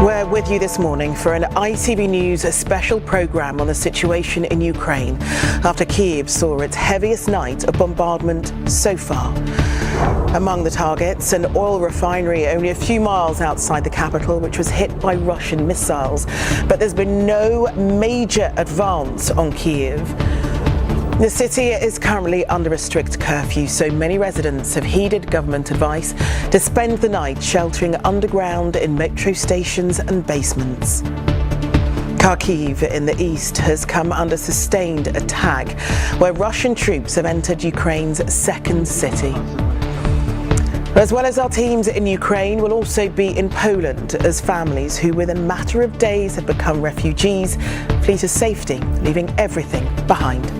We're with you this morning for an ITV News special programme on the situation in Ukraine after Kiev saw its heaviest night of bombardment so far. Among the targets, an oil refinery only a few miles outside the capital, which was hit by Russian missiles. But there's been no major advance on Kiev. The city is currently under a strict curfew, so many residents have heeded government advice to spend the night sheltering underground in metro stations and basements. Kharkiv in the east has come under sustained attack, where Russian troops have entered Ukraine's second city. As well as our teams in Ukraine will also be in Poland as families who within a matter of days have become refugees flee to safety, leaving everything behind.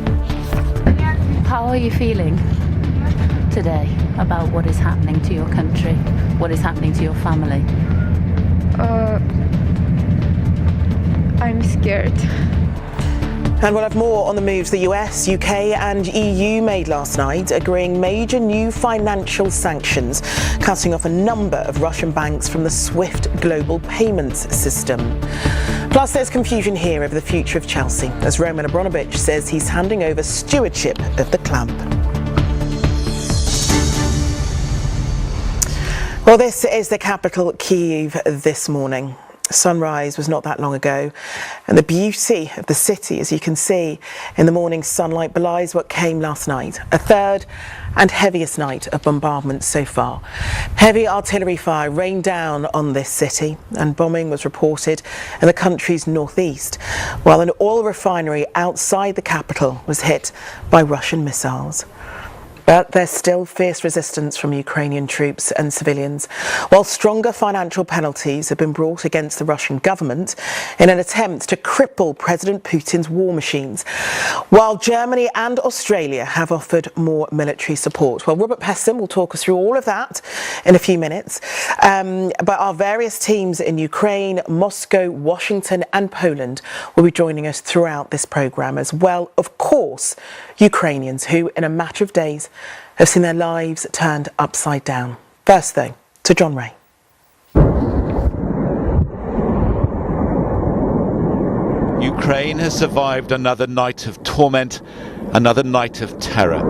How are you feeling today about what is happening to your country, what is happening to your family? I'm scared. And we'll have more on the moves the US, UK and EU made last night, agreeing major new financial sanctions, cutting off a number of Russian banks from the SWIFT global payments system. Plus, there's confusion here over the future of Chelsea, as Roman Abramovich says he's handing over stewardship of the club. Well, this is the capital, Kiev, this morning. Sunrise was not that long ago, and the beauty of the city, as you can see in the morning sunlight, belies what came last night, a third and heaviest night of bombardment so far. Heavy artillery fire rained down on this city, and bombing was reported in the country's northeast, while an oil refinery outside the capital was hit by Russian missiles. But there's still fierce resistance from Ukrainian troops and civilians, while stronger financial penalties have been brought against the Russian government in an attempt to cripple President Putin's war machines, while Germany and Australia have offered more military support. Well, Robert Peston will talk us through all of that in a few minutes. But our various teams in Ukraine, Moscow, Washington and Poland will be joining us throughout this programme, as well, of course, Ukrainians who, in a matter of days, have seen their lives turned upside down. First, though, to John Ray. Ukraine has survived another night of torment, another night of terror.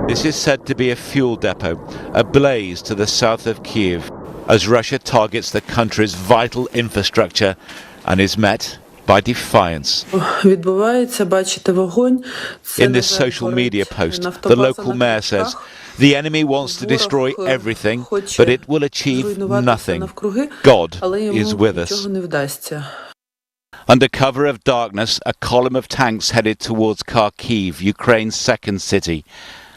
This is said to be a fuel depot, ablaze to the south of Kiev, as Russia targets the country's vital infrastructure and is met by defiance. In this social media post, the local mayor says the enemy wants to destroy everything, but it will achieve nothing. God is with us. Under cover of darkness, a column of tanks headed towards Kharkiv, Ukraine's second city.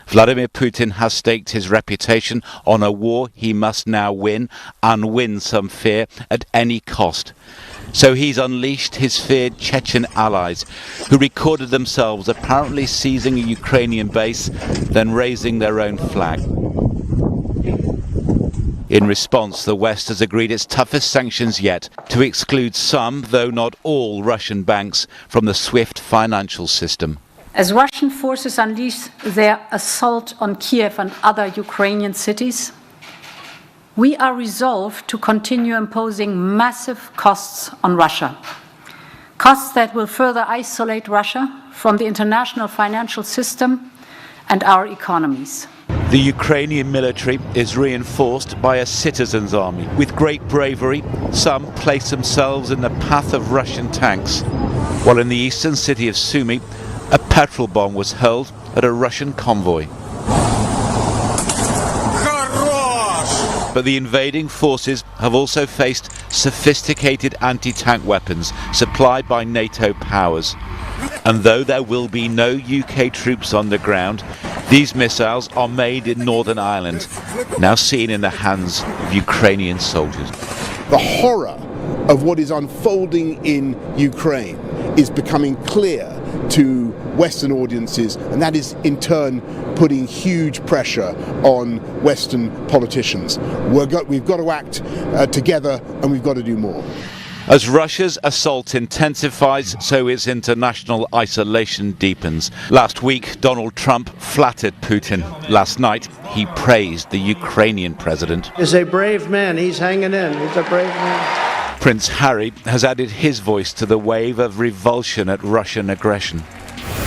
Vladimir Putin has staked his reputation on a war he must now win, and win, some fear, at any cost. So he's unleashed his feared Chechen allies, who recorded themselves apparently seizing a Ukrainian base, then raising their own flag. In response, the West has agreed its toughest sanctions yet to exclude some, though not all, Russian banks from the SWIFT financial system. As Russian forces unleash their assault on Kiev and other Ukrainian cities, we are resolved to continue imposing massive costs on Russia. Costs that will further isolate Russia from the international financial system and our economies. The Ukrainian military is reinforced by a citizens' army. With great bravery, some place themselves in the path of Russian tanks, while in the eastern city of Sumy, a petrol bomb was hurled at a Russian convoy. But the invading forces have also faced sophisticated anti-tank weapons supplied by NATO powers. And though there will be no UK troops on the ground, these missiles are made in Northern Ireland, now seen in the hands of Ukrainian soldiers. The horror of what is unfolding in Ukraine is becoming clear to Western audiences, and that is in turn putting huge pressure on Western politicians. We've got to act together, and we've got to do more. As Russia's assault intensifies, so its international isolation deepens. Last week, Donald Trump flattered Putin. Last night, he praised the Ukrainian president. He's a brave man. He's hanging in. He's a brave man. Prince Harry has added his voice to the wave of revulsion at Russian aggression.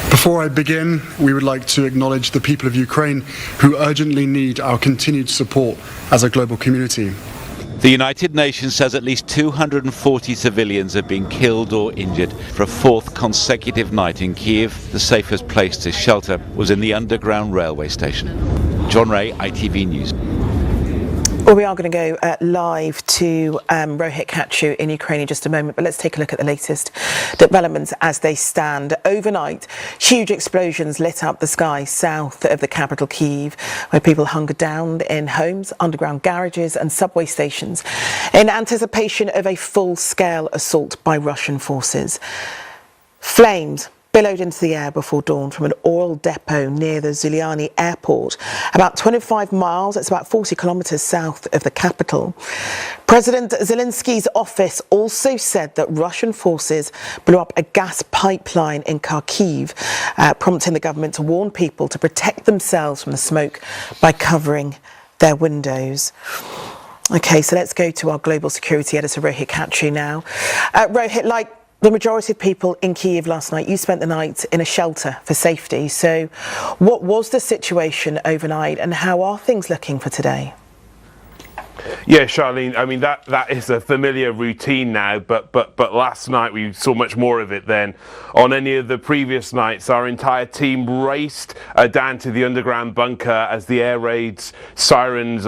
Before I begin, we would like to acknowledge the people of Ukraine who urgently need our continued support as a global community. The United Nations says at least 240 civilians have been killed or injured. For a fourth consecutive night in Kiev, the safest place to shelter was in the underground railway station. John Ray, ITV News. Well, we are going to go live to Rohit Kachu in Ukraine in just a moment, but let's take a look at the latest developments as they stand. Overnight, huge explosions lit up the sky south of the capital Kiev, where people hungered down in homes, underground garages and subway stations in anticipation of a full-scale assault by Russian forces. Flames billowed into the air before dawn from an oil depot near the Zuliani airport, about 25 miles, it's about 40 kilometres south of the capital. President Zelensky's office also said that Russian forces blew up a gas pipeline in Kharkiv, prompting the government to warn people to protect themselves from the smoke by covering their windows. OK, so let's go to our global security editor, Rohit Kachu now. Rohit, like the majority of people in Kiev last night, you spent the night in a shelter for safety. So what was the situation overnight and how are things looking for today? Yeah, Charlene, I mean, that is a familiar routine now, but last night we saw much more of it than on any of the previous nights. Our entire team raced down to the underground bunker as the air raids sirens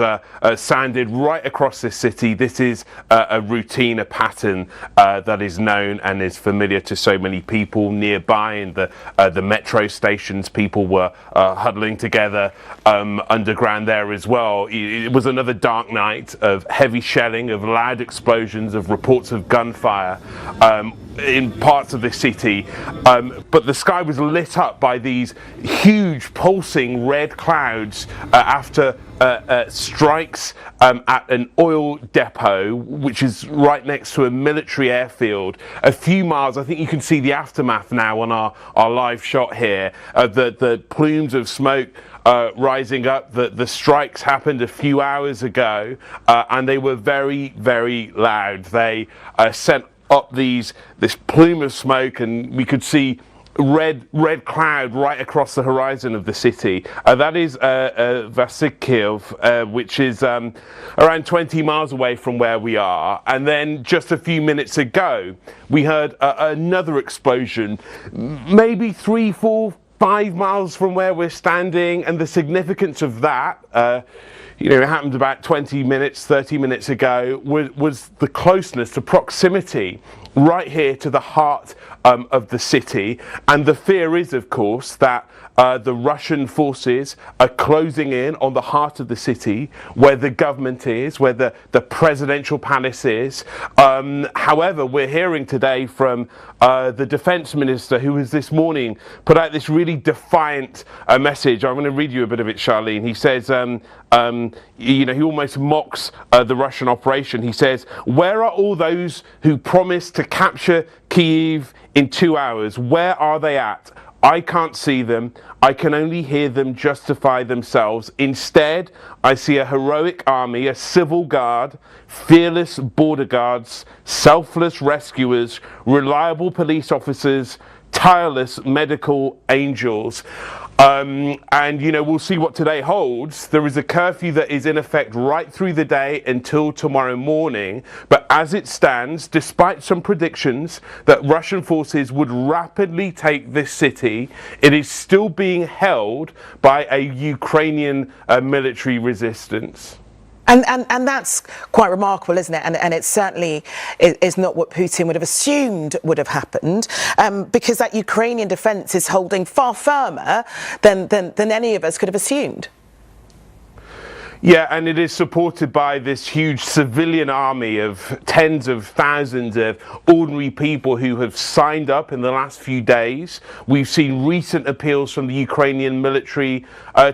sounded right across this city. This is a routine, a pattern that is known and is familiar to so many people nearby. In the metro stations, people were huddling together underground there as well. It was another dark night of heavy shelling, of loud explosions, of reports of gunfire in parts of the city, but the sky was lit up by these huge pulsing red clouds after strikes at an oil depot which is right next to a military airfield a few miles. I think you can see the aftermath now on our live shot here, the plumes of smoke rising up. The strikes happened a few hours ago and they were very, very loud. They sent up this plume of smoke and we could see red cloud right across the horizon of the city. That is Factual, which is around 20 miles away from where we are. And then just a few minutes ago, we heard another explosion, maybe 3, 4, 5 miles from where we're standing. And the significance of that, it happened about 20 minutes, 30 minutes ago, was the closeness, the proximity right here to the heart of the city. And the fear is, of course, that the Russian forces are closing in on the heart of the city, where the government is, where the presidential palace is. However, we're hearing today from the defense minister, who has this morning put out this really defiant message. I'm going to read you a bit of it, Charlene. He says, he almost mocks the Russian operation. He says, "Where are all those who promised to capture Kiev in 2 hours? Where are they at? I can't see them. I can only hear them justify themselves. Instead, I see a heroic army, a civil guard, fearless border guards, selfless rescuers, reliable police officers, tireless medical angels." And we'll see what today holds. There is a curfew that is in effect right through the day until tomorrow morning. But as it stands, despite some predictions that Russian forces would rapidly take this city, it is still being held by a Ukrainian military resistance. And that's quite remarkable, isn't it? And it certainly is not what Putin would have assumed would have happened, because that Ukrainian defence is holding far firmer than any of us could have assumed. Yeah, and it is supported by this huge civilian army of tens of thousands of ordinary people who have signed up in the last few days. We've seen recent appeals from the Ukrainian military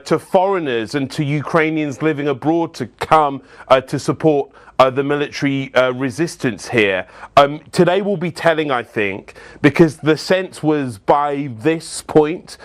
to foreigners and to Ukrainians living abroad to come to support the military resistance here. Today will be telling, I think, because the sense was by this point,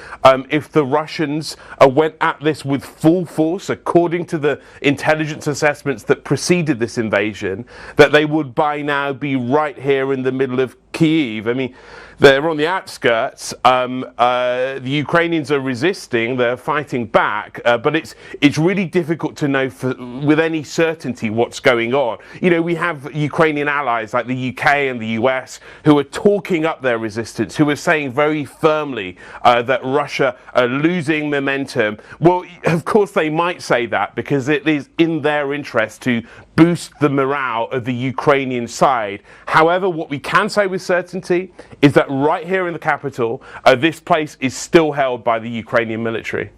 if the Russians went at this with full force, according to the intelligence assessments that preceded this invasion, that they would by now be right here in the middle of Kiev. I mean, they're on the outskirts. The Ukrainians are resisting. They're fighting back. But it's really difficult to know with any certainty what's going on. You know, we have Ukrainian allies like the UK and the US who are talking up their resistance, who are saying very firmly that Russia are losing momentum. Well, of course they might say that because it is in their interest to boost the morale of the Ukrainian side. However, what we can say with certainty is that right here in the capital, this place is still held by the Ukrainian military.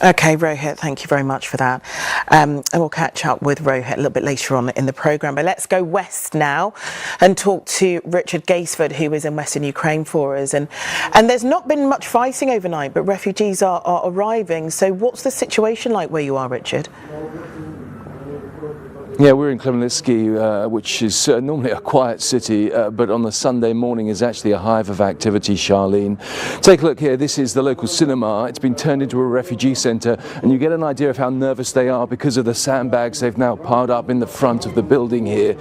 Okay, Rohit, thank you very much for that. And we'll catch up with Rohit a little bit later on in the programme. But let's go west now and talk to Richard Gaisford, who is in Western Ukraine for us. And there's not been much fighting overnight, but refugees are arriving. So what's the situation like where you are, Richard? Yeah, we're in Khmelnytskyi, which is normally a quiet city, but on the Sunday morning is actually a hive of activity, Charlene. Take a look here. This is the local cinema. It's been turned into a refugee centre, and you get an idea of how nervous they are because of the sandbags they've now piled up in the front of the building here.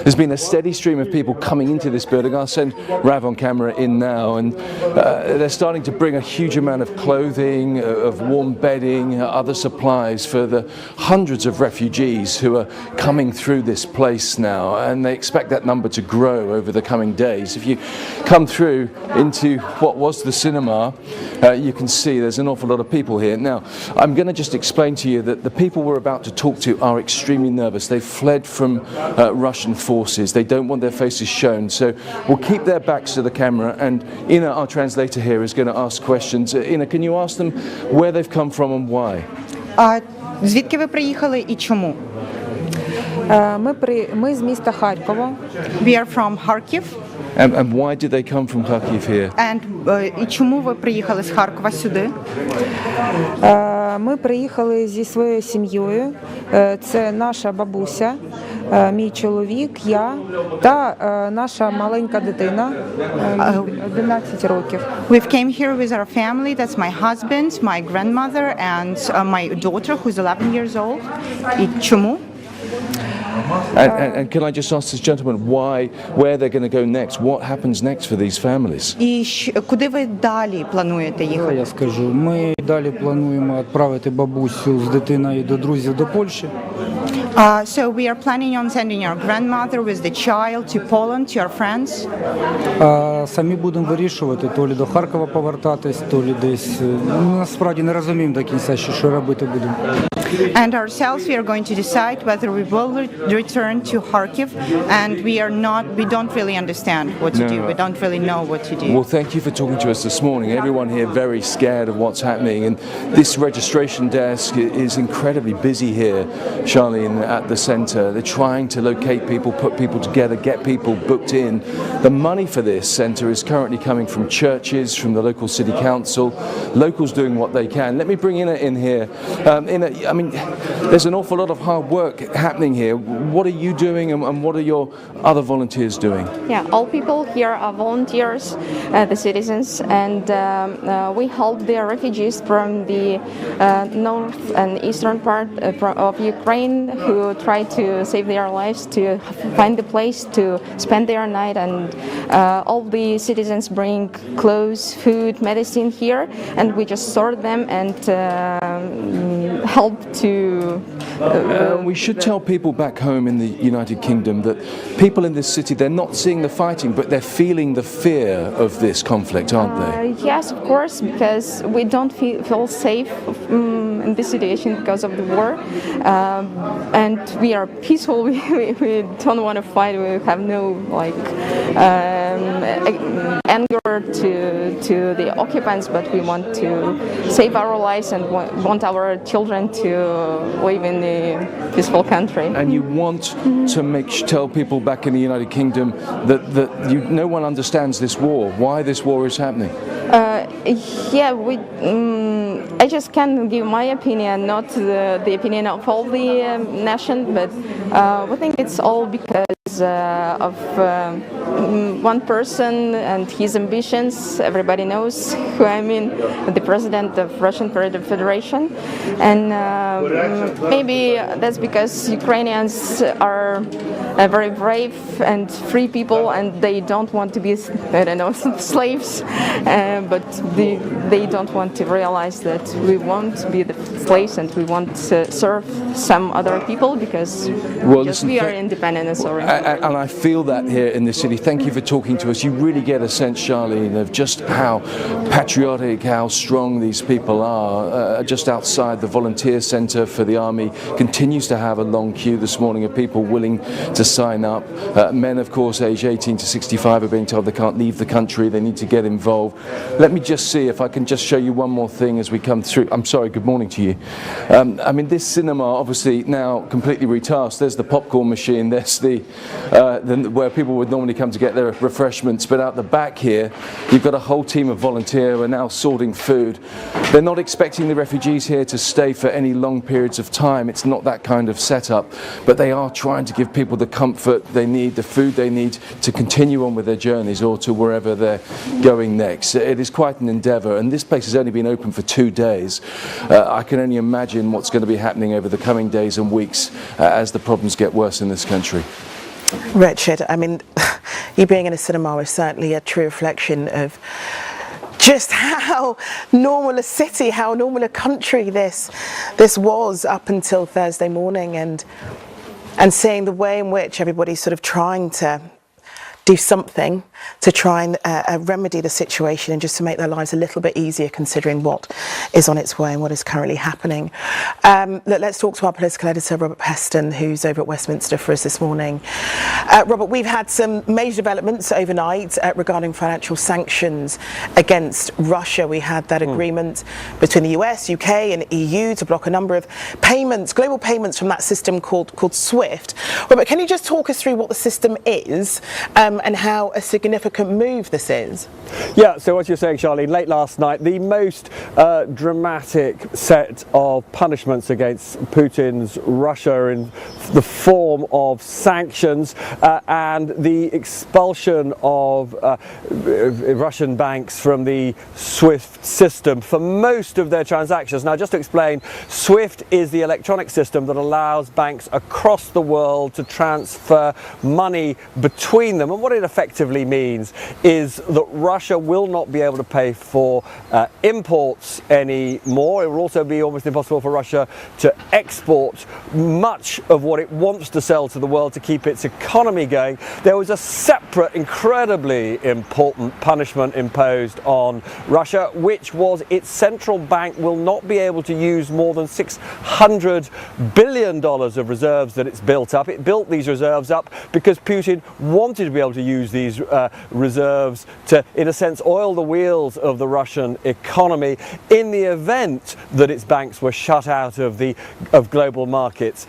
There's been a steady stream of people coming into this building. I'll send Rav on camera in now, and they're starting to bring a huge amount of clothing, of warm bedding, other supplies for the hundreds of refugees who are coming through this place now, and they expect that number to grow over the coming days. If you come through into what was the cinema, you can see there's an awful lot of people here. Now, I'm going to just explain to you that the people we're about to talk to are extremely nervous. They've fled from Russian forces. They don't want their faces shown, so we'll keep their backs to the camera, and Ina, our translator here, is going to ask questions. Ina, can you ask them where they've come from and why? Звідки ви приїхали і чому? Ми з міста Харкова. We are from Kharkiv. And why did they come from Kharkiv here? And і чому ви приїхали з Харкова сюди? Ми приїхали зі своєю сім'єю. Це наша бабуся, мій чоловік, я та наша маленька дитина, 11 років. We've came here with our family. That's my husband, my grandmother and my daughter who's 11 years old. І чому? And can I just ask this gentleman where they're going to go next? What happens next for these families? І куди ви далі плануєте їхати? Я скажу, ми далі плануємо відправити бабусю з дитиною до друзів до Польщі. So we are planning on sending our grandmother with the child to Poland, to our friends. Самі будемо вирішувати, то лі до Харкова повертатись, то лі десь. Насправді не розуміємо до кінця, що робити будемо. And ourselves, we are going to decide whether we will return to Kharkiv, and we don't really understand what to do. We don't really know what to do. Well, thank you for talking to us this morning. Everyone here very scared of what's happening, and this registration desk is incredibly busy here, Charlene, at the centre. They're trying to locate people, put people together, get people booked in. The money for this centre is currently coming from churches, from the local city council, locals doing what they can. Let me bring Ina in here. I mean, there's an awful lot of hard work happening here. What are you doing and what are your other volunteers doing? Yeah, all people here are volunteers, the citizens, and we help the refugees from the north and eastern part of Ukraine who try to save their lives, to find a place to spend their night, and all the citizens bring clothes, food, medicine here, and we just sort them and help to... we should tell people back home in the United Kingdom that people in this city, they're not seeing the fighting, but they're feeling the fear of this conflict, aren't they? Yes, of course, because we don't feel safe in this situation because of the war, and we are peaceful. We don't want to fight. We have no anger to the occupants, but we want to save our lives and want our children to live in a peaceful country. And you want to tell people back in the United Kingdom that no one understands this war, why this war is happening. Yeah, I just can give my opinion, not the opinion of all the nation, but we think it's all because of one person and his ambitions. Everybody knows who I mean, the president of Russian Federation, and maybe that's because Ukrainians are very brave and free people, and they don't want to be, I don't know, slaves, but they don't want to realize that we won't be the slaves and we want to serve some other people because we are independent and sovereign. And I feel that here in the city. Thank you for talking to us. You really get a sense, Charlene, of just how patriotic, how strong these people are. Just outside the volunteer centre for the army continues to have a long queue this morning of people willing to sign up. Men, of course, aged 18 to 65 are being told they can't leave the country, they need to get involved. Let me just see if I can just show you one more thing as we come through. I'm sorry, good morning to you. I mean, this cinema obviously now completely retasked. There's the popcorn machine, there's where people would normally come to get their refreshments, but out the back here you've got a whole team of volunteers who are now sorting food. They're not expecting the refugees here to stay for any long periods of time. It's not that kind of setup, but they are trying to give people the comfort they need, the food they need to continue on with their journeys or to wherever they're going next. It is quite an endeavour, and this place has only been open for 2 days. I can only imagine what's going to be happening over the coming days and weeks as the problems get worse in this country. Richard, I mean, you being in a cinema is certainly a true reflection of just how normal a city, how normal a country this was up until Thursday morning, and seeing the way in which everybody's sort of trying to do something to try and remedy the situation and just to make their lives a little bit easier considering what is on its way and what is currently happening. Let's talk to our political editor, Robert Peston, who's over at Westminster for us this morning. Robert, we've had some major developments overnight regarding financial sanctions against Russia. We had that agreement between the US, UK and EU to block a number of payments, global payments from that system called SWIFT. Robert, can you just talk us through what the system is and how a significant move this is? Yeah, so what you're saying, Charlene, late last night, the most dramatic set of punishments against Putin's Russia in the form of sanctions and the expulsion of Russian banks from the SWIFT system for most of their transactions. Now, just to explain, SWIFT is the electronic system that allows banks across the world to transfer money between them. And what it effectively means is that Russia will not be able to pay for imports anymore. It will also be almost impossible for Russia to export much of what it wants to sell to the world to keep its economy going. There was a separate, incredibly important punishment imposed on Russia, which was its central bank will not be able to use more than $600 billion of reserves that it's built up. It built these reserves up because Putin wanted to be able to use these reserves to, in a sense, oil the wheels of the Russian economy in the event that its banks were shut out of global markets.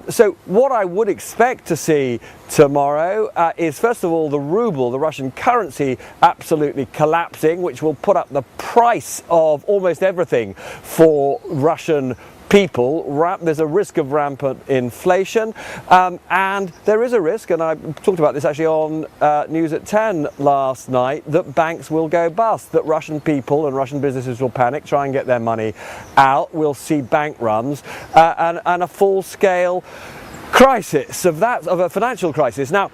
So what I would expect to see tomorrow is, first of all, the ruble, the Russian currency, absolutely collapsing, which will put up the price of almost everything for Russian people. There's a risk of rampant inflation, and there is a risk, and I talked about this actually on News at 10 last night, that banks will go bust, that Russian people and Russian businesses will panic, try and get their money out. We'll see bank runs and a full-scale crisis of a financial crisis. Now,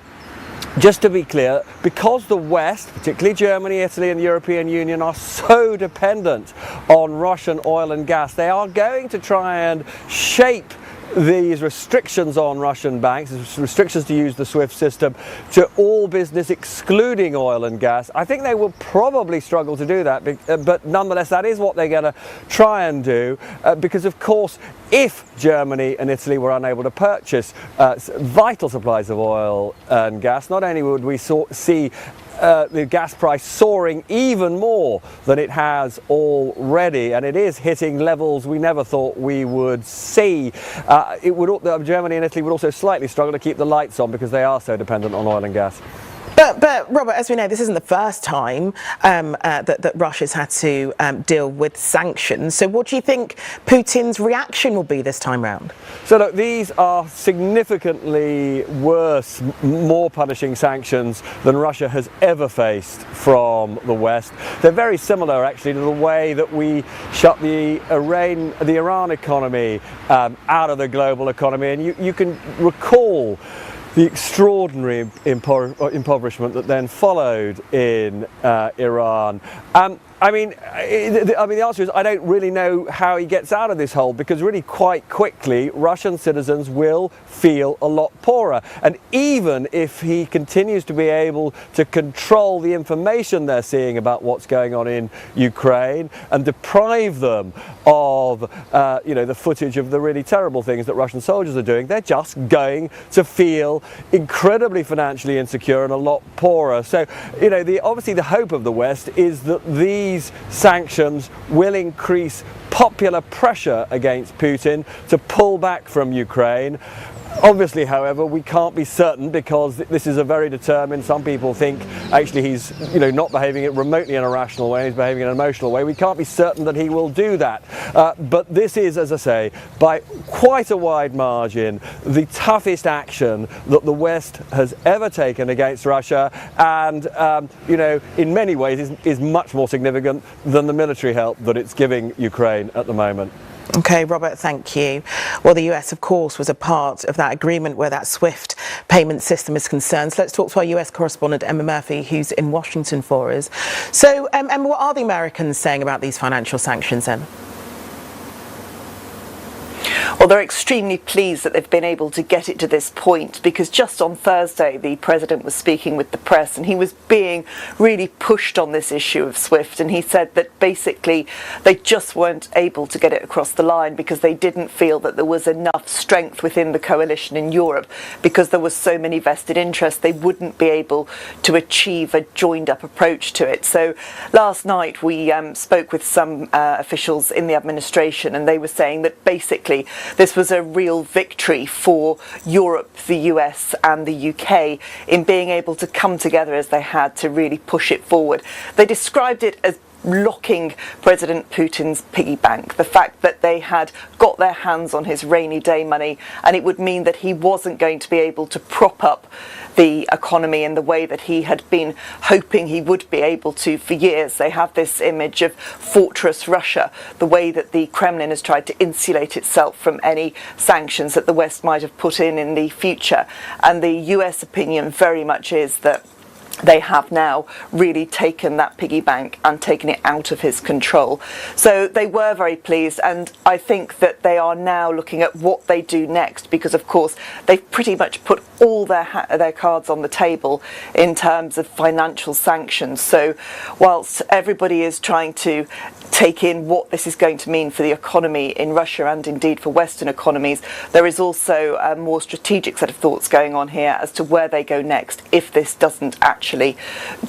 just to be clear, because the West, particularly Germany, Italy and the European Union, are so dependent on Russian oil and gas, they are going to try and shape these restrictions on Russian banks, restrictions to use the SWIFT system, to all business excluding oil and gas. I think they will probably struggle to do that, but nonetheless that is what they're going to try and do, because of course if Germany and Italy were unable to purchase vital supplies of oil and gas, not only would we see the gas price soaring even more than it has already, and it is hitting levels we never thought we would see. Germany and Italy would also slightly struggle to keep the lights on because they are so dependent on oil and gas. But Robert, as we know, this isn't the first time that Russia's had to deal with sanctions. So what do you think Putin's reaction will be this time round? So look, these are significantly worse, more punishing sanctions than Russia has ever faced from the West. They're very similar actually to the way that we shut the Iran economy out of the global economy. And you can recall the extraordinary impoverishment that then followed in Iran. I mean, the answer is I don't really know how he gets out of this hole, because really quite quickly Russian citizens will feel a lot poorer. And even if he continues to be able to control the information they're seeing about what's going on in Ukraine and deprive them of the footage of the really terrible things that Russian soldiers are doing, they're just going to feel incredibly financially insecure and a lot poorer. So, obviously the hope of the West is that these sanctions will increase popular pressure against Putin to pull back from Ukraine. Obviously, however, we can't be certain, because this is a very determined, some people think actually he's not behaving in remotely in a rational way, he's behaving in an emotional way. We can't be certain that he will do that. But this is, as I say, by quite a wide margin, the toughest action that the West has ever taken against Russia, and in many ways is much more significant than the military help that it's giving Ukraine at the moment. Okay, Robert, thank you. Well, the US, of course, was a part of that agreement where that SWIFT payment system is concerned. So let's talk to our US correspondent, Emma Murphy, who's in Washington for us. So, Emma, what are the Americans saying about these financial sanctions then? Well, they're extremely pleased that they've been able to get it to this point, because just on Thursday the president was speaking with the press and he was being really pushed on this issue of SWIFT, and he said that basically they just weren't able to get it across the line because they didn't feel that there was enough strength within the coalition in Europe, because there was so many vested interests. They wouldn't be able to achieve a joined up approach to it. So last night we spoke with some officials in the administration, and they were saying that basically this was a real victory for Europe, the US and the UK in being able to come together as they had to really push it forward. They described it as locking President Putin's piggy bank, the fact that they had got their hands on his rainy day money, and it would mean that he wasn't going to be able to prop up the economy in the way that he had been hoping he would be able to for years. They have this image of Fortress Russia, the way that the Kremlin has tried to insulate itself from any sanctions that the West might have put in the future. And the US opinion very much is that they have now really taken that piggy bank and taken it out of his control. So they were very pleased, and I think that they are now looking at what they do next, because of course they've pretty much put all their cards on the table in terms of financial sanctions. So whilst everybody is trying to take in what this is going to mean for the economy in Russia and indeed for Western economies, there is also a more strategic set of thoughts going on here as to where they go next if this doesn't actually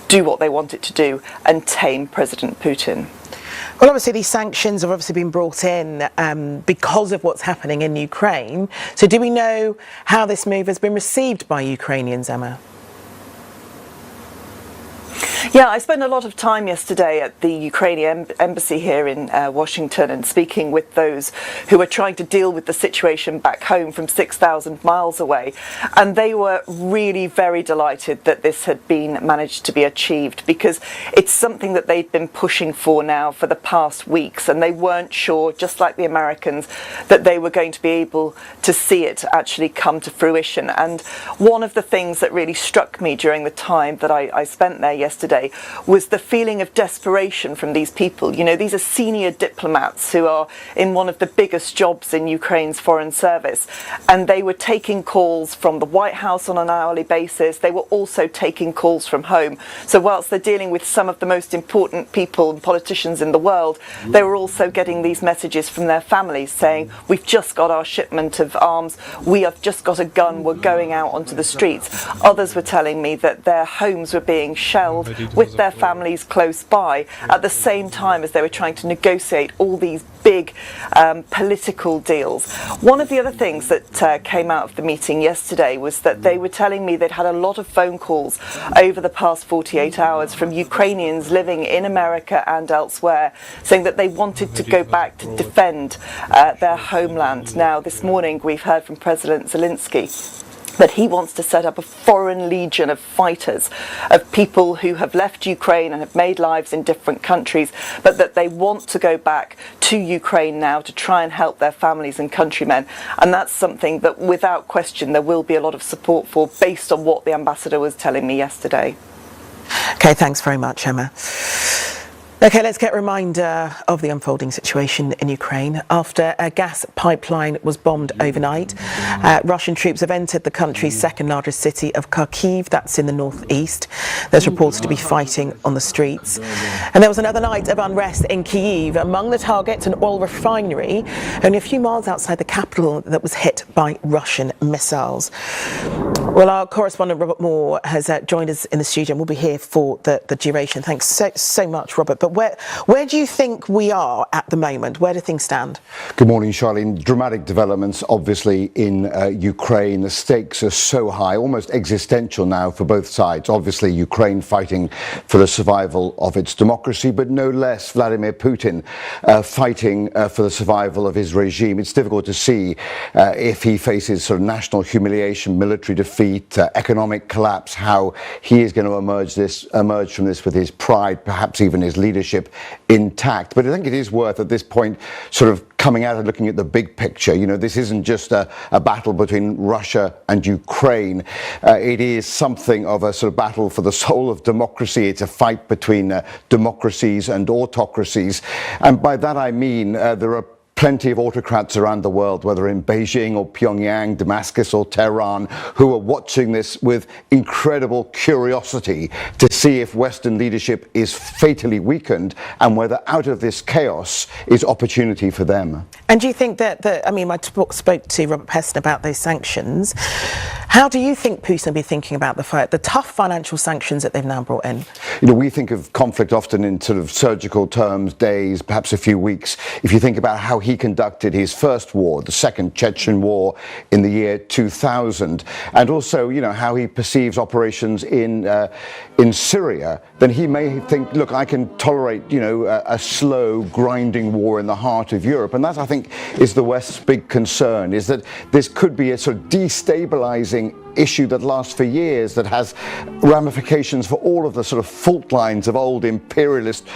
do what they want it to do and tame President Putin. Well, obviously these sanctions have obviously been brought in because of what's happening in Ukraine. So do we know how this move has been received by Ukrainians, Emma? Yeah, I spent a lot of time yesterday at the Ukrainian embassy here in Washington and speaking with those who are trying to deal with the situation back home from 6,000 miles away. And they were really very delighted that this had been managed to be achieved, because it's something that they've been pushing for now for the past weeks, and they weren't sure, just like the Americans, that they were going to be able to see it actually come to fruition. And one of the things that really struck me during the time that I spent there yesterday was the feeling of desperation from these people. You know, these are senior diplomats who are in one of the biggest jobs in Ukraine's foreign service, and they were taking calls from the White House on an hourly basis. They were also taking calls from home. So whilst they're dealing with some of the most important people and politicians in the world, they were also getting these messages from their families saying, we've just got our shipment of arms, we have just got a gun, we're going out onto the streets. Others were telling me that their homes were being shelled, with their families close by at the same time as they were trying to negotiate all these big political deals. One of the other things that came out of the meeting yesterday was that they were telling me they'd had a lot of phone calls over the past 48 hours from Ukrainians living in America and elsewhere, saying that they wanted to go back to defend their homeland. Now, this morning we've heard from President Zelensky that he wants to set up a foreign legion of fighters, of people who have left Ukraine and have made lives in different countries, but that they want to go back to Ukraine now to try and help their families and countrymen. And that's something that, without question, there will be a lot of support for, based on what the ambassador was telling me yesterday. Okay, thanks very much, Emma. Okay, let's get a reminder of the unfolding situation in Ukraine. After a gas pipeline was bombed overnight, Russian troops have entered the country's second largest city of Kharkiv, that's in the northeast. There's reports to be fighting on the streets. And there was another night of unrest in Kiev. Among the targets, an oil refinery only a few miles outside the capital that was hit by Russian missiles. Well, our correspondent Robert Moore has joined us in the studio and will be here for the duration. Thanks so much, Robert. But where do you think we are at the moment? Where do things stand? Good morning, Charlene. Dramatic developments, obviously, in Ukraine. The stakes are so high, almost existential now for both sides. Obviously, Ukraine fighting for the survival of its democracy, but no less Vladimir Putin fighting for the survival of his regime. It's difficult to see if he faces sort of national humiliation, military defeat, economic collapse, how he is going to emerge from this with his pride, perhaps even his leadership intact. But I think it is worth at this point sort of coming out and looking at the big picture. You know, this isn't just a battle between Russia and Ukraine. It is something of a sort of battle for the soul of democracy. It's a fight between democracies and autocracies. And by that I mean there are plenty of autocrats around the world, whether in Beijing or Pyongyang, Damascus or Tehran, who are watching this with incredible curiosity to see if Western leadership is fatally weakened and whether out of this chaos is opportunity for them. And do you think that, I mean, I spoke to Robert Peston about those sanctions. How do you think Putin will be thinking about the tough financial sanctions that they've now brought in? You know, we think of conflict often in sort of surgical terms, days, perhaps a few weeks. If you think about how he conducted his first war, the second Chechen war in the year 2000, and also, you know, how he perceives operations in Syria, then he may think, look, I can tolerate, you know, a slow, grinding war in the heart of Europe. And that, I think, is the West's big concern, is that this could be a sort of destabilizing issue that lasts for years, that has ramifications for all of the sort of fault lines of old imperialist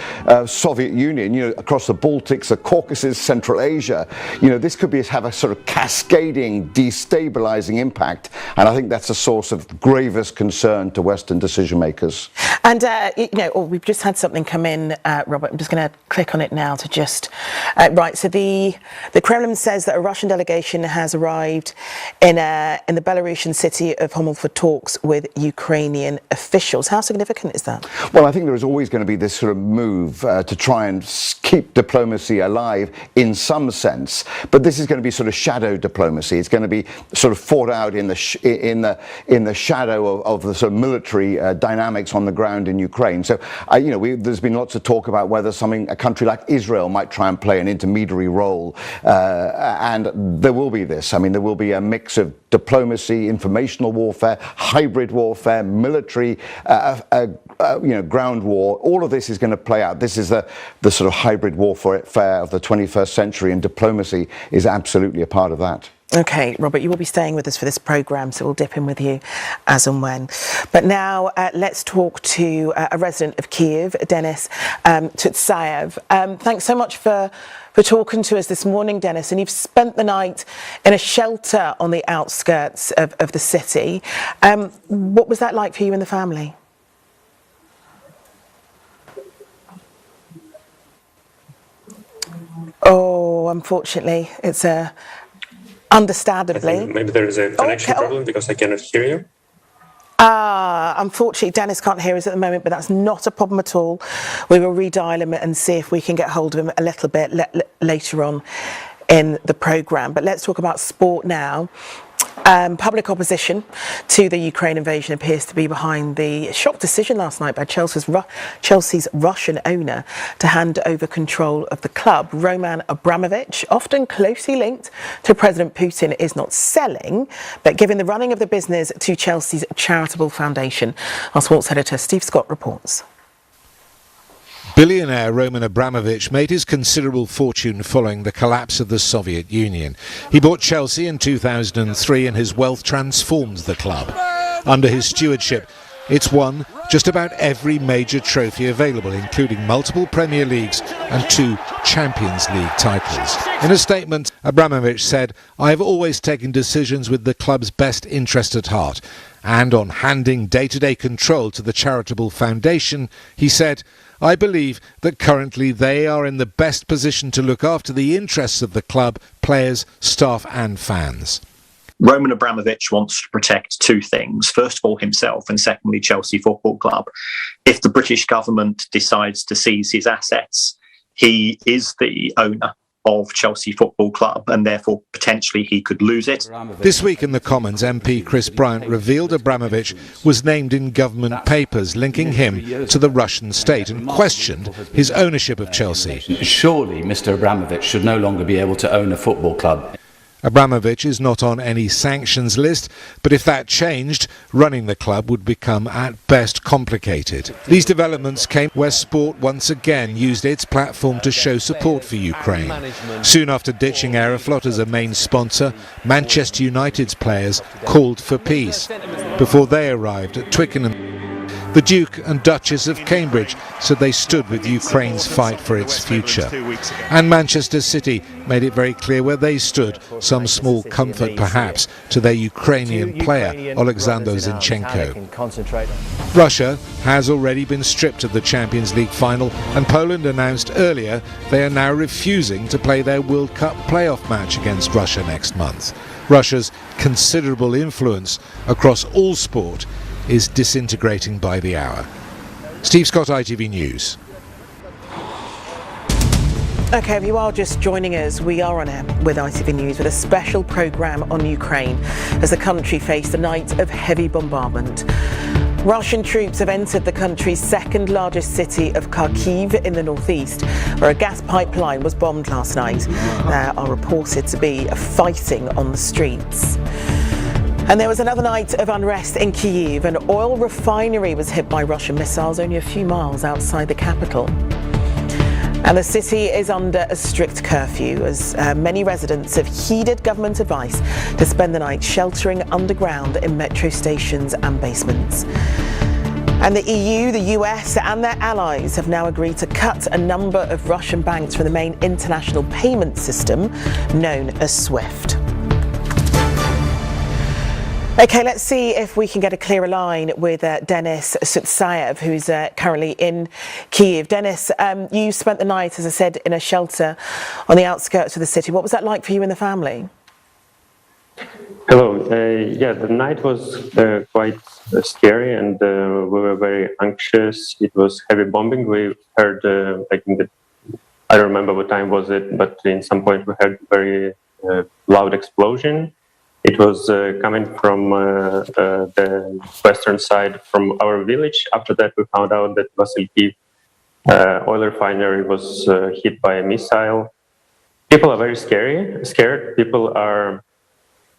Soviet Union, you know, across the Baltics, the Caucasus, Central Asia. You know, this could have a sort of cascading, destabilizing impact, and I think that's a source of gravest concern to Western decision makers. And you know, we've just had something come in, Robert. I'm just going to click on it now to just right. So the Kremlin says that a Russian delegation has arrived in the Belarusian city of Homel for talks with Ukrainian officials. How significant is that? Well, I think there is always going to be this sort of move to try and keep diplomacy alive in some sense, but this is going to be sort of shadow diplomacy. It's going to be sort of fought out in the shadow of the sort of military dynamics on the ground in Ukraine. So, you know, there's been lots of talk about whether a country like Israel might try and play an intermediary role, and there will be this. I mean, there will be a mix of diplomacy, informational warfare, hybrid warfare, military, you know, ground war. All of this is going to play out. This is the sort of hybrid warfare of the 21st century, and diplomacy is absolutely a part of that. Okay, Robert, you will be staying with us for this programme, so we'll dip in with you as and when. But now let's talk to a resident of Kiev, Denis Tutsayev. Thanks so much for talking to us this morning, Denis. And you've spent the night in a shelter on the outskirts of the city. What was that like for you and the family? Oh, unfortunately, it's understandably. Maybe there is a connection problem because I cannot hear you. Unfortunately, Denis can't hear us at the moment, but that's not a problem at all. We will redial him and see if we can get hold of him a little bit later on in the programme. But let's talk about sport now. Public opposition to the Ukraine invasion appears to be behind the shock decision last night by Chelsea's Russian owner to hand over control of the club. Roman Abramovich, often closely linked to President Putin, is not selling, but giving the running of the business to Chelsea's charitable foundation. Our sports editor Steve Scott reports. Billionaire Roman Abramovich made his considerable fortune following the collapse of the Soviet Union. He bought Chelsea in 2003 and his wealth transformed the club. Under his stewardship, it's won just about every major trophy available, including multiple Premier Leagues and 2 Champions League titles. In a statement, Abramovich said, "I have always taken decisions with the club's best interest at heart." And on handing day-to-day control to the charitable foundation, he said, "I believe that currently they are in the best position to look after the interests of the club, players, staff and fans." Roman Abramovich wants to protect 2 things. First of all, himself, and secondly, Chelsea Football Club. If the British government decides to seize his assets, he is the owner of Chelsea Football Club, and therefore potentially he could lose it. This week in the Commons, MP Chris Bryant revealed Abramovich was named in government papers linking him to the Russian state and questioned his ownership of Chelsea. Surely Mr. Abramovich should no longer be able to own a football club. Abramovich is not on any sanctions list, but if that changed, running the club would become at best complicated. These developments came where sport once again used its platform to show support for Ukraine. Soon after ditching Aeroflot as a main sponsor, Manchester United's players called for peace. Before they arrived at Twickenham, the Duke and Duchess of Cambridge said they stood with Ukraine's fight for its future. And Manchester City made it very clear where they stood, some small comfort perhaps to their Ukrainian player, Alexander Zinchenko. Russia has already been stripped of the Champions League final, and Poland announced earlier they are now refusing to play their World Cup playoff match against Russia next month. Russia's considerable influence across all sport is disintegrating by the hour. Steve Scott, ITV News. OK, if you are just joining us, we are on air with ITV News with a special programme on Ukraine as the country faced a night of heavy bombardment. Russian troops have entered the country's second largest city of Kharkiv in the northeast, where a gas pipeline was bombed last night. There are reported to be fighting on the streets. And there was another night of unrest in Kiev. An oil refinery was hit by Russian missiles only a few miles outside the capital. And the city is under a strict curfew as many residents have heeded government advice to spend the night sheltering underground in metro stations and basements. And the EU, the US and their allies have now agreed to cut a number of Russian banks from the main international payment system known as SWIFT. OK, let's see if we can get a clearer line with Denis Sutsayev, who's currently in Kiev. Denis, you spent the night, as I said, in a shelter on the outskirts of the city. What was that like for you and the family? Hello. Yeah, the night was quite scary, and we were very anxious. It was heavy bombing. We heard, I don't remember what time was it, but in some point we heard very loud explosion. It was coming from the western side from our village. After that, we found out that Vasilkiv oil refinery was hit by a missile. People are very scared. People are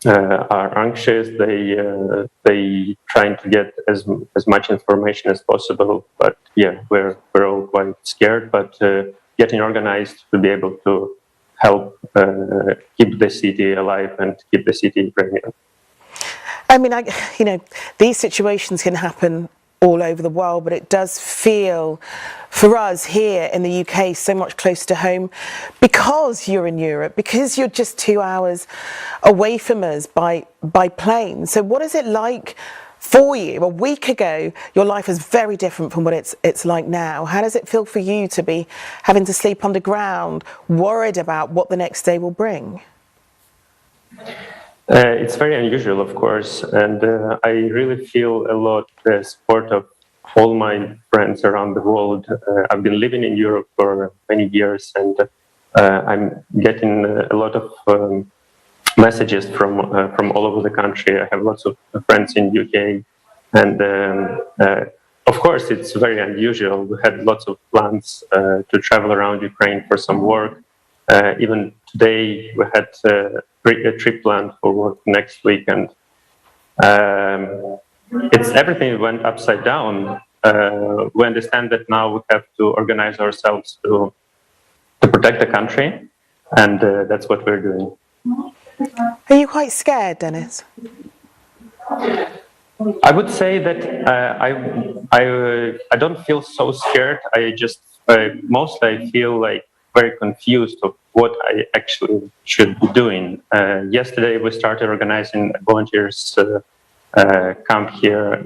anxious. They trying to get as much information as possible. But yeah, we're all quite scared. But getting organized to be able to help keep the city alive and keep the city Ukrainian. I mean, these situations can happen all over the world, but it does feel, for us here in the UK, so much closer to home because you're in Europe, because you're just 2 hours away from us by plane. So what is it like for you? A week ago, your life was very different from what it's like now. How does it feel for you to be having to sleep underground, worried about what the next day will bring? It's very unusual, of course, and I really feel a lot the support of all my friends around the world. I've been living in Europe for many years, and I'm getting a lot of messages from all over the country. I have lots of friends in UK, and of course it's very unusual. We had lots of plans to travel around Ukraine for some work. Even today we had a trip planned for work next week, and everything went upside down. We understand that now we have to organize ourselves to protect the country, and that's what we're doing. Are you quite scared, Denis? I would say that I don't feel so scared. I just mostly I feel like very confused of what I actually should be doing. Yesterday we started organizing volunteers camp here,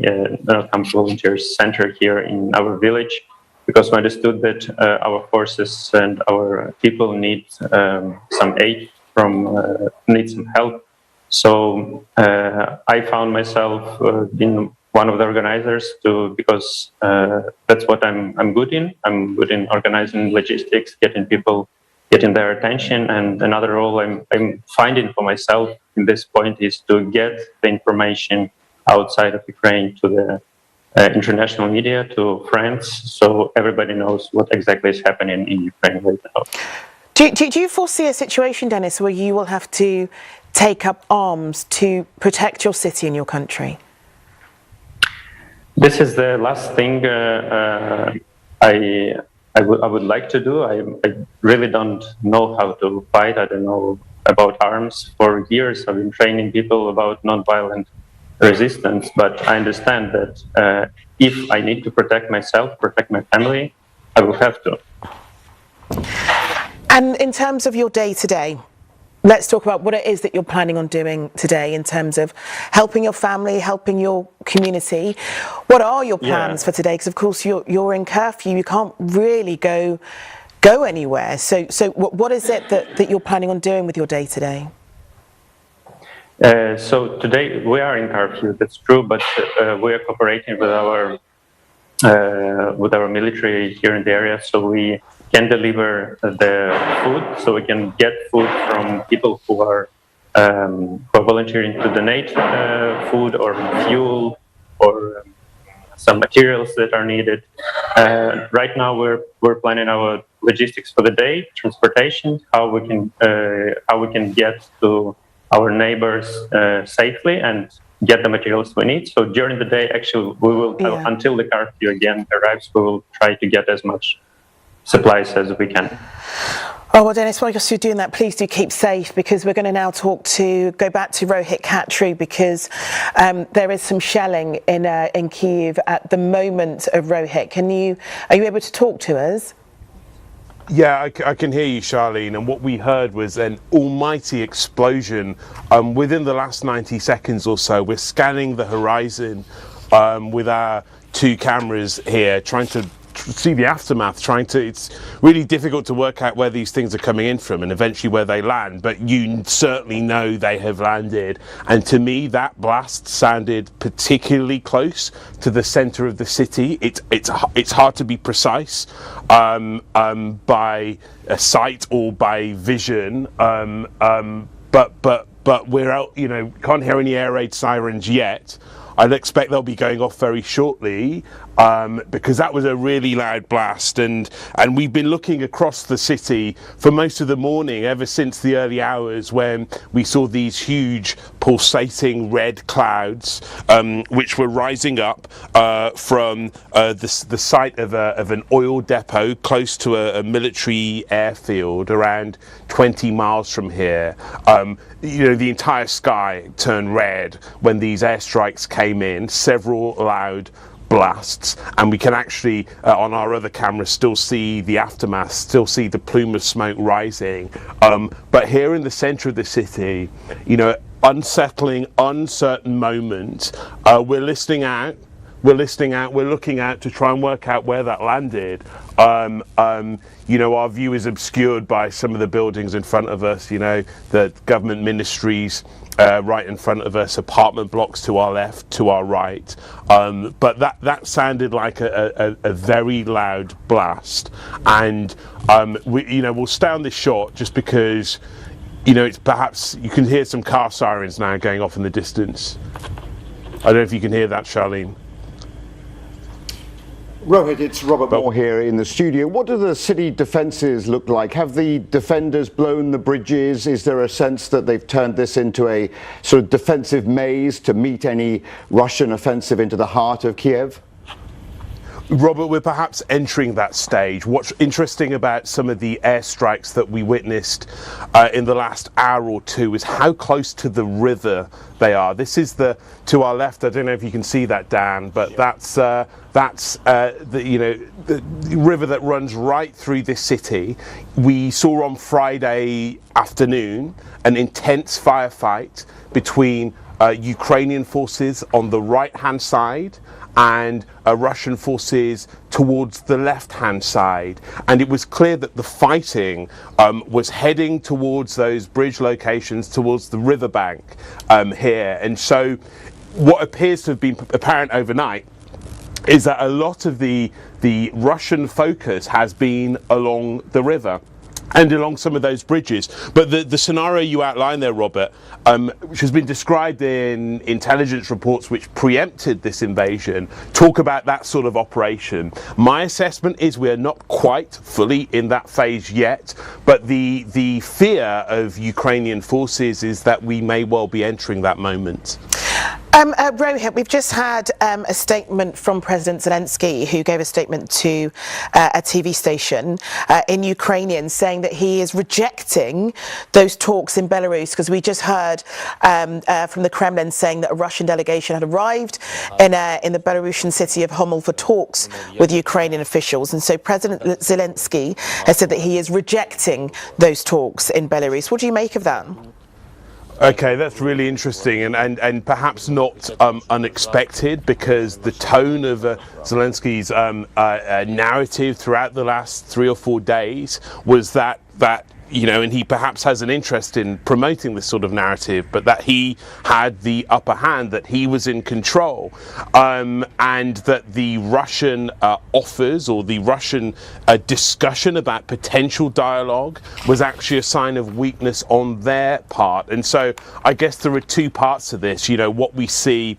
camp volunteers center here in our village, because we understood that our forces and our people need some aid need some help. So I found myself in one of the organizers because that's what I'm good in. I'm good in organizing logistics, getting their attention. And another role I'm finding for myself in this point is to get the information outside of Ukraine to the international media, to friends, so everybody knows what exactly is happening in Ukraine right now. Do you foresee a situation, Denis, where you will have to take up arms to protect your city and your country? This is the last thing I would like to do. I really don't know how to fight. I don't know about arms. For years I've been training people about nonviolent resistance, but I understand that if I need to protect myself, protect my family, I will have to. And in terms of your day-to-day, let's talk about what it is that you're planning on doing today in terms of helping your family, helping your community. What are your plans for today? Because of course you're in curfew, you can't really go anywhere. So what is it that you're planning on doing with your day-to-day? So today we are in curfew, that's true, but we are cooperating with our military here in the area, so we can deliver the food, so we can get food from people who are volunteering to donate food or fuel or some materials that are needed. Right now we're planning our logistics for the day, transportation, how we can get to our neighbors safely and get the materials we need. So during the day, actually, we will, until the curfew again arrives, we will try to get as much supplies as we can. Oh, well, Denis, while you're doing that, please do keep safe, because we're going to now go back to Rohit Khatri, because there is some shelling in Kiev at the moment of Rohit. Are you able to talk to us? Yeah, I can hear you, Charlene, and what we heard was an almighty explosion within the last 90 seconds or so. We're scanning the horizon with our two cameras here, trying to see the aftermath, it's really difficult to work out where these things are coming in from and eventually where they land, but you certainly know they have landed. And to me, that blast sounded particularly close to the center of the city. It's hard to be precise by a sight or by vision, but we're out, can't hear any air raid sirens yet. I'd expect they'll be going off very shortly, because that was a really loud blast, and we've been looking across the city for most of the morning, ever since the early hours when we saw these huge pulsating red clouds which were rising up from the site of an oil depot close to a military airfield around 20 miles from here. The entire sky turned red when these airstrikes came in, several loud blasts, and we can actually on our other cameras still see the aftermath, still see the plume of smoke rising, but here in the center of the city, unsettling, uncertain moment. We're listening out, we're looking out to try and work out where that landed. Our view is obscured by some of the buildings in front of us, the government ministries right in front of us, apartment blocks to our left, to our right. But that sounded like a very loud blast. And we'll stay on this shot just because you know, it's perhaps, you can hear some car sirens now going off in the distance. I don't know if you can hear that, Charlene. Rohit, it's Robert Moore here in the studio. What do the city defences look like? Have the defenders blown the bridges? Is there a sense that they've turned this into a sort of defensive maze to meet any Russian offensive into the heart of Kiev? Robert, we're perhaps entering that stage. What's interesting about some of the airstrikes that we witnessed in the last hour or two is how close to the river they are. This is to our left. I don't know if you can see that, Dan, but that's the river that runs right through this city. We saw on Friday afternoon an intense firefight between Ukrainian forces on the right-hand side and Russian forces towards the left-hand side, and it was clear that the fighting was heading towards those bridge locations, towards the riverbank here. And so what appears to have been apparent overnight is that a lot of the Russian focus has been along the river and along some of those bridges. But the scenario you outlined there, Robert, which has been described in intelligence reports which preempted this invasion, talk about that sort of operation. My assessment is we're not quite fully in that phase yet, but the fear of Ukrainian forces is that we may well be entering that moment. Rohit, we've just had a statement from President Zelensky, who gave a statement to a TV station in Ukrainian, saying that he is rejecting those talks in Belarus, because we just heard from the Kremlin saying that a Russian delegation had arrived in the Belarusian city of Homel for talks with Ukrainian officials. And so President Zelensky has said that he is rejecting those talks in Belarus. What do you make of that? Okay, that's really interesting and perhaps not unexpected, because the tone of Zelensky's narrative throughout the last 3 or 4 days was that you know, and he perhaps has an interest in promoting this sort of narrative, but that he had the upper hand, that he was in control, and that the Russian offers or the Russian discussion about potential dialogue was actually a sign of weakness on their part. And so I guess there are two parts to this, you know, what we see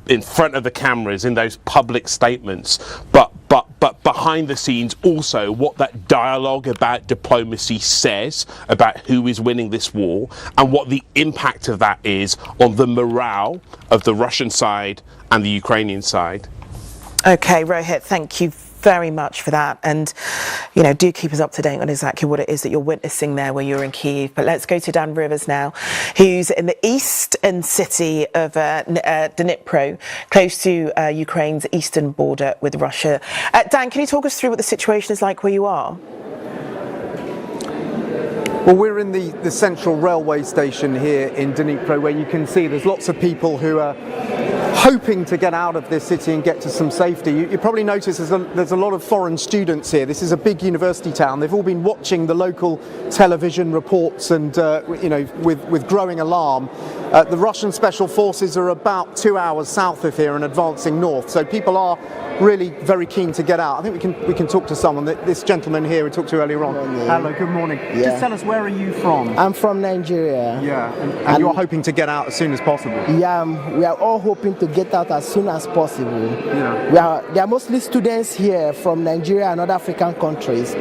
in front of the cameras in those public statements, but behind the scenes also what that dialogue about diplomacy says about who is winning this war and what the impact of that is on the morale of the Russian side and the Ukrainian side. Okay, Rohit, thank you very much for that, and you know, do keep us up to date on exactly what it is that you're witnessing there when you're in Kiev. But let's go to Dan Rivers now, who's in the eastern city of Dnipro, close to Ukraine's eastern border with Russia. Dan, can you talk us through what the situation is like where you are? Well, we're in the central railway station here in Dnipro, where you can see there's lots of people who are hoping to get out of this city and get to some safety. You probably notice there's a lot of foreign students here. This is a big university town. They've all been watching the local television reports and you know, with growing alarm. The Russian special forces are about 2 hours south of here and advancing north, so people are really very keen to get out. I think we can talk to someone. This gentleman here we talked to earlier on. Hello, good morning. Yeah. Just tell us, where are you from? I'm from Nigeria. Yeah, and you're hoping to get out as soon as possible? Yeah, we are all hoping to get out as soon as possible. Yeah. There are mostly students here from Nigeria and other African countries.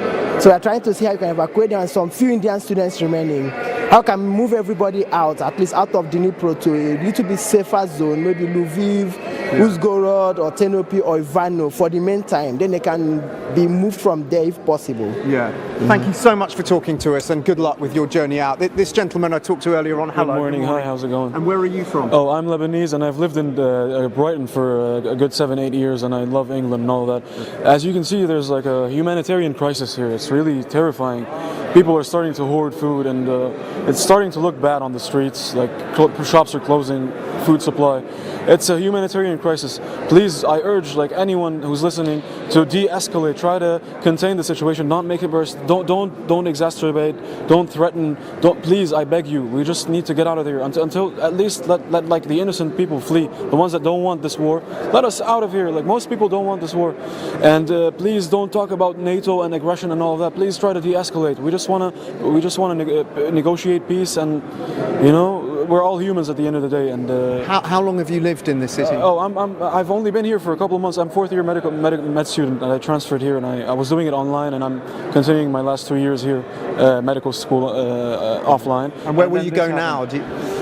So we are trying to see how we can evacuate them, and some few Indian students remaining. How can we move everybody out, at least out of Dnipro, to a little bit safer zone, maybe Lviv, Uzhgorod or Ternopil or Ivano for the meantime. Then they can be moved from there if possible. Yeah. Thank you so much for talking to us, and good luck with your journey out. This gentleman I talked to earlier on, hello. Good morning. Hi, how's it going? And where are you from? Oh, I'm Lebanese, and I've lived in Brighton for a good 7-8 years, and I love England and all that. As you can see, there's like a humanitarian crisis here. It's really terrifying. People are starting to hoard food, and it's starting to look bad on the streets. Like shops are closing, food supply. It's a humanitarian crisis. Please, I urge like anyone who's listening to de-escalate. Try to contain the situation. Don't make it worse. Don't exacerbate. Don't threaten. Please, I beg you. We just need to get out of here until at least let like the innocent people flee. The ones that don't want this war, let us out of here. Like most people don't want this war. And please don't talk about NATO and aggression and all of that. Please try to de-escalate. We just just want to negotiate peace, and we're all humans at the end of the day. And how long have you lived in this city? I've only been here for a couple of months. I'm fourth year med student, and I transferred here, and I was doing it online, and I'm continuing my last 2 years here, medical school offline. And where will you go now?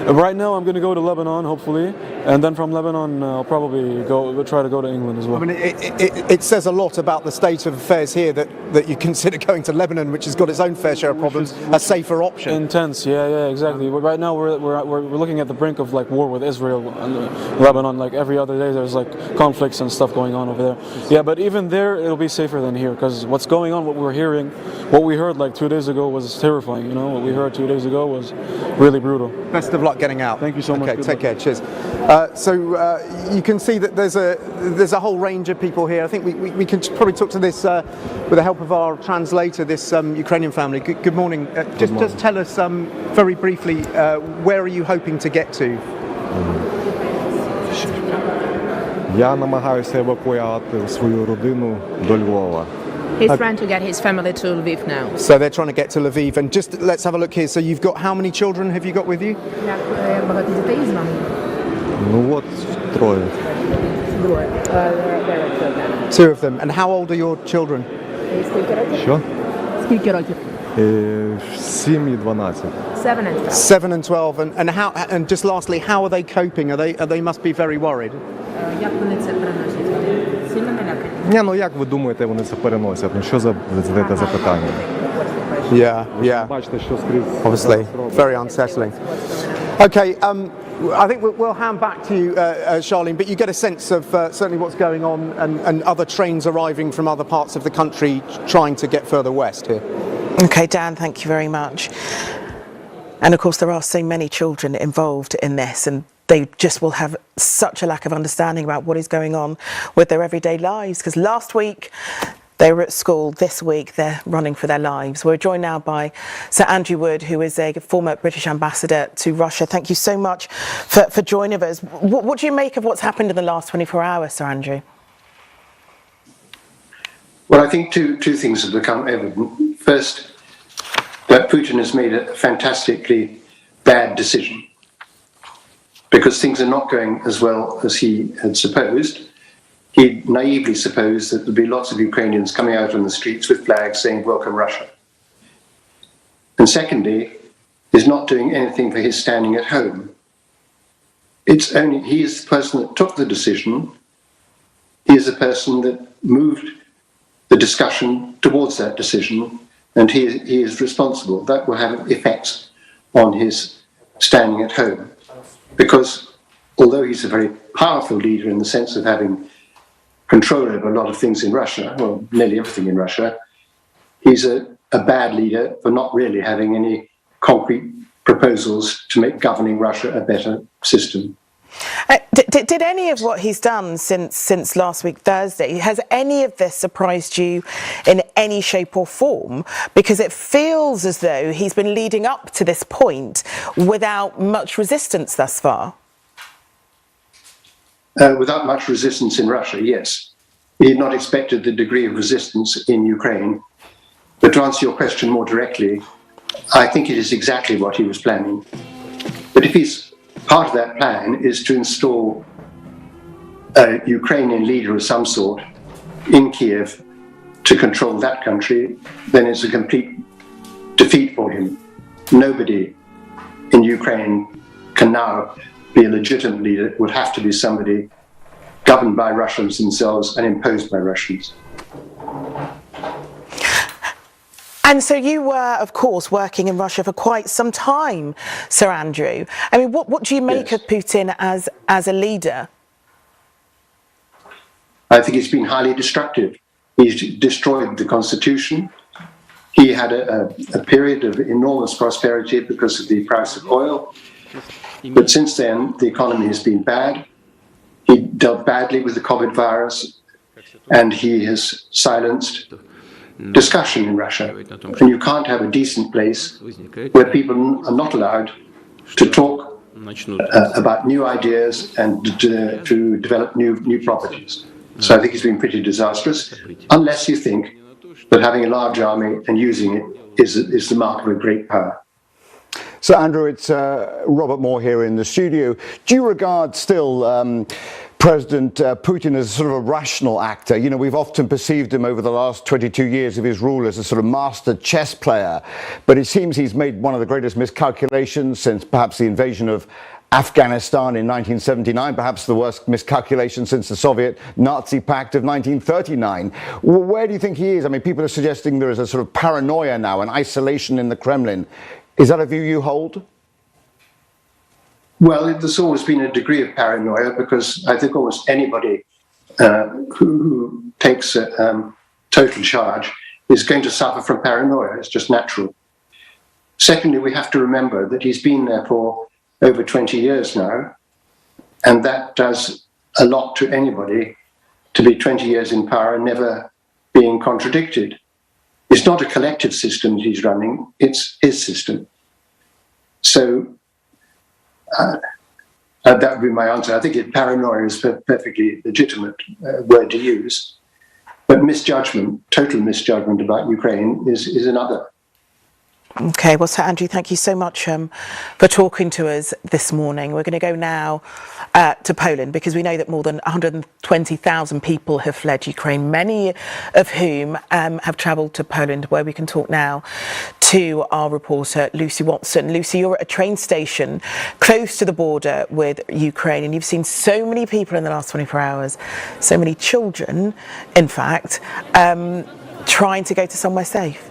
Right now, I'm going to go to Lebanon, hopefully, and then from Lebanon, I'll probably try to go to England as well. I mean, it says a lot about the state of affairs here that you consider going to Lebanon, which has got its own fair share of problems, a safer option. Intense, yeah, exactly. Right now, we're looking at the brink of like war with Israel and Lebanon. Like every other day, there's like conflicts and stuff going on over there. Yeah, but even there, it'll be safer than here, because what's going on, what we heard like 2 days ago was terrifying. What we heard 2 days ago was really brutal. Best of luck getting out. Thank you so much. Okay, take care. Cheers. So you can see that there's a whole range of people here. I think we can probably talk to this with the help of our translator. This Ukrainian family. Good morning. Just tell us very briefly where are you hoping to get to? Я намагаюся евакуювати свою родину до Львова. He's trying to get his family to Lviv now. So they're trying to get to Lviv, and just let's have a look here. So you've got how many children have you got with you? Ну от троє. Two of them. And how old are your children? Що? Скільки років? 7 і 12. 7 and 12. 7 and 12. And just lastly, how are they coping? They must be very worried. Як вони це переносять? Сильно налякані? Ні, ну як ви думаєте, вони це переносять? Ну що за задаєте запитання? Yeah. Бачите, що скрізь. Obviously, very unsettling. Okay, I think we'll hand back to you, Charlene, but you get a sense of certainly what's going on and other trains arriving from other parts of the country trying to get further west here. Okay, Dan, thank you very much. And of course, there are so many children involved in this, and they just will have such a lack of understanding about what is going on with their everyday lives. Because last week they were at school, this week they're running for their lives. We're joined now by Sir Andrew Wood, who is a former British ambassador to Russia. Thank you so much for joining us. What do you make of what's happened in the last 24 hours, Sir Andrew? Well, I think two things have become evident. First, that Putin has made a fantastically bad decision, because things are not going as well as he had supposed. He naively supposed that there'd be lots of Ukrainians coming out on the streets with flags saying, "Welcome Russia." And secondly, he's not doing anything for his standing at home. He is the person that took the decision. He is the person that moved the discussion towards that decision, and he is responsible. That will have effects on his standing at home, because although he's a very powerful leader in the sense of having control over a lot of things in Russia, well, nearly everything in Russia, he's a bad leader for not really having any concrete proposals to make governing Russia a better system. Did any of what he's done since last week Thursday, has any of this surprised you in any shape or form? Because it feels as though he's been leading up to this point without much resistance thus far. Without much resistance in Russia, yes. He had not expected the degree of resistance in Ukraine. But to answer your question more directly, I think it is exactly what he was planning. But if part of that plan is to install a Ukrainian leader of some sort in Kiev to control that country, then it's a complete defeat for him. Nobody in Ukraine can now be a legitimate leader. It would have to be somebody governed by Russians themselves and imposed by Russians. And so you were, of course, working in Russia for quite some time, Sir Andrew. I mean, what do you make of Putin as a leader? I think he's been highly destructive. He's destroyed the constitution. He had a period of enormous prosperity because of the price of oil. But since then, the economy has been bad. He dealt badly with the COVID virus, and he has silenced discussion in Russia. And you can't have a decent place where people are not allowed to talk about new ideas and to develop new properties. So I think it's been pretty disastrous, unless you think that having a large army and using it is the mark of a great power. So, Andrew, it's Robert Moore here in the studio. Do you regard still President Putin as sort of a rational actor? You know, we've often perceived him over the last 22 years of his rule as a sort of master chess player, but it seems he's made one of the greatest miscalculations since perhaps the invasion of Afghanistan in 1979, perhaps the worst miscalculation since the Soviet Nazi pact of 1939. Where do you think he is? I mean, people are suggesting there is a sort of paranoia now, an isolation in the Kremlin. Is that a view you hold? Well, there's always been a degree of paranoia because I think almost anybody who takes total charge is going to suffer from paranoia. It's just natural. Secondly, we have to remember that he's been there for over 20 years now, and that does a lot to anybody to be 20 years in power and never being contradicted. It's not a collective system that he's running, it's his system. So that would be my answer. I think paranoia is a perfectly legitimate word to use, but misjudgment, total misjudgment about Ukraine is another. Okay, well, Sir Andrew, thank you so much for talking to us this morning. We're going to go now to Poland because we know that more than 120,000 people have fled Ukraine, many of whom have travelled to Poland, where we can talk now to our reporter, Lucy Watson. Lucy, you're at a train station close to the border with Ukraine, and you've seen so many people in the last 24 hours, so many children, in fact, trying to go to somewhere safe.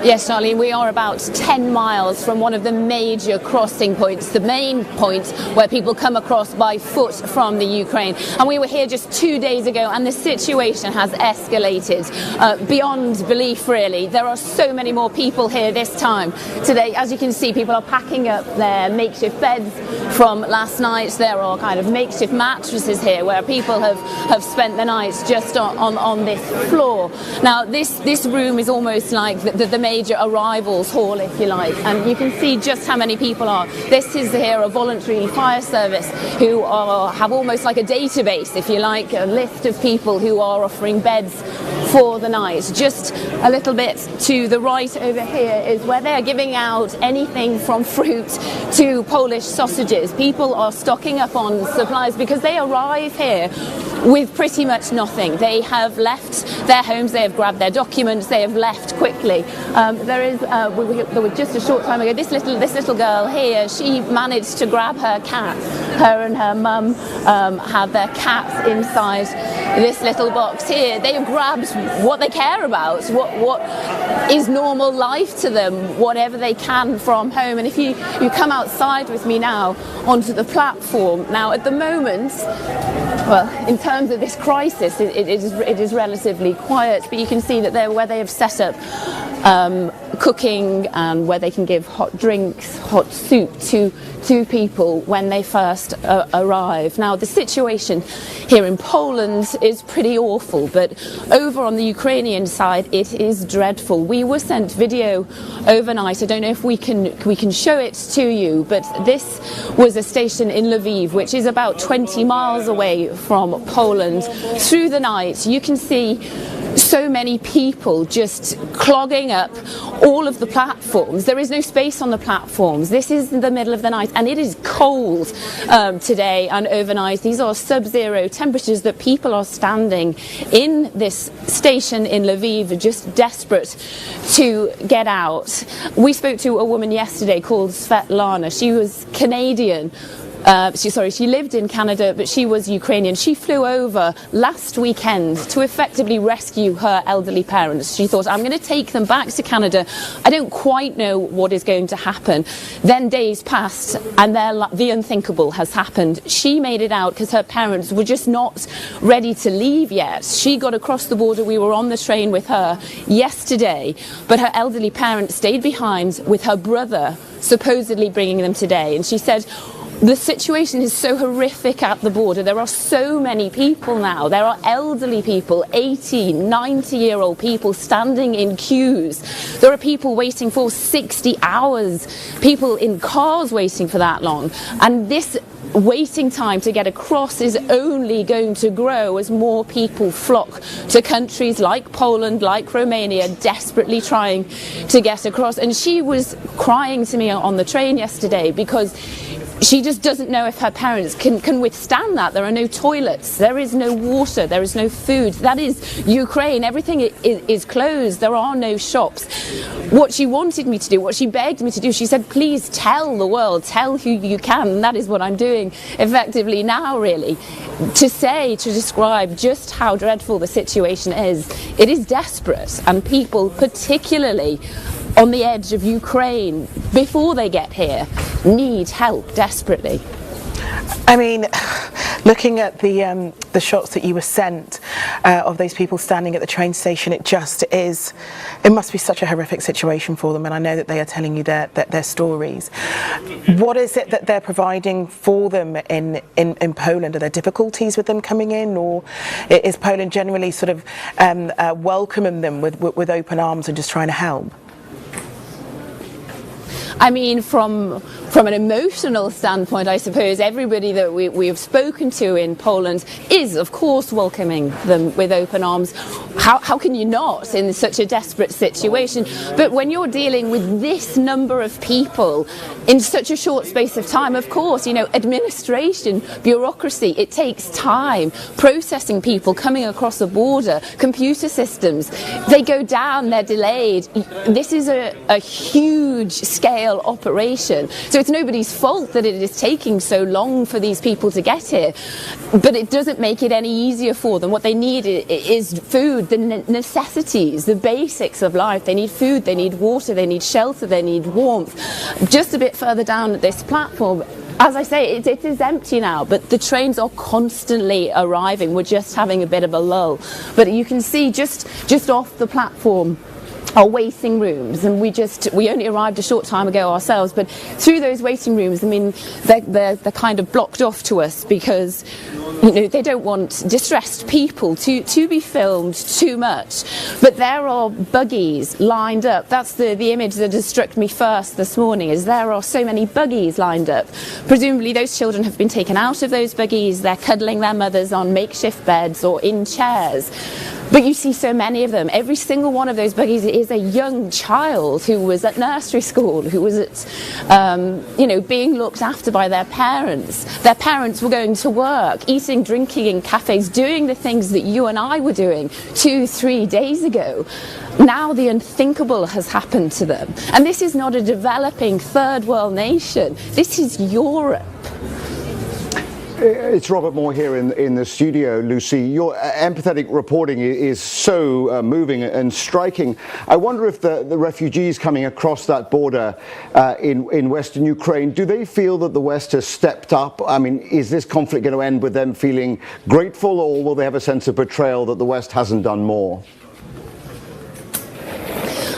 Yes, Charlene, we are about 10 miles from one of the major crossing points, the main point where people come across by foot from the Ukraine. And we were here just 2 days ago, and the situation has escalated beyond belief, really. There are so many more people here this time today. As you can see, people are packing up their makeshift beds from last night. There are kind of makeshift mattresses here where people have spent the night just on this floor. Now, this room is almost like the major arrivals hall, if you like, and you can see just how many people are. This is here a voluntary fire service who have almost like a database, if you like, a list of people who are offering beds for the night. Just a little bit to the right over here is where they're giving out anything from fruit to Polish sausages. People are stocking up on supplies because they arrive here with pretty much nothing. They have left their homes, they have grabbed their documents, they have left quickly. There was just a short time ago, this little girl here, she managed to grab her cat. Her and her mum have their cats inside this little box here. They have grabbed what they care about, what is normal life to them, whatever they can from home. And if you come outside with me now onto the platform, now at the moment, well, in terms of this crisis, it is relatively quiet, but you can see that where they have set up cooking and where they can give hot drinks, hot soup to people when they first arrive. Now, the situation here in Poland is pretty awful, but over on the Ukrainian side, it is dreadful. We were sent video overnight. I don't know if we can show it to you, but this was a station in Lviv, which is about 20 miles away from Poland. Through the night, you can see so many people just clogging up all of the platforms. There is no space on the platforms. This is the middle of the night, and it is cold today and overnight. These are sub-zero temperatures that people are standing in this station in Lviv, just desperate to get out. We spoke to a woman yesterday called Svetlana. She was Canadian. She lived in Canada, but she was Ukrainian. She flew over last weekend to effectively rescue her elderly parents. She thought, I'm going to take them back to Canada. I don't quite know what is going to happen. Then days passed, and the unthinkable has happened. She made it out because her parents were just not ready to leave yet. She got across the border. We were on the train with her yesterday, but her elderly parents stayed behind with her brother, supposedly bringing them today. And she said, the situation is so horrific at the border. There are so many people now. There are elderly people, 80, 90-year-old people standing in queues. There are people waiting for 60 hours, people in cars waiting for that long. And this waiting time to get across is only going to grow as more people flock to countries like Poland, like Romania, desperately trying to get across. And she was crying to me on the train yesterday because she just doesn't know if her parents can withstand that. There are no toilets, there is no water, there is no food. That is Ukraine. Everything is closed. There are no shops. What she wanted me to do, what she begged me to do, she said, please tell the world, tell who you can. And that is what I'm doing effectively now, really. To describe just how dreadful the situation is. It is desperate, and people, particularly on the edge of Ukraine, before they get here, need help desperately. I mean, looking at the shots that you were sent of those people standing at the train station, it must be such a horrific situation for them, and I know that they are telling you their stories. What is it that they're providing for them in Poland? Are there difficulties with them coming in, or is Poland generally sort of welcoming them with open arms and just trying to help? I mean, from an emotional standpoint, I suppose everybody that we have spoken to in Poland is, of course, welcoming them with open arms. How can you not in such a desperate situation? But when you're dealing with this number of people in such a short space of time, of course, administration, bureaucracy, it takes time. Processing people coming across a border, computer systems, they go down, they're delayed. This is a huge scale operation. So it's nobody's fault that it is taking so long for these people to get here. But it doesn't make it any easier for them. What they need is food, the necessities, the basics of life. They need food, they need water, they need shelter, they need warmth. Just a bit further down at this platform, as I say, it is empty now, but the trains are constantly arriving. We're just having a bit of a lull. But you can see just off the platform are waiting rooms, and we only arrived a short time ago ourselves, but through those waiting rooms, I mean, they're kind of blocked off to us because they don't want distressed people to be filmed too much. But there are buggies lined up. That's the image that has struck me first this morning, is there are so many buggies lined up. Presumably those children have been taken out of those buggies. They're cuddling their mothers on makeshift beds or in chairs. But you see so many of them. Every single one of those buggies is a young child who was at nursery school, who was at, being looked after by their parents. Their parents were going to work, eating, drinking in cafes, doing the things that you and I were doing 2-3 days ago. Now the unthinkable has happened to them. And this is not a developing third world nation. This is Europe. It's Robert Moore here in the studio, Lucy. Your empathetic reporting is so moving and striking. I wonder if the refugees coming across that border in Western Ukraine, do they feel that the West has stepped up? I mean, is this conflict going to end with them feeling grateful, or will they have a sense of betrayal that the West hasn't done more?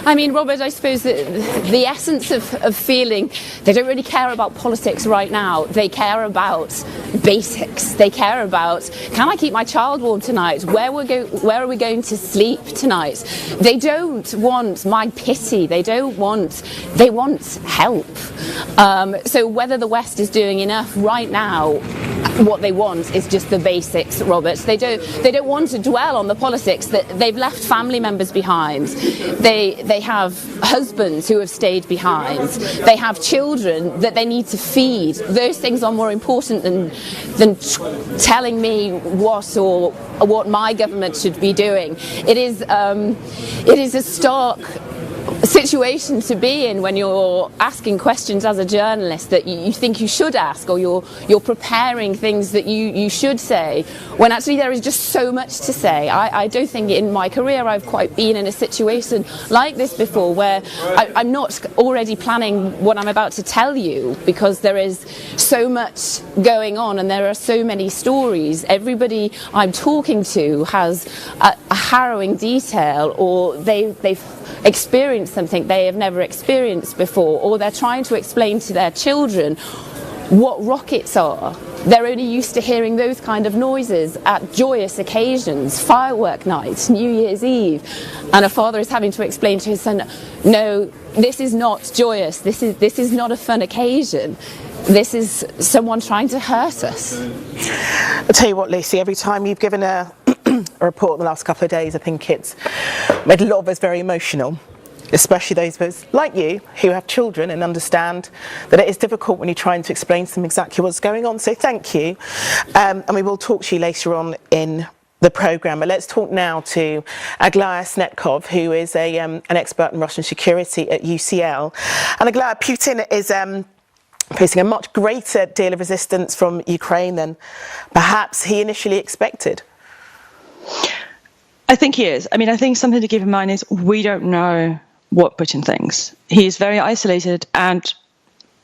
I mean, Robert, I suppose that the essence of feeling they don't really care about politics right now. They care about basics. They care about, can I keep my child warm tonight? Where are we going to sleep tonight? They don't want my pity. They want help. So whether the West is doing enough right now, what they want is just the basics, Robert. They don't want to dwell on the politics. That they've left family members behind. They have husbands who have stayed behind. They have children that they need to feed. Those things are more important than telling me what my government should be doing. It is a stark situation to be in when you're asking questions as a journalist that you think you should ask, or you're preparing things that you should say, when actually there is just so much to say. I don't think in my career I've quite been in a situation like this before, where I'm not already planning what I'm about to tell you, because there is so much going on and there are so many stories. Everybody I'm talking to has a harrowing detail, or they've experienced something they have never experienced before, or they're trying to explain to their children what rockets are. They're only used to hearing those kind of noises at joyous occasions, firework nights, New Year's Eve, and a father is having to explain to his son, no, this is not joyous, this is not a fun occasion. this is someone trying to hurt us. I'll tell you what, Lucy, every time you've given a report in the last couple of days, I think it's made a lot of us very emotional, especially those of us like you who have children and understand that it is difficult when you're trying to explain to them exactly what's going on. So thank you. And we will talk to you later on in the programme. But let's talk now to Aglaya Snetkov, who is an expert in Russian security at UCL. And Aglaya, Putin is facing a much greater deal of resistance from Ukraine than perhaps he initially expected. I think he is. I mean, I think something to keep in mind is we don't know what Putin thinks. He's very isolated, and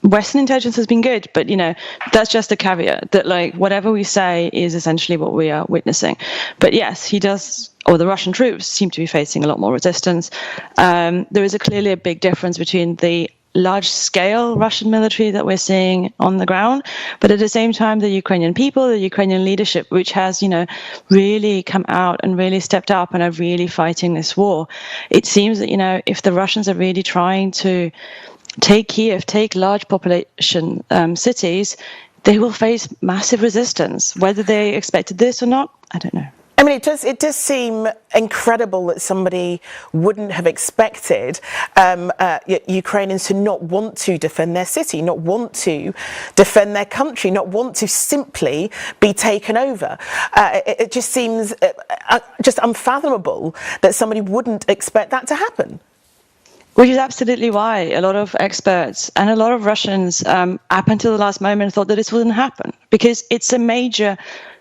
Western intelligence has been good, but, you know, that's just a caveat that, like, whatever we say is essentially what we are witnessing. But yes, he does, or the Russian troops seem to be facing a lot more resistance. There is clearly a big difference between the large-scale Russian military that we're seeing on the ground, but at the same time, the Ukrainian people, the Ukrainian leadership, which has, you know, really come out and really stepped up and are really fighting this war. It seems that, you know, if the Russians are really trying to take Kiev, take large population cities, they will face massive resistance. Whether they expected this or not, I don't know. I mean, it does seem incredible that somebody wouldn't have expected Ukrainians to not want to defend their city, not want to defend their country, not want to simply be taken over. It just seems just unfathomable that somebody wouldn't expect that to happen. Which is absolutely why a lot of experts and a lot of Russians, up until the last moment, thought that this wouldn't happen, because it's a major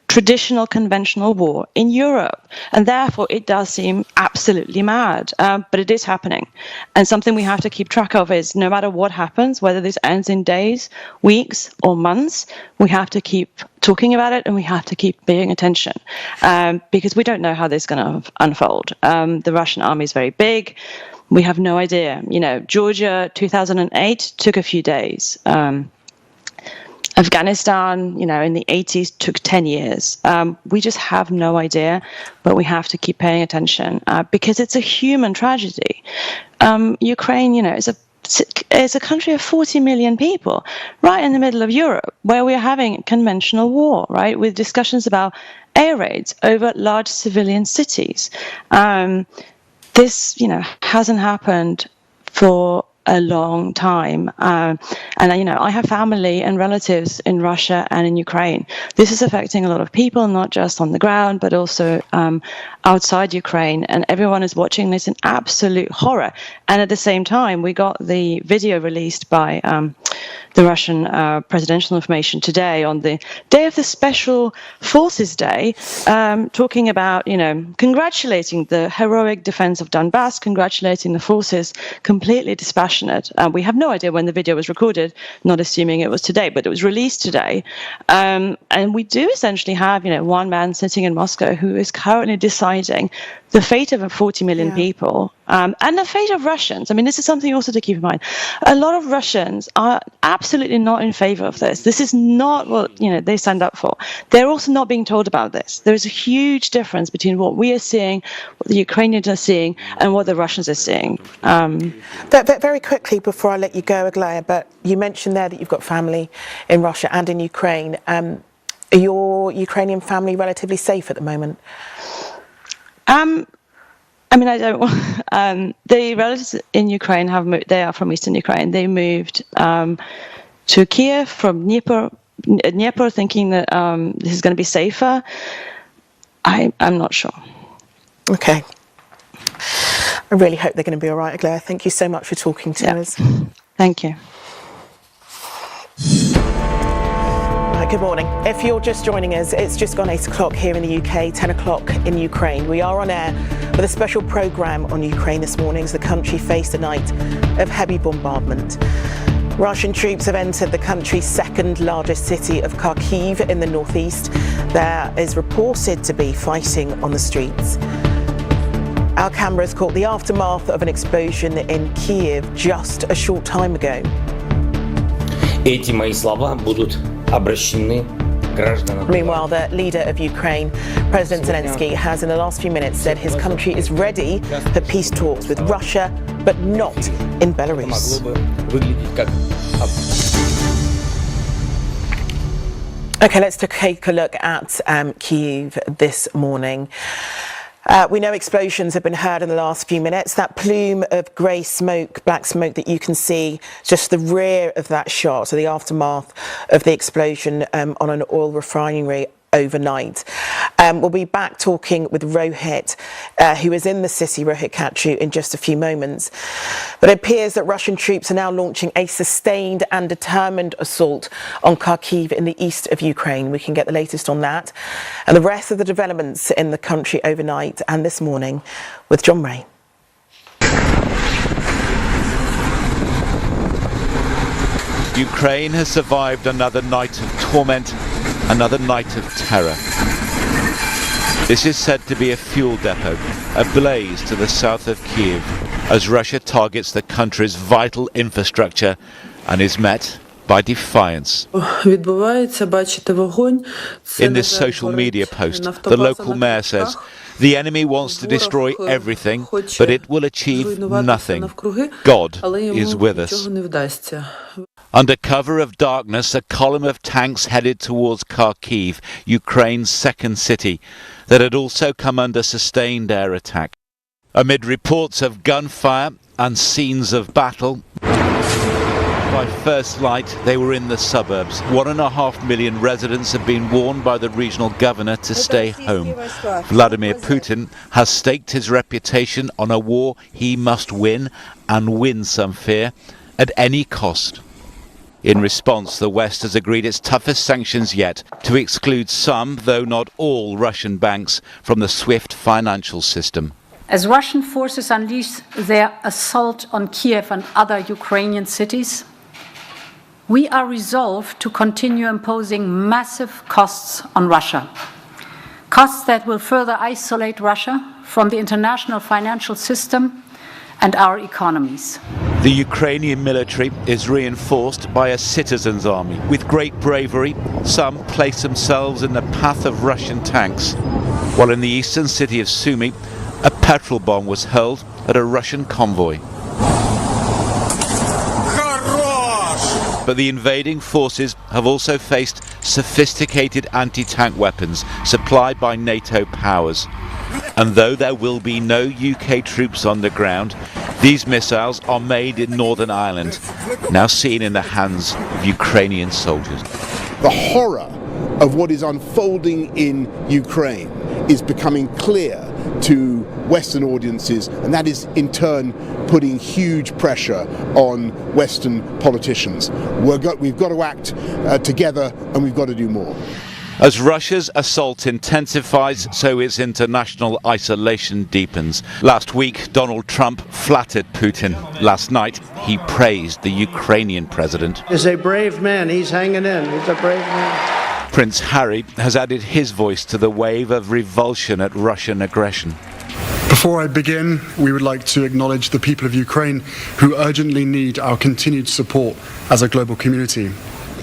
traditional conventional war in Europe, and therefore it does seem absolutely mad, but it is happening. And something we have to keep track of is no matter what happens, whether this ends in days, weeks or months, we have to keep talking about it and we have to keep paying attention, because we don't know how this is going to unfold. The Russian army is very big. We have no idea. You know, Georgia 2008 took a few days. Afghanistan, you know, in the 80s took 10 years. We just have no idea, but we have to keep paying attention because it's a human tragedy. Ukraine, you know, is a country of 40 million people, right in the middle of Europe, where we are having conventional war, right, with discussions about air raids over large civilian cities. This, you know, hasn't happened for a long time. And, you know, I have family and relatives in Russia and in Ukraine. This is affecting a lot of people, not just on the ground, but also outside Ukraine. And everyone is watching this in absolute horror. And at the same time, we got the video released by the Russian presidential information today on the day of the Special Forces Day, talking about, you know, congratulating the heroic defense of Donbass, congratulating the forces, completely dispassionate. We have no idea when the video was recorded, not assuming it was today, but it was released today. And we do essentially have, you know, one man sitting in Moscow who is currently deciding the fate of 40 million people and the fate of Russians. I mean, this is something also to keep in mind. A lot of Russians are absolutely not in favor of this. This is not what, you know, they signed up for. They're also not being told about this. There is a huge difference between what we are seeing, what the Ukrainians are seeing, and what the Russians are seeing. Very quickly, before I let you go, Aglaya, but you mentioned there that you've got family in Russia and in Ukraine. Are your Ukrainian family relatively safe at the moment? I mean, I don't. The relatives in Ukraine have moved. They are from Eastern Ukraine. They moved to Kiev from Dnipro, thinking that this is going to be safer. I'm not sure. Okay. I really hope they're going to be all right, Aglaya. Thank you so much for talking to us. Thank you. Good morning. If you're just joining us, it's just gone 8 o'clock here in the UK, 10 o'clock in Ukraine. We are on air with a special programme on Ukraine this morning as the country faced a night of heavy bombardment. Russian troops have entered the country's second largest city of Kharkiv in the northeast. There is reported to be fighting on the streets. Our cameras caught the aftermath of an explosion in Kiev just a short time ago. Эти мои слова будут обращены гражданам. Meanwhile, the leader of Ukraine, President Zelensky, has in the last few minutes said his country is ready for peace talks with Russia, but not in Belarus. Okay, let's take a look at Kiev this morning. We know explosions have been heard in the last few minutes. That plume of grey smoke, black smoke that you can see, just the rear of that shot, so the aftermath of the explosion on an oil refinery overnight. We'll be back talking with Rohit, who is in the city, Rohit Katru, in just a few moments. But it appears that Russian troops are now launching a sustained and determined assault on Kharkiv in the east of Ukraine. We can get the latest on that and the rest of the developments in the country overnight and this morning with John Ray. Ukraine has survived another night of torment, another night of terror. This is said to be a fuel depot, ablaze to the south of Kiev, as Russia targets the country's vital infrastructure and is met by defiance. In this social media post, the local mayor says, the enemy wants to destroy everything, but it will achieve nothing. God is with us. Under cover of darkness, a column of tanks headed towards Kharkiv, Ukraine's second city, that had also come under sustained air attack. Amid reports of gunfire and scenes of battle, by first light they were in the suburbs. 1.5 million residents have been warned by the regional governor to stay home. Vladimir Putin has staked his reputation on a war he must win, and win, some fear, at any cost. In response, the West has agreed its toughest sanctions yet to exclude some, though not all, Russian banks from the SWIFT financial system. As Russian forces unleash their assault on Kiev and other Ukrainian cities, we are resolved to continue imposing massive costs on Russia. Costs that will further isolate Russia from the international financial system and our economies. The Ukrainian military is reinforced by a citizens' army. With great bravery, some place themselves in the path of Russian tanks, while in the eastern city of Sumy, a petrol bomb was hurled at a Russian convoy. But the invading forces have also faced sophisticated anti-tank weapons supplied by NATO powers. And though there will be no UK troops on the ground, these missiles are made in Northern Ireland, now seen in the hands of Ukrainian soldiers. The horror of what is unfolding in Ukraine is becoming clear to Western audiences, and that is in turn putting huge pressure on Western politicians. We've got to act together, and we've got to do more. As Russia's assault intensifies, so its international isolation deepens. Last week, Donald Trump flattered Putin. Last night, he praised the Ukrainian president. He's a brave man. He's hanging in. He's a brave man. Prince Harry has added his voice to the wave of revulsion at Russian aggression. Before I begin, we would like to acknowledge the people of Ukraine who urgently need our continued support as a global community.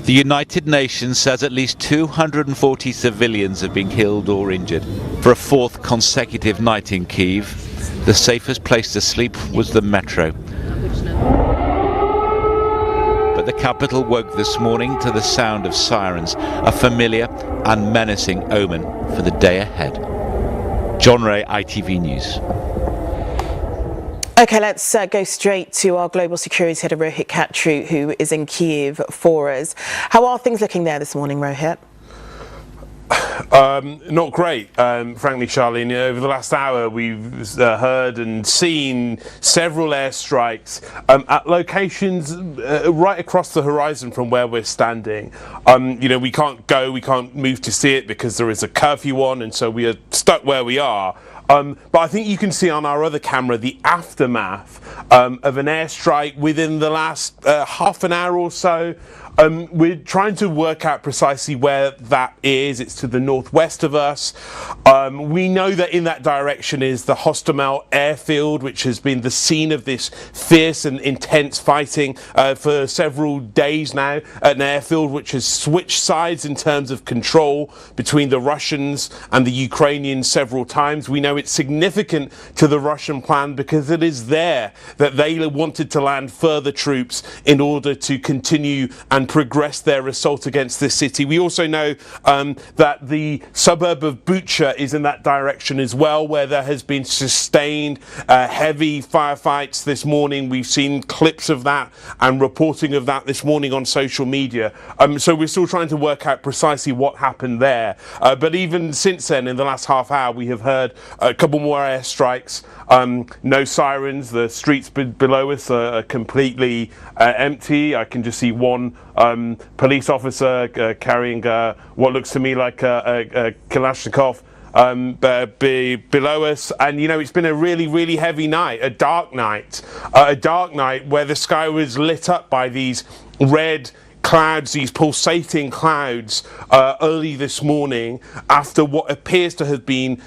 The United Nations says at least 240 civilians have been killed or injured. For a fourth consecutive night in Kiev, the safest place to sleep was the metro. But the capital woke this morning to the sound of sirens, a familiar and menacing omen for the day ahead. John Ray, ITV News. Okay, let's go straight to our global security head, Rohit Katru, who is in Kiev for us. How are things looking there this morning, Rohit? Not great, frankly, Charlene. Over the last hour, we've heard and seen several airstrikes at locations right across the horizon from where we're standing. We can't move to see it because there is a curfew on, and so we are stuck where we are. But I think you can see on our other camera the aftermath of an airstrike within the last half an hour or so. We're trying to work out precisely where that is. It's to the northwest of us. We know that in that direction is the Hostomel airfield, which has been the scene of this fierce and intense fighting for several days now. An airfield which has switched sides in terms of control between the Russians and the Ukrainians several times. We know it's significant to the Russian plan because it is there that they wanted to land further troops in order to continue and progressed their assault against this city. We also know that the suburb of Bucha is in that direction as well, where there has been sustained heavy firefights this morning. We've seen clips of that and reporting of that this morning on social media. So we're still trying to work out precisely what happened there. But even since then, in the last half hour, we have heard a couple more airstrikes. No sirens. The streets below us are completely empty. I can just see one police officer carrying what looks to me like a Kalashnikov below us. And it's been a really heavy night, a dark night where the sky was lit up by these red clouds, these pulsating clouds early this morning, after what appears to have been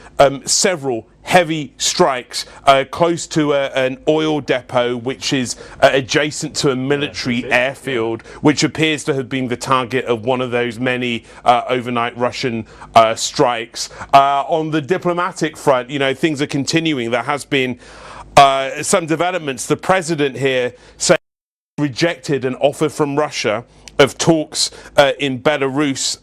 several heavy strikes close to an oil depot which is adjacent to a military airfield, which appears to have been the target of one of those many overnight Russian strikes. On the diplomatic front, things are continuing. There has been some developments. The president here saying rejected an offer from Russia of talks in Belarus,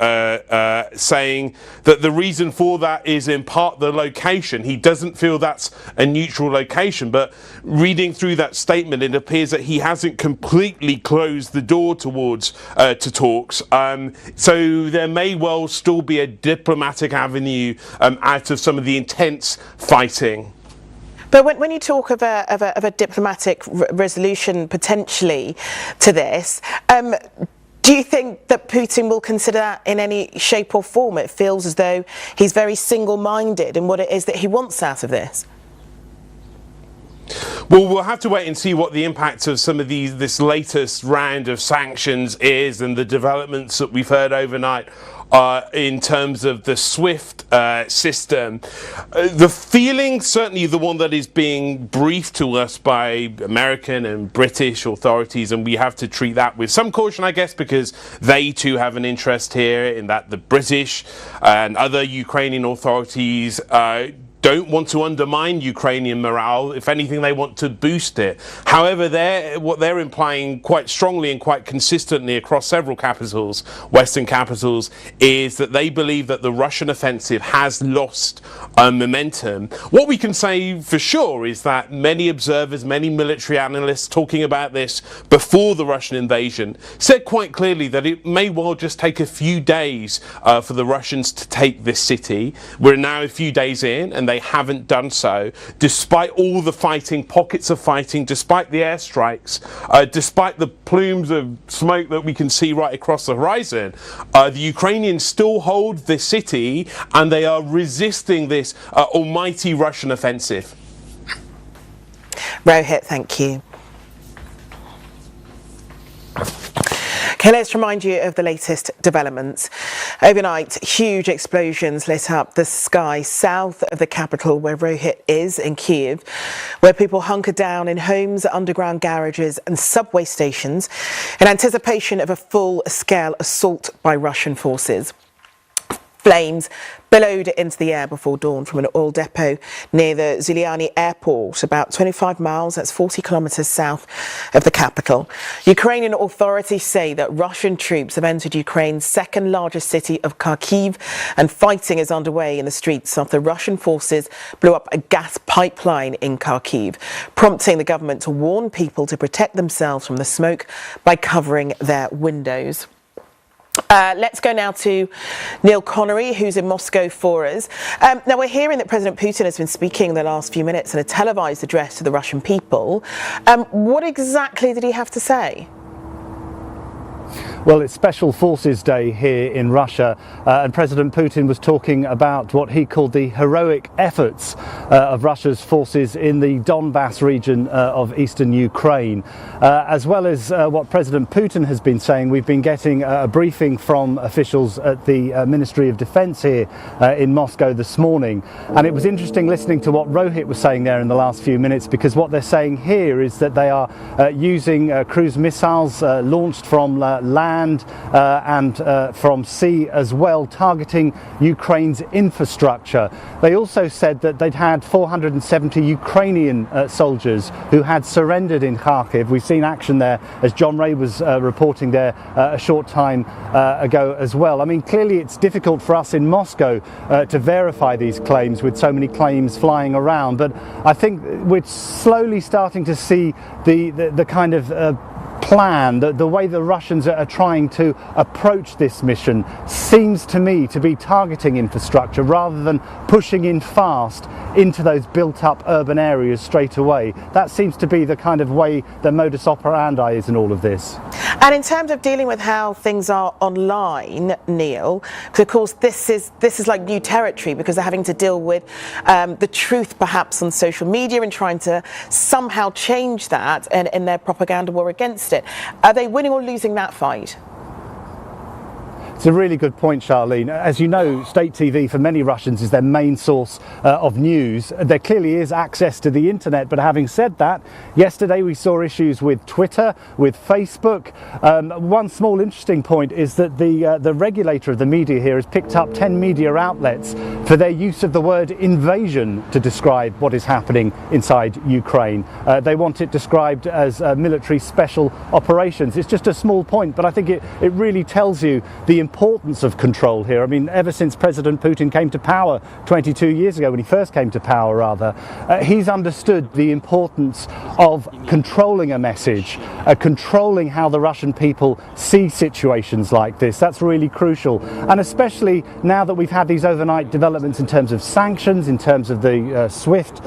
saying that the reason for that is in part the location. He doesn't feel that's a neutral location, but reading through that statement, it appears that he hasn't completely closed the door towards to talks. So there may well still be a diplomatic avenue out of some of the intense fighting. But when you talk of a diplomatic resolution potentially to this, do you think that Putin will consider that in any shape or form? It feels as though he's very single-minded in what it is that he wants out of this. Well, we'll have to wait and see what the impact of some of this latest round of sanctions is, and the developments that we've heard overnight in terms of the SWIFT system. The feeling, certainly the one that is being briefed to us by American and British authorities, and we have to treat that with some caution, I guess, because they too have an interest here in that the British and other Ukrainian authorities don't want to undermine Ukrainian morale. If anything, they want to boost it. However, what they're implying quite strongly and quite consistently across several capitals, Western capitals, is that they believe that the Russian offensive has lost momentum. What we can say for sure is that many observers, many military analysts talking about this before the Russian invasion said quite clearly that it may well just take a few days for the Russians to take this city. We're now a few days in, and they haven't done so, despite all the fighting, pockets of fighting, despite the airstrikes, despite the plumes of smoke that we can see right across the horizon. The Ukrainians still hold this city, and they are resisting this almighty Russian offensive. Rohit, thank you. Okay, let's remind you of the latest developments. Overnight, huge explosions lit up the sky south of the capital where Rohit is, in Kiev, where people hunkered down in homes, underground garages and subway stations in anticipation of a full-scale assault by Russian forces. Flames billowed into the air before dawn from an oil depot near the Zyliani airport, about 25 miles, that's 40 kilometres south of the capital. Ukrainian authorities say that Russian troops have entered Ukraine's second largest city of Kharkiv, and fighting is underway in the streets after Russian forces blew up a gas pipeline in Kharkiv, prompting the government to warn people to protect themselves from the smoke by covering their windows. Let's go now to Neil Connery, who's in Moscow for us. Now, we're hearing that President Putin has been speaking in the last few minutes in a televised address to the Russian people. What exactly did he have to say? Well, it's Special Forces Day here in Russia, and President Putin was talking about what he called the heroic efforts of Russia's forces in the Donbass region of eastern Ukraine. As well as what President Putin has been saying, we've been getting a briefing from officials at the Ministry of Defense here in Moscow this morning. And it was interesting listening to what Rohit was saying there in the last few minutes, because what they're saying here is that they are using cruise missiles launched from land land and from sea as well, targeting Ukraine's infrastructure. They also said that they'd had 470 Ukrainian soldiers who had surrendered in Kharkiv. We've seen action there, as John Ray was reporting there a short time ago as well. I mean, clearly it's difficult for us in Moscow to verify these claims with so many claims flying around, but I think we're slowly starting to see the kind of plan, the way the Russians are trying to approach this mission seems to me to be targeting infrastructure rather than pushing in fast into those built-up urban areas straight away. That seems to be the kind of way the modus operandi is in all of this. And in terms of dealing with how things are online, Neil, because of course this is like new territory, because they're having to deal with the truth perhaps on social media and trying to somehow change that in their propaganda war against it. Are they winning or losing that fight? It's a really good point, Charlene. As you know, state TV for many Russians is their main source of news. There clearly is access to the internet, but having said that, yesterday we saw issues with Twitter, with Facebook. One small interesting point is that the regulator of the media here has picked up 10 media outlets for their use of the word invasion to describe what is happening inside Ukraine. They want it described as military special operations. It's just a small point, but I think it really tells you the importance of control here. I mean, ever since President Putin came to power 22 years ago, when he first came to power rather, he's understood the importance of controlling a message, controlling how the Russian people see situations like this. That's really crucial, and especially now that we've had these overnight developments in terms of sanctions, in terms of the SWIFT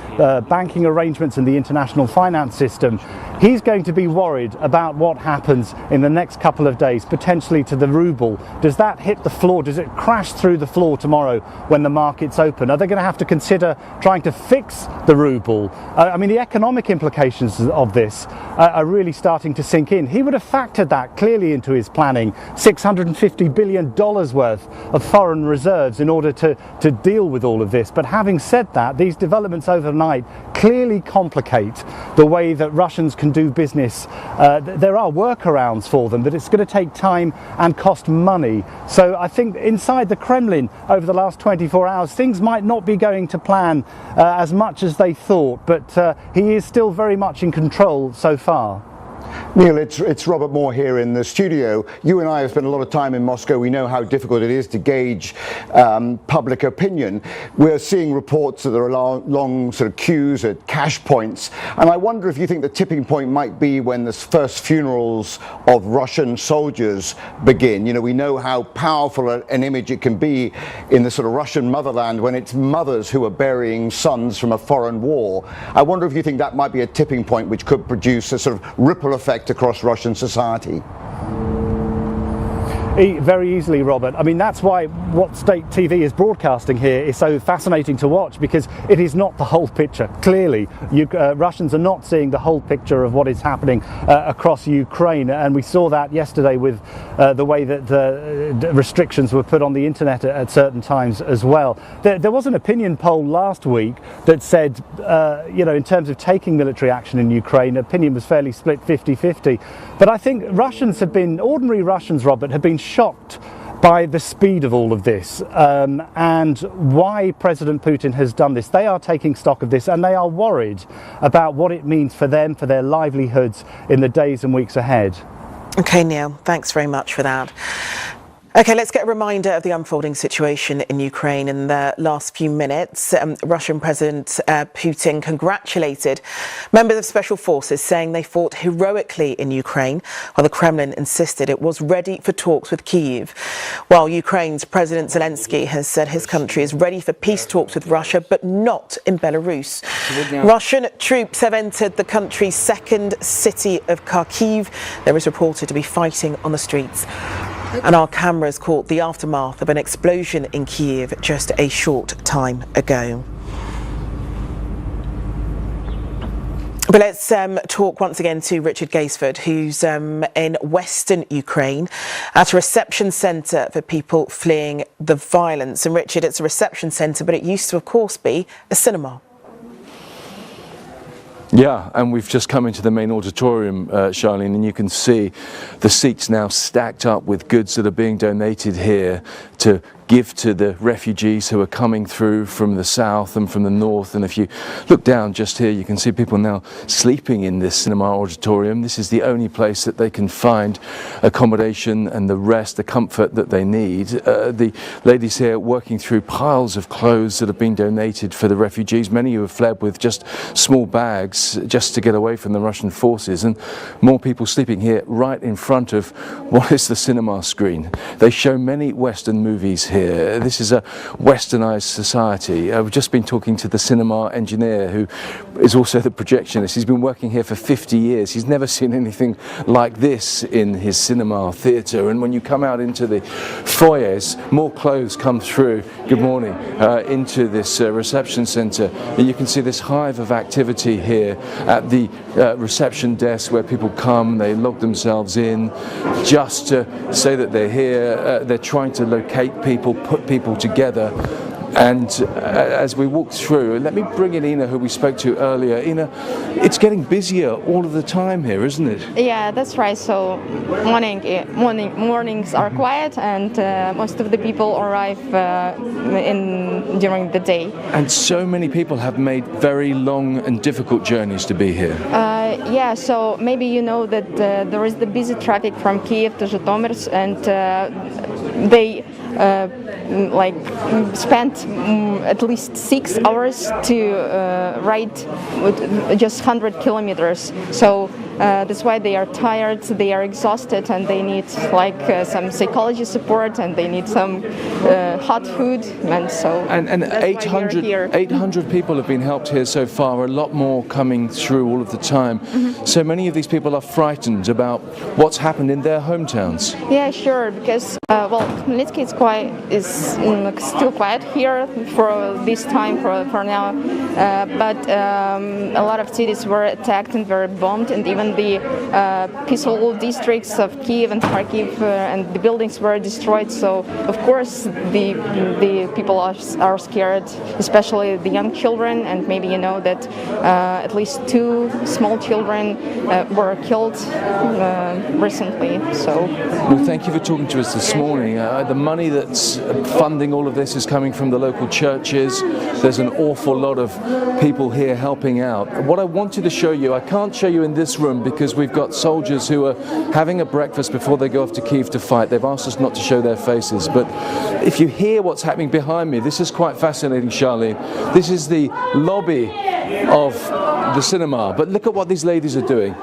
banking arrangements and the international finance system. He's going to be worried about what happens in the next couple of days, potentially to the ruble. Does that hit the floor? Does it crash through the floor tomorrow when the markets open? Are they going to have to consider trying to fix the ruble? I mean, the economic implications of this are really starting to sink in. He would have factored that clearly into his planning, $650 billion worth of foreign reserves in order to deal with all of this. But having said that, these developments overnight clearly complicate the way that Russians can do business. There are workarounds for them, but it's going to take time and cost money. So I think inside the Kremlin over the last 24 hours, things might not be going to plan as much as they thought, but he is still very much in control so far. Neil, it's Robert Moore here in the studio. You and I have spent a lot of time in Moscow. We know how difficult it is to gauge public opinion. We're seeing reports that there are long sort of queues at cash points. And I wonder if you think the tipping point might be when the first funerals of Russian soldiers begin. You know, we know how powerful an image it can be in the sort of Russian motherland when it's mothers who are burying sons from a foreign war. I wonder if you think that might be a tipping point which could produce a sort of ripple effect across Russian society. Very easily, Robert. I mean, that's why what state TV is broadcasting here is so fascinating to watch, because it is not the whole picture. Clearly, Russians are not seeing the whole picture of what is happening across Ukraine, and we saw that yesterday with the way that the restrictions were put on the internet at certain times as well. There was an opinion poll last week that said, you know, in terms of taking military action in Ukraine, opinion was fairly split 50-50. But I think ordinary Russians, Robert, have been shocked by the speed of all of this and why President Putin has done this. They are taking stock of this, and they are worried about what it means for them, for their livelihoods in the days and weeks ahead. Okay, Neil, thanks very much for that. Okay, let's get a reminder of the unfolding situation in Ukraine in the last few minutes. Russian President Putin congratulated members of special forces, saying they fought heroically in Ukraine, while the Kremlin insisted it was ready for talks with Kiev. While Ukraine's President Zelensky has said his country is ready for peace talks with Russia, but not in Belarus. Russian troops have entered the country's second city of Kharkiv. There is reported to be fighting on the streets. And our cameras caught the aftermath of an explosion in Kiev just a short time ago. But let's talk once again to Richard Gaisford, who's in western Ukraine at a reception centre for people fleeing the violence. And Richard, it's a reception centre, but it used to, of course, be a cinema. Yeah, and we've just come into the main auditorium, Charlene, and you can see the seats now stacked up with goods that are being donated here to give to the refugees who are coming through from the south and from the north. And if you look down just here, you can see people now sleeping in this cinema auditorium. This is the only place that they can find accommodation and the rest, the comfort that they need. The ladies here working through piles of clothes that have been donated for the refugees, many who have fled with just small bags just to get away from the Russian forces, and more people sleeping here right in front of what is the cinema screen. They show many Western movies here. This is a westernized society. I've just been talking to the cinema engineer who is also the projectionist. He's been working here for 50 years. He's never seen anything like this in his cinema theatre. And when you come out into the foyers, more clothes come through, good morning, into this reception centre. And you can see this hive of activity here at the reception desk where people come, they log themselves in just to say that they're here. They're trying to locate people, put people together. And as we walk through, let me bring in Ina, who we spoke to earlier. Ina, it's getting busier all of the time here, isn't it? Yeah, that's right. So mornings are quiet, and most of the people arrive during the day. And so many people have made very long and difficult journeys to be here. Yeah, so maybe you know that there is the busy traffic from Kiev to Zhytomyr, and they spent at least 6 hours to ride with just 100 kilometers. So that's why they are tired, they are exhausted, and they need some psychology support, and they need some hot food, and so and that's 800 people have been helped here so far, a lot more coming through all of the time. Mm-hmm. So many of these people are frightened about what's happened in their hometowns. Yeah, sure, because Khmelnytskyi is still quiet here for this time, for now, but a lot of cities were attacked and were bombed, and even the peaceful districts of Kiev and Kharkiv and the buildings were destroyed. So of course the people are scared, especially the young children, and maybe you know that at least 2 small children were killed recently. So well, thank you for talking to us this morning. The money that's funding all of this is coming from the local churches. There's an awful lot of people here helping out. What I wanted to show you, I can't show you in this room because we've got soldiers who are having a breakfast before they go off to Kiev to fight. They've asked us not to show their faces, but if you hear what's happening behind me, this is quite fascinating, Charlene. This is the lobby of the cinema, but look at what these ladies are doing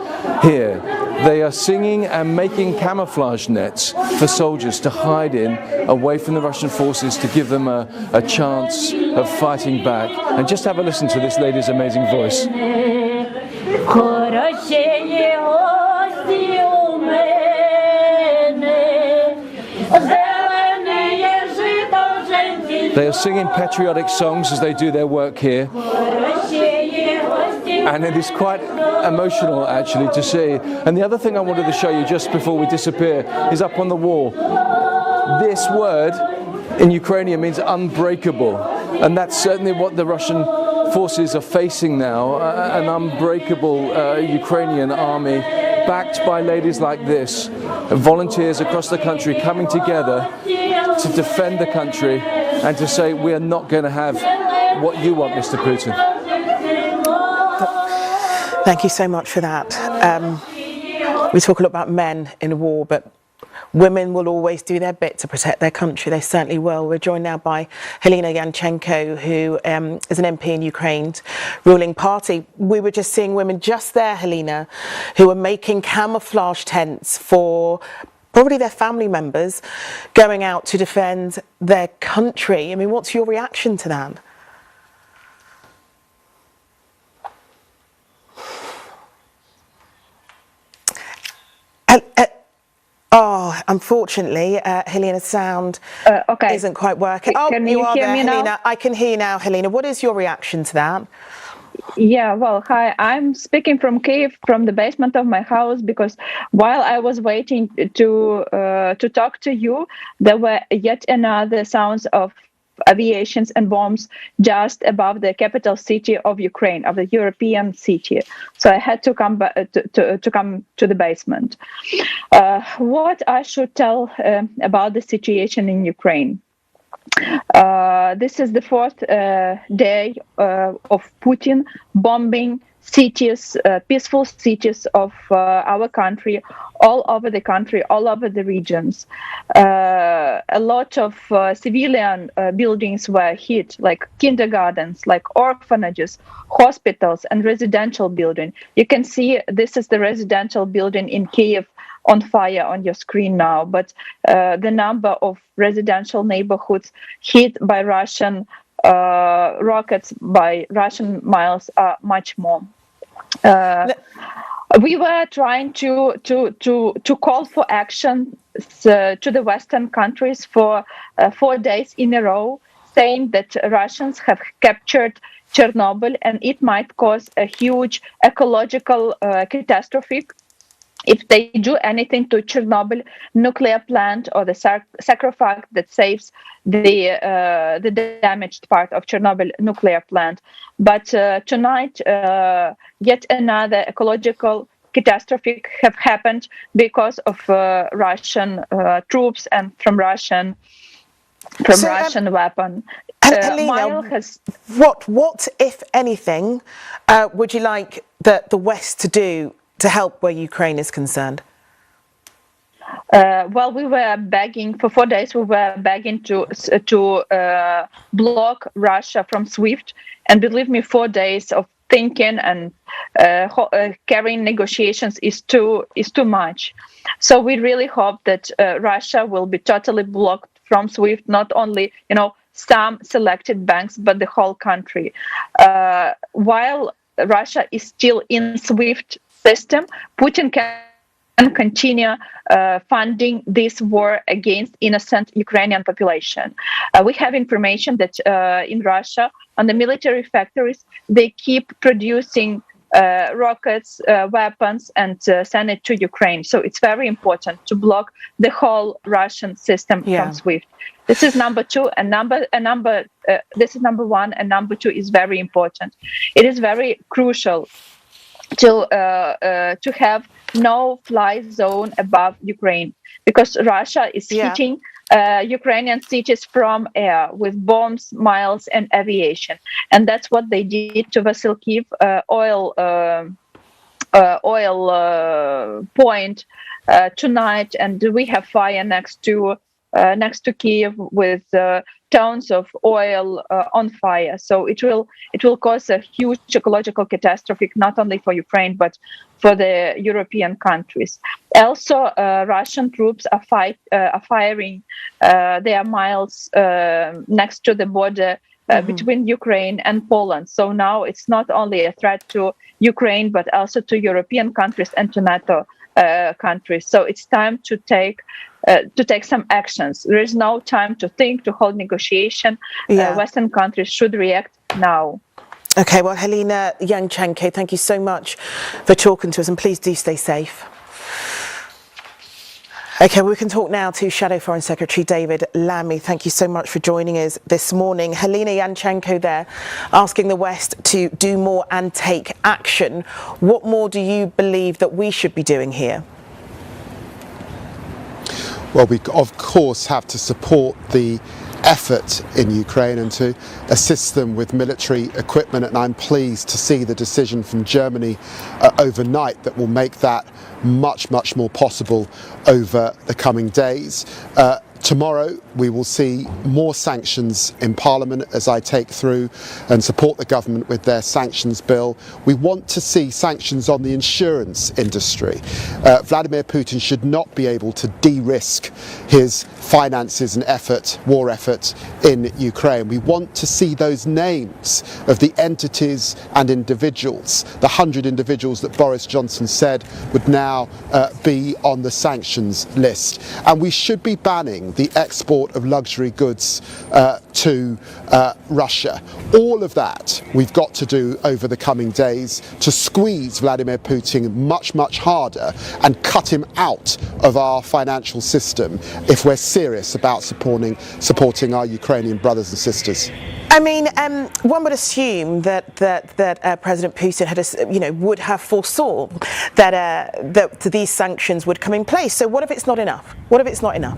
here. They are singing and making camouflage nets for soldiers to hide in away from the Russian forces, to give them a chance of fighting back. And just have a listen to this lady's amazing voice. They are singing patriotic songs as they do their work here. And it is quite emotional actually to see. And the other thing I wanted to show you just before we disappear is up on the wall. This word in Ukrainian means unbreakable, and that's certainly what the Russian forces are facing now, an unbreakable Ukrainian army backed by ladies like this, volunteers across the country coming together to defend the country and to say we are not going to have what you want, Mr. Putin. Thank you so much for that. We talk a lot about men in war, but women will always do their bit to protect their country. They certainly will. We're joined now by Helena Yanchenko, who is an MP in Ukraine's ruling party. We were just seeing women just there, Helena, who are making camouflage tents for probably their family members going out to defend their country. I mean, what's your reaction to that? Unfortunately, Helena's sound isn't quite working. Can you are hear there, me Helena. now? I can hear you now, Helena. What is your reaction to that? Yeah, well, hi. I'm speaking from Kiev, from the basement of my house, because while I was waiting to talk to you, there were yet another sounds of aviations and bombs just above the capital city of Ukraine, of the European city. So I had to come back to come to the basement. What I should tell about the situation in Ukraine. This is the fourth day of Putin bombing cities, peaceful cities of our country, all over the country, all over the regions. A lot of civilian buildings were hit, like kindergartens, like orphanages, hospitals, and residential building. You can see this is the residential building in Kiev on fire on your screen now, but the number of residential neighborhoods hit by Russian rockets, by Russian missiles, are much more. We were trying to call for action to the Western countries for 4 days in a row, saying that Russians have captured Chernobyl and it might cause a huge ecological catastrophe if they do anything to Chernobyl nuclear plant or the sarcophagus that saves the damaged part of Chernobyl nuclear plant. But tonight, yet another ecological catastrophe have happened because of Russian troops and from Russian weapon. Helena, what, if anything, would you like the West to do to help where Ukraine is concerned? Well, we were begging for 4 days. We were begging to block Russia from SWIFT, and believe me, 4 days of thinking and carrying negotiations is too much. So we really hope that Russia will be totally blocked from SWIFT, not only some selected banks, but the whole country. While Russia is still in SWIFT system, Putin can continue funding this war against innocent Ukrainian population. We have information that in Russia, on the military factories, they keep producing rockets, weapons, and send it to Ukraine. So it's very important to block the whole Russian system from SWIFT. This is number two, and this is number one, and number two is very important. It is very crucial to have no-fly zone above Ukraine, because Russia is hitting Ukrainian cities from air with bombs, missiles, and aviation, and that's what they did to Vasilkiv oil point tonight. And we have fire next to Kiev with tons of oil on fire. So it will cause a huge ecological catastrophe, not only for Ukraine but for the European countries. Also, Russian troops are firing their missiles next to the border between Ukraine and Poland. So now it's not only a threat to Ukraine but also to European countries and to NATO countries. So it's time to take some actions. There is no time to think, to hold negotiation. Western countries should react now. Okay, well, Helena Yanchenko, thank you so much for talking to us, and please do stay safe. Okay, we can talk now to Shadow Foreign Secretary David Lammy. Thank you so much for joining us this morning. Helena Yanchenko there, asking the West to do more and take action. What more do you believe that we should be doing here? Well, we of course have to support the effort in Ukraine and to assist them with military equipment, and I'm pleased to see the decision from Germany overnight that will make that much more possible over the coming days. Tomorrow we will see more sanctions in Parliament as I take through and support the government with their sanctions bill. We want to see sanctions on the insurance industry. Vladimir Putin should not be able to de-risk his finances and war effort in Ukraine. We want to see those names of the entities and individuals, the 100 individuals that Boris Johnson said would now be on the sanctions list. And we should be banning the export of luxury goods to Russia. All of that we've got to do over the coming days to squeeze Vladimir Putin much harder and cut him out of our financial system if we're serious about supporting our Ukrainian brothers and sisters. I mean, one would assume that President Putin had, would have foresaw that these sanctions would come in place. So what if it's not enough? What if it's not enough?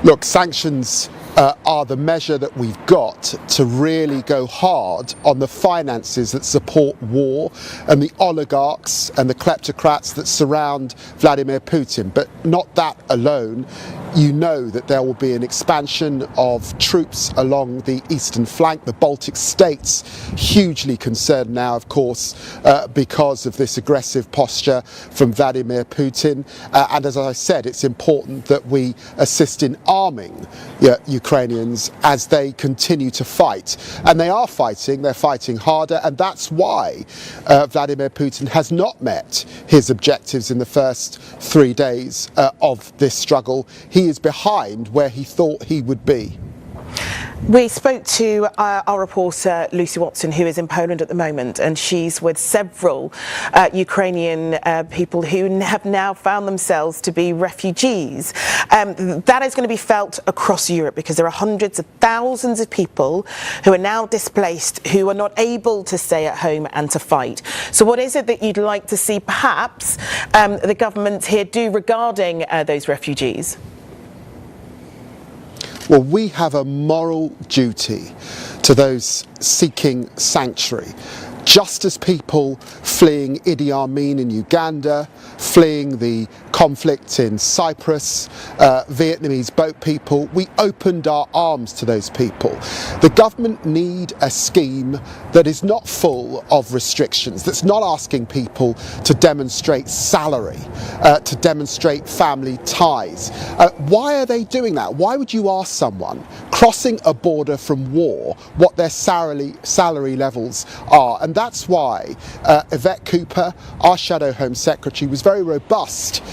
Look, sanctions are the measure that we've got to really go hard on the finances that support war and the oligarchs and the kleptocrats that surround Vladimir Putin. But not that alone. You know that there will be an expansion of troops along the eastern flank. The Baltic states hugely concerned now, of course, because of this aggressive posture from Vladimir Putin. And as I said, it's important that we assist in arming Ukrainians as they continue to fight. And they are fighting, they're fighting harder, and that's why Vladimir Putin has not met his objectives in the first 3 days of this struggle. He is behind where he thought he would be. We spoke to our reporter Lucy Watson, who is in Poland at the moment, and she's with several Ukrainian people who have now found themselves to be refugees. That is going to be felt across Europe because there are hundreds of thousands of people who are now displaced, who are not able to stay at home and to fight. So what is it that you'd like to see perhaps the government here do regarding those refugees? Well, we have a moral duty to those seeking sanctuary. Just as people fleeing Idi Amin in Uganda, fleeing the conflict in Cyprus, Vietnamese boat people, we opened our arms to those people. The government need a scheme that is not full of restrictions, that's not asking people to demonstrate salary, to demonstrate family ties. Why are they doing that? Why would you ask someone crossing a border from war what their salary levels are? And that's why Yvette Cooper, our Shadow Home Secretary, was very robust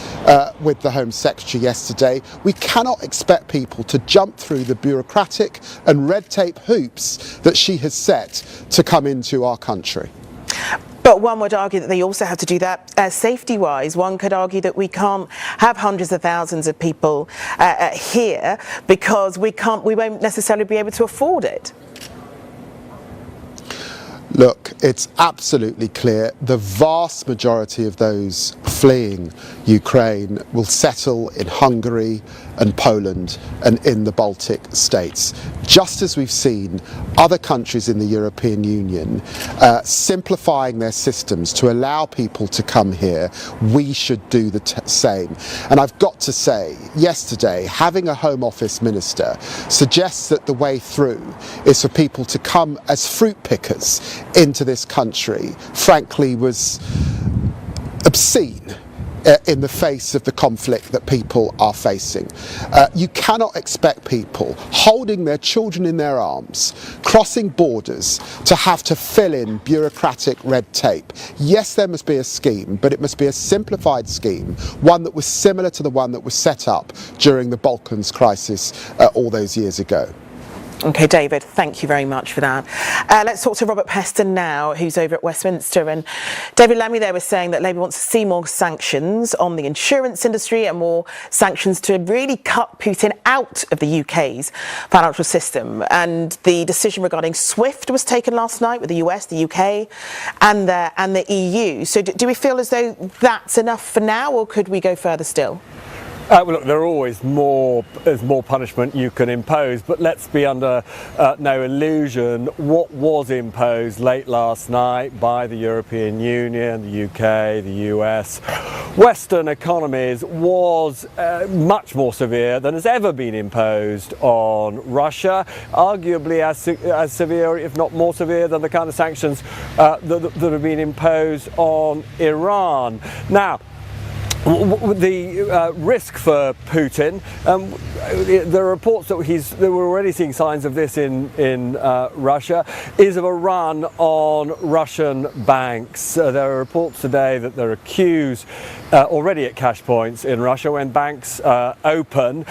with the Home Secretary yesterday. We cannot expect people to jump through the bureaucratic and red tape hoops that she has set to come into our country. But one would argue that they also have to do that safety-wise. One could argue that we can't have hundreds of thousands of people here because we won't necessarily be able to afford it. Look, it's absolutely clear the vast majority of those fleeing Ukraine will settle in Hungary and Poland and in the Baltic states. Just as we've seen other countries in the European Union simplifying their systems to allow people to come here, we should do the same. And I've got to say, yesterday, having a Home Office minister suggests that the way through is for people to come as fruit pickers into this country, frankly, was obscene in the face of the conflict that people are facing. You cannot expect people holding their children in their arms, crossing borders, to have to fill in bureaucratic red tape. Yes, there must be a scheme, but it must be a simplified scheme, one that was similar to the one that was set up during the Balkans crisis all those years ago. OK, David, thank you very much for that. Let's talk to Robert Peston now, who's over at Westminster. And David Lammy there was saying that Labour wants to see more sanctions on the insurance industry and more sanctions to really cut Putin out of the UK's financial system. And the decision regarding SWIFT was taken last night with the US, the UK and the EU. So do we feel as though that's enough for now, or could we go further still? Well, look, there are always there's more punishment you can impose, but let's be under no illusion. What was imposed late last night by the European Union, the UK, the US, Western economies was much more severe than has ever been imposed on Russia, arguably as severe, if not more severe, than the kind of sanctions that have been imposed on Iran. Now, the risk for Putin, there are reports that we're already seeing signs of this in Russia, is of a run on Russian banks. There are reports today that there are queues already at cash points in Russia when banks open.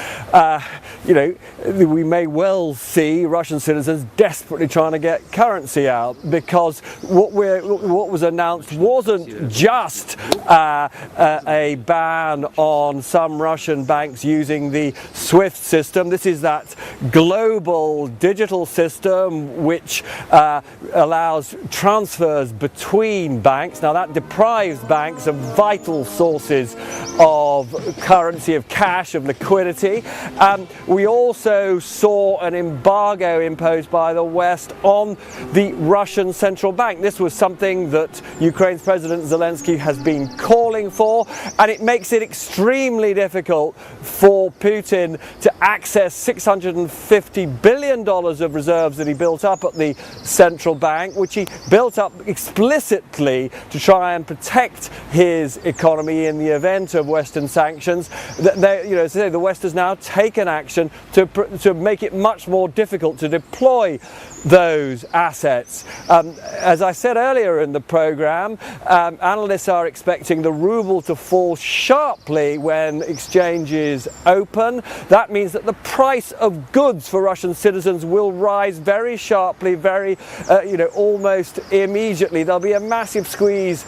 We may well see Russian citizens desperately trying to get currency out, because what was announced wasn't just a ban on some Russian banks using the SWIFT system. This is that global digital system which allows transfers between banks. Now that deprives banks of vital sources of currency, of cash, of liquidity. We also saw an embargo imposed by the West on the Russian central bank. This was something that Ukraine's President Zelensky has been calling for, and it makes it extremely difficult for Putin to access $650 billion of reserves that he built up at the central bank, which he built up explicitly to try and protect his economy in the event of Western sanctions. The West has now taken action to make it much more difficult to deploy those assets. As I said earlier in the programme, analysts are expecting the ruble to fall sharply when exchanges open. That means that the price of goods for Russian citizens will rise very sharply, almost immediately. There'll be a massive squeeze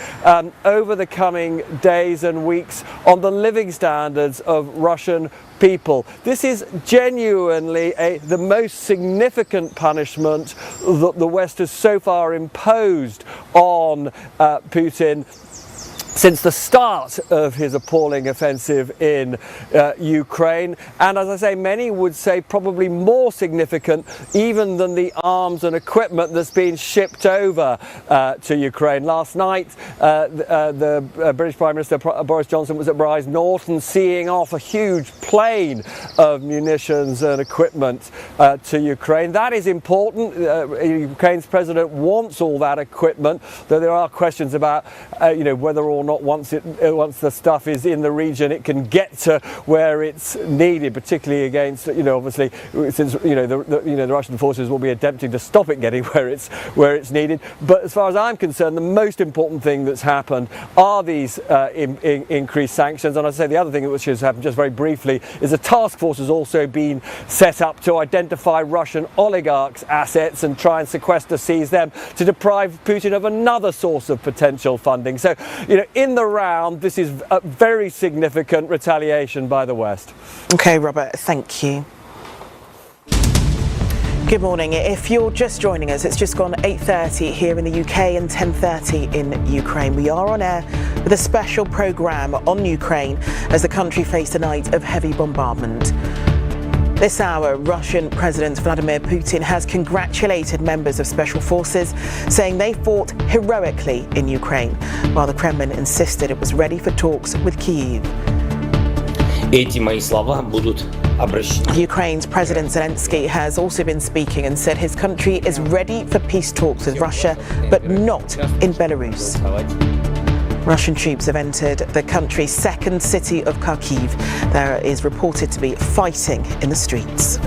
over the coming days and weeks on the living standards of Russian people. This is genuinely the most significant punishment that the West has so far imposed on Putin since the start of his appalling offensive in Ukraine, and as I say, many would say probably more significant even than the arms and equipment that's been shipped over to Ukraine. Last night the British Prime Minister Boris Johnson was at Brize Norton seeing off a huge plane of munitions and equipment to Ukraine. That is important. Ukraine's president wants all that equipment, though there are questions about whether or not once the stuff is in the region it can get to where it's needed, particularly against obviously since the Russian forces will be attempting to stop it getting where it's needed. But as far as I'm concerned, the most important thing that's happened are these increased sanctions. And I say the other thing which has happened just very briefly is a task force has also been set up to identify Russian oligarchs' assets and try and sequester, seize them to deprive Putin of another source of potential funding. So in the round, this is a very significant retaliation by the West. Okay, Robert, thank you. Good morning. If you're just joining us, it's just gone 8:30 here in the UK and 10:30 in Ukraine. We are on air with a special programme on Ukraine as the country faced a night of heavy bombardment. This hour, Russian President Vladimir Putin has congratulated members of special forces, saying they fought heroically in Ukraine, while the Kremlin insisted it was ready for talks with Kiev. Эти мои слова будут обращены. Ukraine's President Zelensky has also been speaking and said his country is ready for peace talks with Russia, but not in Belarus. Russian troops have entered the country's second city of Kharkiv. There is reported to be fighting in the streets.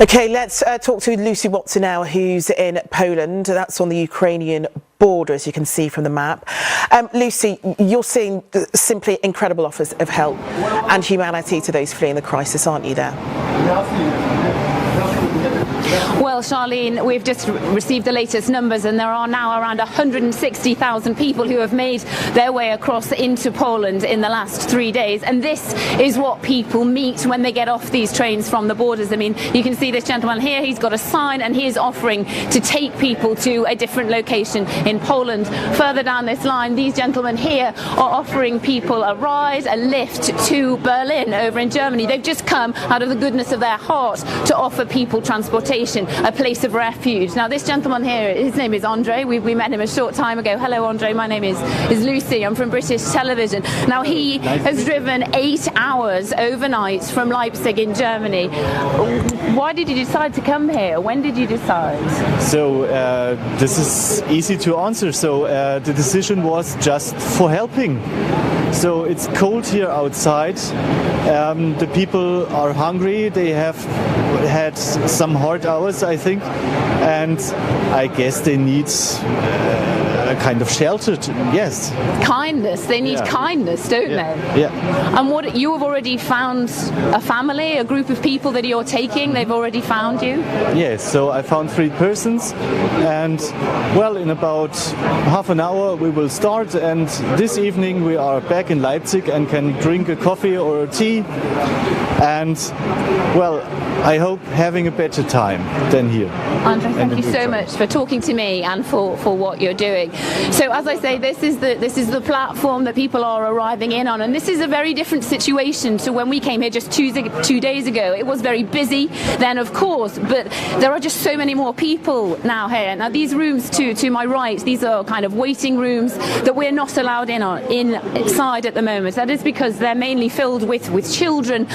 Okay, let's talk to Lucy Watson now, who's in Poland. That's on the Ukrainian border, as you can see from the map. Lucy, you're seeing simply incredible offers of help and humanity to those fleeing the crisis, aren't you there? Well, Charlene, we've just received the latest numbers, and there are now around 160,000 people who have made their way across into Poland in the last 3 days. And this is what people meet when they get off these trains from the borders. I mean, you can see this gentleman here, he's got a sign and he is offering to take people to a different location in Poland. Further down this line, these gentlemen here are offering people a ride, a lift to Berlin over in Germany. They've just come out of the goodness of their heart to offer people transportation, a place of refuge. Now, this gentleman here, his name is Andre. We met him a short time ago. Hello, Andre. My name is Lucy. I'm from British television. Now, he has driven 8 hours overnight from Leipzig in Germany. Why did you decide to come here? When did you decide? So, this is easy to answer. So, the decision was just for helping. So it's cold here outside. The people are hungry. They have had some hard hours, I think, and I guess they need a kind of shelter. Yes. Kindness. They need kindness, don't they? Yeah. And what you have already found a family, a group of people that you're taking. They've already found you. Yes. So I found 3 persons, and well, in about half an hour we will start. And this evening we are back in Leipzig and can drink a coffee or a tea. And well, I hope having a better time than here. Andre, thank you so much for talking to me and for what you're doing. So as I say, this is the platform that people are arriving in on, and this is a very different situation to when we came here just 2 days ago. It was very busy then, of course, but there are just so many more people now here. Now these rooms to my right, these are kind of waiting rooms that we're not allowed inside at the moment. That is because they're mainly filled with children.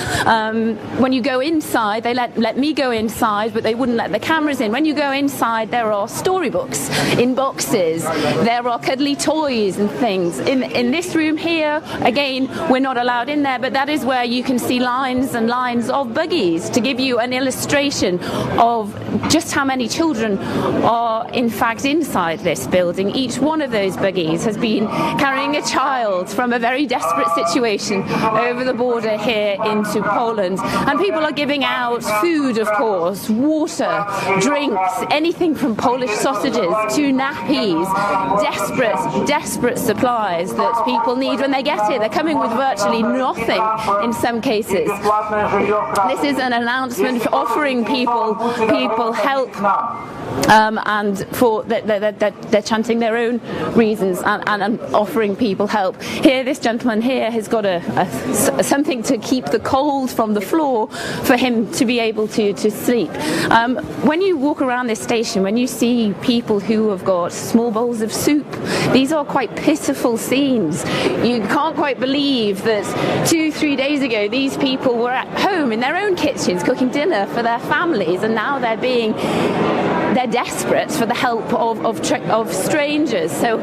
When you go inside, they let me go inside, but they wouldn't let the cameras in. When you go inside, there are storybooks in boxes. There are cuddly toys and things. In this room here, again, we're not allowed in there, but that is where you can see lines and lines of buggies to give you an illustration of just how many children are in fact inside this building. Each one of those buggies has been carrying a child from a very desperate situation over the border here into Poland. And people are giving out food, of course, water, drinks, anything from Polish sausages to nappies, desperate supplies that people need when they get here. They're coming with virtually nothing in some cases. This is an announcement offering people help, and for they're chanting their own reasons and offering people help. Here, this gentleman here has got something to keep the cold from the floor for him to be able to sleep. When you walk around this station, when you see people who have got small bowls of soup, these are quite pitiful scenes. You can't quite believe that 2-3 days ago these people were at home in their own kitchens cooking dinner for their families, and now they're desperate for the help of strangers. So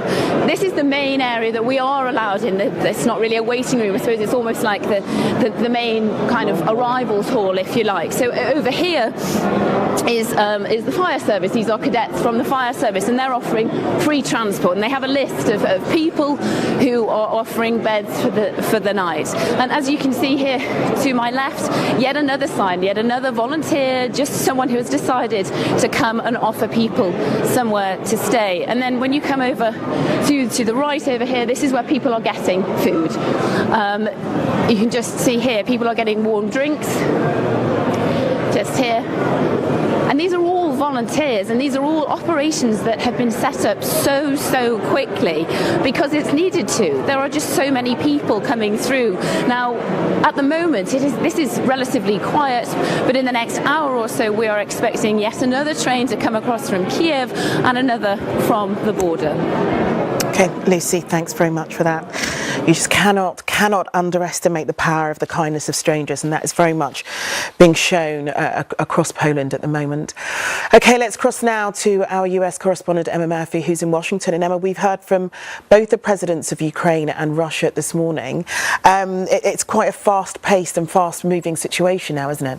this is the main area that we are allowed in. It's not really a waiting room. I suppose it's almost like the main kind of arrivals hall, if you like. So over here is the fire service. These are cadets from the fire service, and they're offering free transport, and they have a list of people who are offering beds for the night. And as you can see here to my left, yet another sign, yet another volunteer, just someone who has decided to come and offer people somewhere to stay. And then when you come over to the right over here, this is where people are getting food. You can just see here, people are getting warm drinks, just here. And these are all volunteers, and these are all operations that have been set up so quickly because it's needed to. There are just so many people coming through. Now, at the moment, this is relatively quiet, but in the next hour or so, we are expecting yet another train to come across from Kiev and another from the border. Okay, Lucy, thanks very much for that. You just cannot underestimate the power of the kindness of strangers, and that is very much being shown across Poland at the moment. Okay, let's cross now to our US correspondent Emma Murphy, who's in Washington. And Emma, we've heard from both the presidents of Ukraine and Russia this morning. It's quite a fast-paced and fast-moving situation now, isn't it?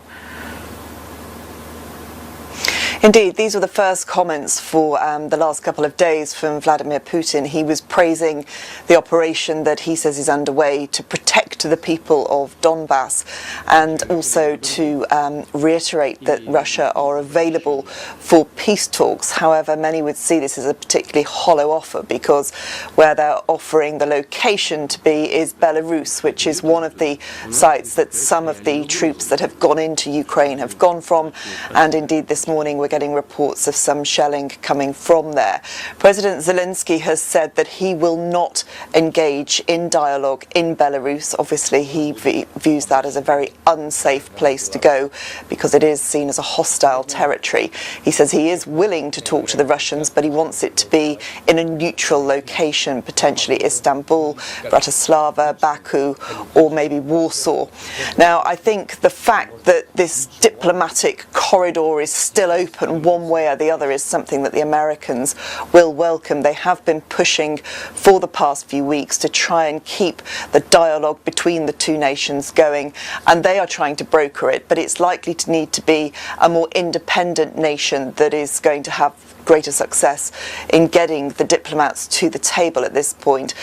Indeed, these were the first comments for the last couple of days from Vladimir Putin. He was praising the operation that he says is underway to protect the people of Donbass, and also to reiterate that Russia are available for peace talks. However, many would see this as a particularly hollow offer, because where they're offering the location to be is Belarus, which is one of the sites that some of the troops that have gone into Ukraine have gone from, and indeed this morning we're getting reports of some shelling coming from there. President Zelensky has said that he will not engage in dialogue in Belarus. Obviously, he views that as a very unsafe place to go because it is seen as a hostile territory. He says he is willing to talk to the Russians, but he wants it to be in a neutral location, potentially Istanbul, Bratislava, Baku, or maybe Warsaw. Now, I think the fact that this diplomatic corridor is still open one way or the other is something that the Americans will welcome. They have been pushing for the past few weeks to try and keep the dialogue between the two nations going, and they are trying to broker it, but it's likely to need to be a more independent nation that is going to have greater success in getting the diplomats to the table at this point.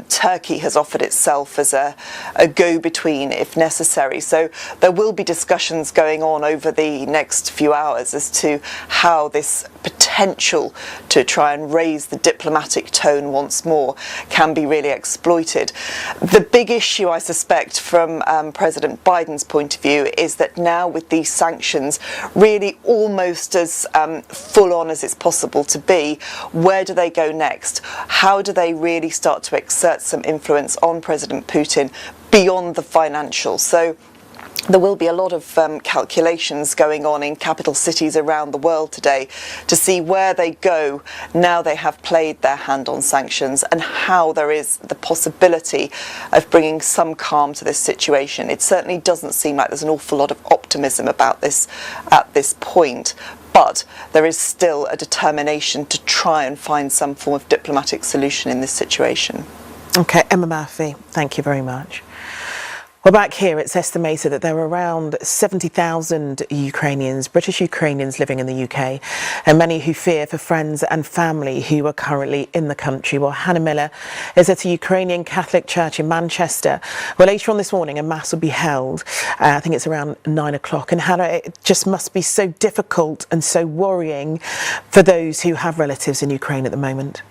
Turkey has offered itself as a go-between if necessary, so there will be discussions going on over the next few hours as to how this potential to try and raise the diplomatic tone once more can be really exploited. The big issue, I suspect, from President Biden's point of view is that now with these sanctions really almost as full on as it's possible to be, where do they go next? How do they really start to exert some influence on President Putin beyond the financial? So there will be a lot of calculations going on in capital cities around the world today to see where they go now they have played their hand on sanctions, and how there is the possibility of bringing some calm to this situation. It certainly doesn't seem like there's an awful lot of optimism about this at this point, but there is still a determination to try and find some form of diplomatic solution in this situation. Okay, Emma Murphy, thank you very much. Well, back here, it's estimated that there are around 70,000 Ukrainians, British Ukrainians living in the UK, and many who fear for friends and family who are currently in the country. Well, Hannah Miller is at a Ukrainian Catholic church in Manchester. Well, later on this morning, a mass will be held. I think it's around 9 o'clock. And Hannah, it just must be so difficult and so worrying for those who have relatives in Ukraine at the moment.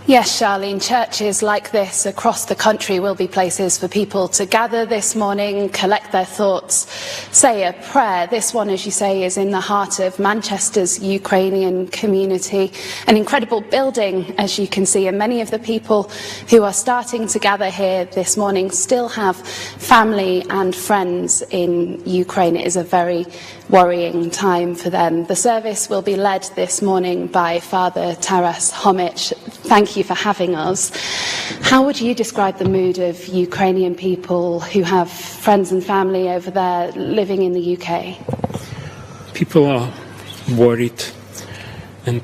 Yes, Charlene, churches like this across the country will be places for people to gather this morning, collect their thoughts, say a prayer. This one, as you say, is in the heart of Manchester's Ukrainian community. An incredible building, as you can see, and many of the people who are starting to gather here this morning still have family and friends in Ukraine. It is a very worrying time for them. The service will be led this morning by Father Taras Homich. Thank you for having us. How would you describe the mood of Ukrainian people who have friends and family over there living in the UK? People are worried and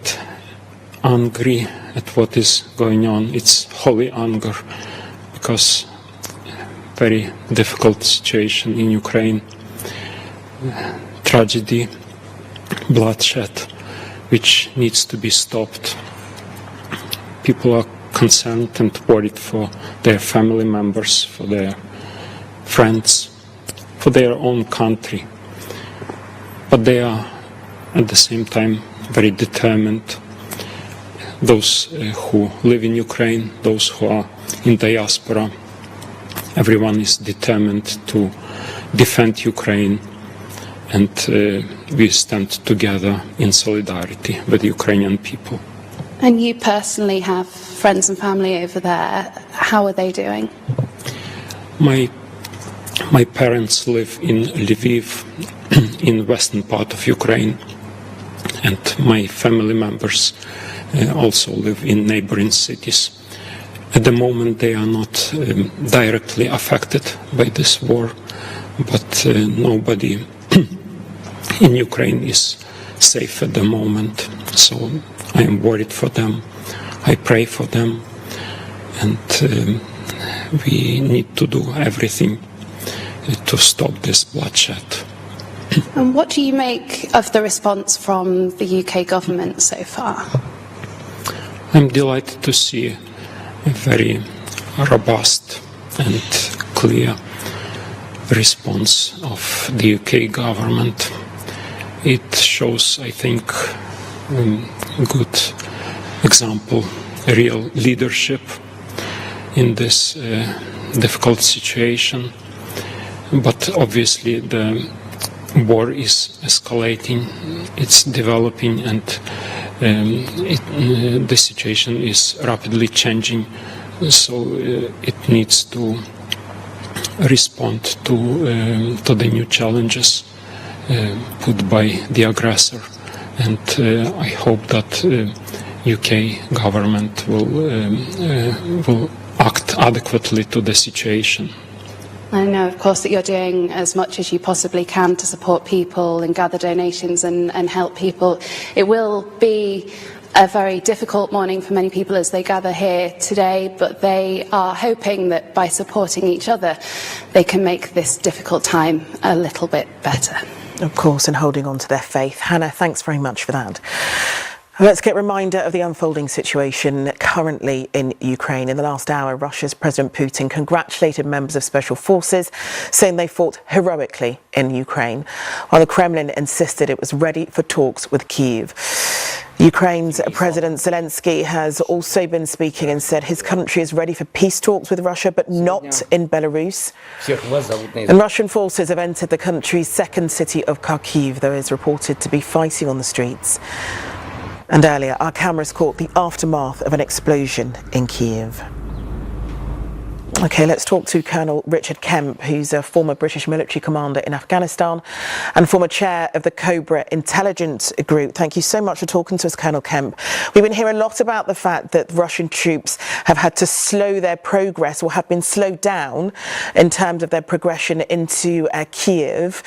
angry at what is going on. It's holy anger because very difficult situation in Ukraine. Tragedy, bloodshed, which needs to be stopped. People are concerned and worried for their family members, for their friends, for their own country. But they are at the same time very determined. Those who live in Ukraine, those who are in diaspora, everyone is determined to defend Ukraine. And we stand together in solidarity with the Ukrainian people. And you personally have friends and family over there. How are they doing? My parents live in Lviv, in western part of Ukraine, and my family members also live in neighboring cities. At the moment, they are not directly affected by this war, but nobody in Ukraine is safe at the moment, so I am worried for them. I pray for them, and we need to do everything to stop this bloodshed. And what do you make of the response from the UK government so far? I'm delighted to see a very robust and clear response of the UK government. It shows, I think, a good example, real leadership in this difficult situation. But obviously the war is escalating, it's developing, and the situation is rapidly changing. So it needs to respond to the new challenges put by the aggressor, and I hope that UK government will act adequately to the situation. I know, of course, that you're doing as much as you possibly can to support people and gather donations and help people. It will be a very difficult morning for many people as they gather here today, but they are hoping that by supporting each other, they can make this difficult time a little bit better. Of course, and holding on to their faith. Hannah, thanks very much for that. Let's get a reminder of the unfolding situation currently in Ukraine. In the last hour, Russia's President Putin congratulated members of special forces, saying they fought heroically in Ukraine, while the Kremlin insisted it was ready for talks with Kiev. Ukraine's President Zelensky has also been speaking and said his country is ready for peace talks with Russia, but not in Belarus. And Russian forces have entered the country's second city of Kharkiv, though is reported to be fighting on the streets. And earlier, our cameras caught the aftermath of an explosion in Kiev. OK, let's talk to Colonel Richard Kemp, who's a former British military commander in Afghanistan and former chair of the Cobra intelligence group. Thank you so much for talking to us, Colonel Kemp. We've been hearing a lot about the fact that Russian troops have had to slow their progress or have been slowed down in terms of their progression into Kiev.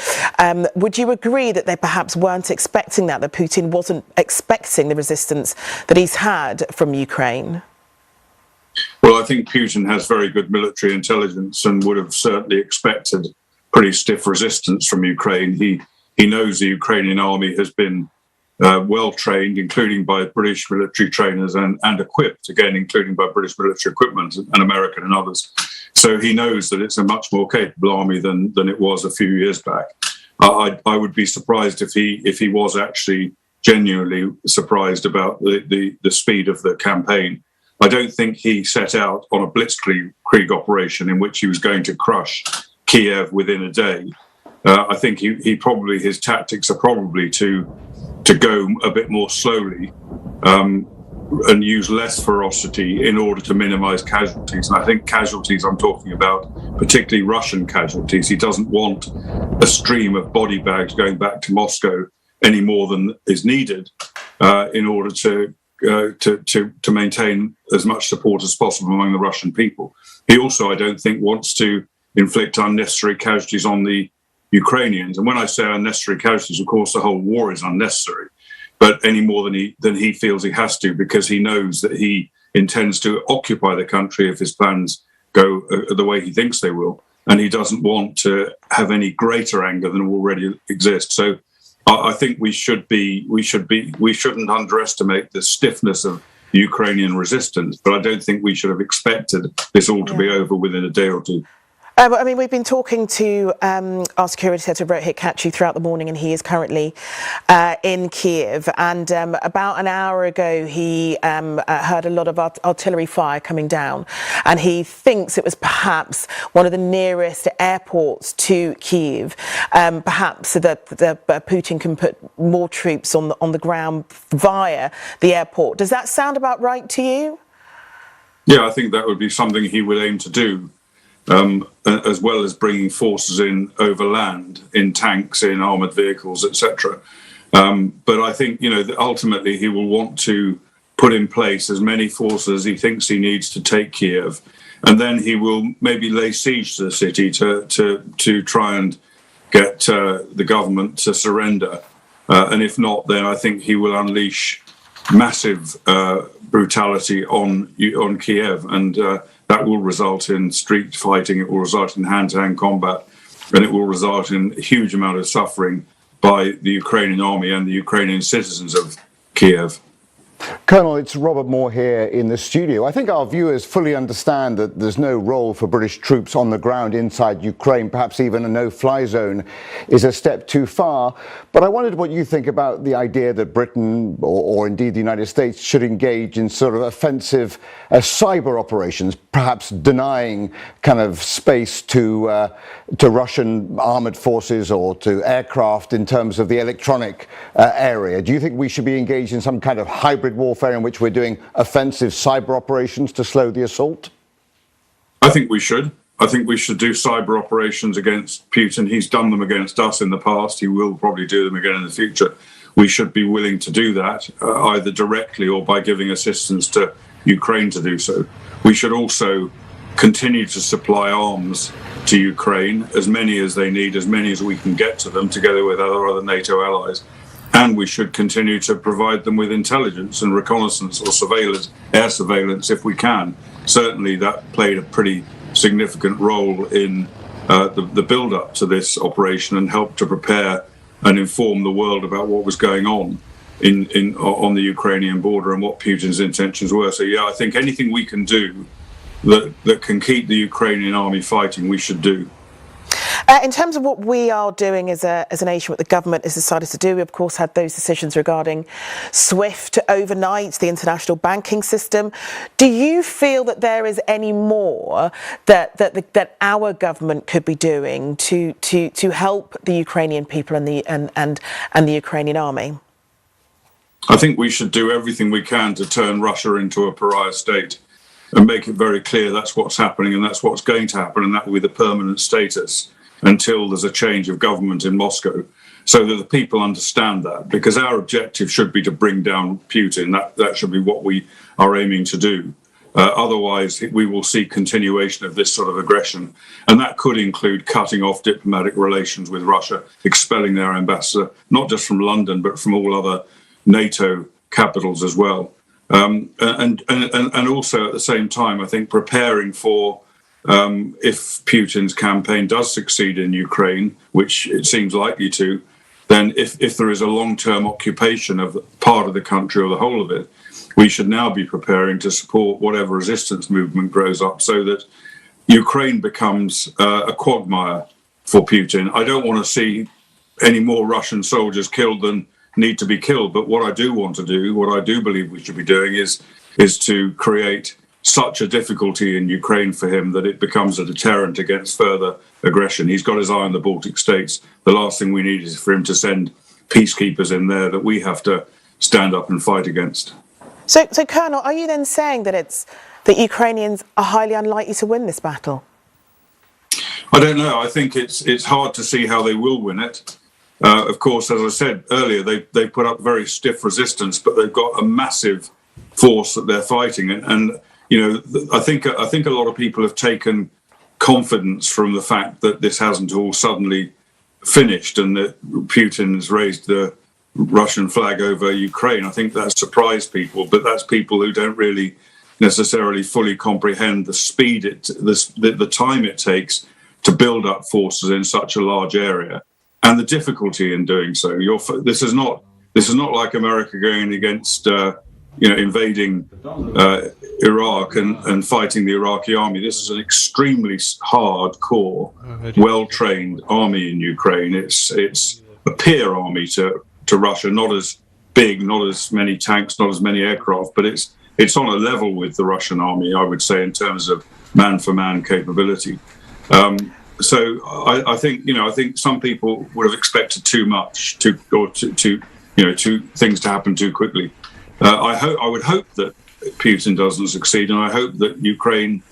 Would you agree that they perhaps weren't expecting that Putin wasn't expecting the resistance that he's had from Ukraine? Well, I think Putin has very good military intelligence and would have certainly expected pretty stiff resistance from Ukraine. He knows the Ukrainian army has been well trained, including by British military trainers, and equipped, again, including by British military equipment and American and others. So he knows that it's a much more capable army than it was a few years back. I would be surprised if he was actually genuinely surprised about the speed of the campaign. I don't think he set out on a blitzkrieg operation in which he was going to crush Kiev within a day. I think his tactics are probably to go a bit more slowly and use less ferocity in order to minimize casualties. And I think casualties I'm talking about, particularly Russian casualties. He doesn't want a stream of body bags going back to Moscow any more than is needed in order to maintain as much support as possible among the Russian people. He also, I don't think, wants to inflict unnecessary casualties on the Ukrainians. And when I say unnecessary casualties, of course, the whole war is unnecessary, but any more than he feels he has to, because he knows that he intends to occupy the country if his plans go the way he thinks they will, and he doesn't want to have any greater anger than already exists. So I think we shouldn't underestimate the stiffness of the Ukrainian resistance, but I don't think we should have expected this all to be over within a day or two. I mean, we've been talking to our security editor, Rohit Kachi, throughout the morning, and he is currently in Kiev. And about an hour ago, he heard a lot of artillery fire coming down, and he thinks it was perhaps one of the nearest airports to Kiev. Perhaps Putin can put more troops on the ground via the airport. Does that sound about right to you? Yeah, I think that would be something he would aim to do. As well as bringing forces in overland, in tanks, in armoured vehicles, etc. But I think, that ultimately he will want to put in place as many forces as he thinks he needs to take Kiev, and then he will maybe lay siege to the city to try and get the government to surrender. And if not, then I think he will unleash massive brutality on Kiev, and that will result in street fighting, it will result in hand-to-hand combat, and it will result in a huge amount of suffering by the Ukrainian army and the Ukrainian citizens of Kiev. Colonel, it's Robert Moore here in the studio. I think our viewers fully understand that there's no role for British troops on the ground inside Ukraine. Perhaps even a no-fly zone is a step too far. But I wondered what you think about the idea that Britain, or indeed the United States, should engage in sort of offensive cyber operations, perhaps denying kind of space to Russian armored forces or to aircraft in terms of the electronic area. Do you think we should be engaged in some kind of hybrid warfare in which we're doing offensive cyber operations to slow the assault? I think we should. I think we should do cyber operations against Putin. He's done them against us in the past. He will probably do them again in the future. We should be willing to do that, either directly or by giving assistance to Ukraine to do so. We should also continue to supply arms to Ukraine, as many as they need, as many as we can get to them, together with our other NATO allies. And we should continue to provide them with intelligence and reconnaissance or surveillance, air surveillance, if we can. Certainly that played a pretty significant role in the build-up to this operation and helped to prepare and inform the world about what was going on on the Ukrainian border and what Putin's intentions were. So yeah, I think anything we can do that can keep the Ukrainian army fighting, we should do. In terms of what we are doing as a nation, what the government has decided to do, we of course had those decisions regarding SWIFT overnight, the international banking system. Do you feel that there is any more that our government could be doing to help the Ukrainian people and the Ukrainian army? I think we should do everything we can to turn Russia into a pariah state and make it very clear that's what's happening and that's what's going to happen, and that will be the permanent status until there's a change of government in Moscow, so that the people understand that, because our objective should be to bring down Putin. That should be what we are aiming to do. Otherwise, we will see continuation of this sort of aggression, and that could include cutting off diplomatic relations with Russia, expelling their ambassador, not just from London, but from all other NATO capitals as well. And also at the same time, I think preparing for if Putin's campaign does succeed in Ukraine, which it seems likely to, then if there is a long-term occupation of part of the country or the whole of it, we should now be preparing to support whatever resistance movement grows up so that Ukraine becomes a quagmire for Putin. I don't want to see any more Russian soldiers killed than need to be killed, but what I do want to do, what I do believe we should be doing is to create such a difficulty in Ukraine for him that it becomes a deterrent against further aggression. He's got his eye on the Baltic states. The last thing we need is for him to send peacekeepers in there that we have to stand up and fight against. So Colonel, are you then saying that Ukrainians are highly unlikely to win this battle? I don't know. I think it's hard to see how they will win it. Of course, as I said earlier, they put up very stiff resistance, but they've got a massive force that they're fighting, and you know, I think a lot of people have taken confidence from the fact that this hasn't all suddenly finished and that Putin has raised the Russian flag over Ukraine. I think that surprised people, but that's people who don't really necessarily fully comprehend the speed the time it takes to build up forces in such a large area and the difficulty in doing so. This is not like America going against invading Iraq and fighting the Iraqi army. This is an extremely hardcore, well-trained army in Ukraine. It's a peer army to Russia, not as big, not as many tanks, not as many aircraft, but it's on a level with the Russian army, I would say, in terms of man-for-man capability. So I think some people would have expected too much, two things to happen too quickly. I would hope that Putin doesn't succeed, and I hope that Ukraine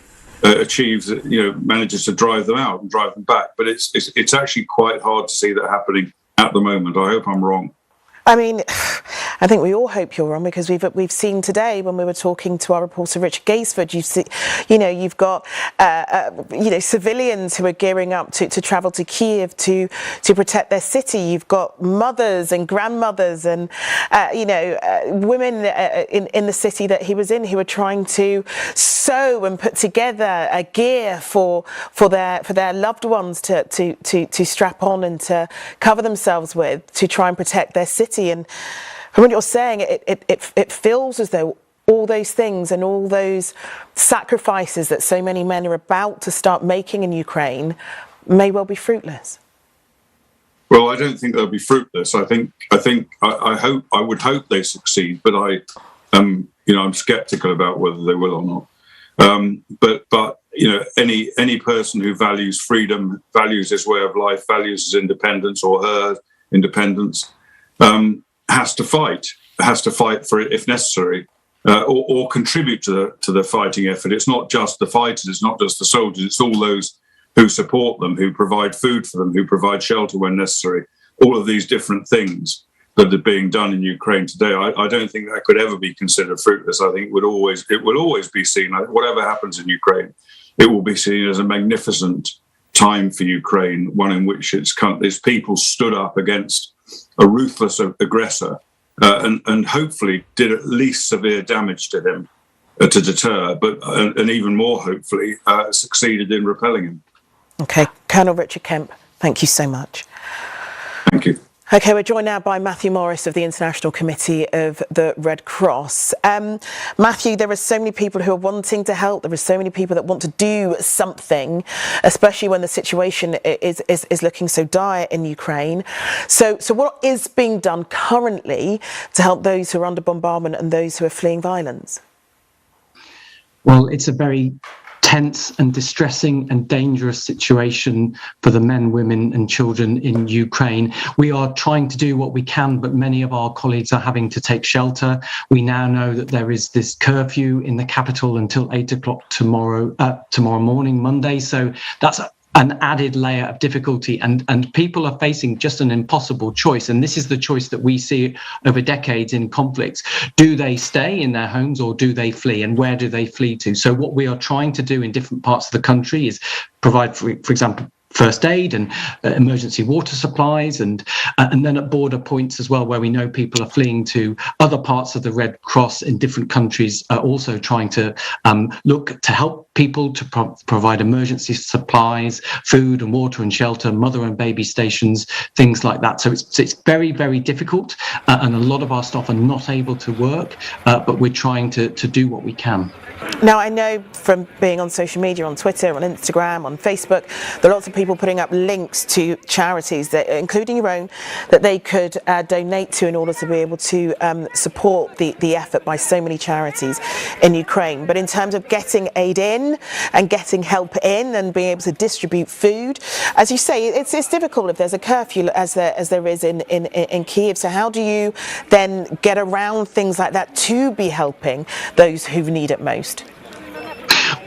manages to drive them out and drive them back. But it's actually quite hard to see that happening at the moment. I hope I'm wrong. I mean, I think we all hope you're wrong, because we've seen today when we were talking to our reporter Richard Gaisford, you've got civilians who are gearing up to travel to Kiev to protect their city. You've got mothers and grandmothers and women in the city that he was in who are trying to sew and put together gear for their loved ones to strap on and to cover themselves with to try and protect their city. And from what you're saying, it feels as though all those things and all those sacrifices that so many men are about to start making in Ukraine may well be fruitless. Well, I don't think they'll be fruitless. I would hope they succeed, but I'm sceptical about whether they will or not. But any person who values freedom, values his way of life, values his independence or her independence, has to fight for it if necessary, or contribute to the fighting effort. It's not just the fighters, it's not just the soldiers, it's all those who support them, who provide food for them, who provide shelter when necessary. All of these different things that are being done in Ukraine today, I don't think that could ever be considered fruitless. I think it will always be seen, whatever happens in Ukraine, it will be seen as a magnificent time for Ukraine, one in which its people stood up against a ruthless aggressor and hopefully did at least severe damage to him to deter, but and even more hopefully succeeded in repelling him. Okay, Colonel Richard Kemp, thank you so much. Thank you. Okay, we're joined now by Matthew Morris of the International Committee of the Red Cross. Matthew, there are so many people who are wanting to help. There are so many people that want to do something, especially when the situation is looking so dire in Ukraine. So what is being done currently to help those who are under bombardment and those who are fleeing violence? Well, it's a very tense and distressing and dangerous situation for the men, women and children in Ukraine. We are trying to do what we can, but many of our colleagues are having to take shelter. We now know that there is this curfew in the capital until 8 o'clock tomorrow morning, Monday. So that's an added layer of difficulty, and people are facing just an impossible choice. And this is the choice that we see over decades in conflicts. Do they stay in their homes or do they flee, and where do they flee to? So what we are trying to do in different parts of the country is provide, for example, first aid and emergency water supplies, and then at border points as well, where we know people are fleeing to other parts of the Red Cross in different countries, are also trying to look to help people to provide emergency supplies, food and water and shelter, mother and baby stations, things like that. So it's very, very difficult, and a lot of our staff are not able to work, but we're trying to do what we can. Now, I know from being on social media, on Twitter, on Instagram, on Facebook, there are lots of people putting up links to charities, that, including your own, that they could donate to in order to be able to support the effort by so many charities in Ukraine. But in terms of getting aid in and getting help in and being able to distribute food, as you say, it's difficult if there's a curfew as there is in Kiev. So how do you then get around things like that to be helping those who need it most?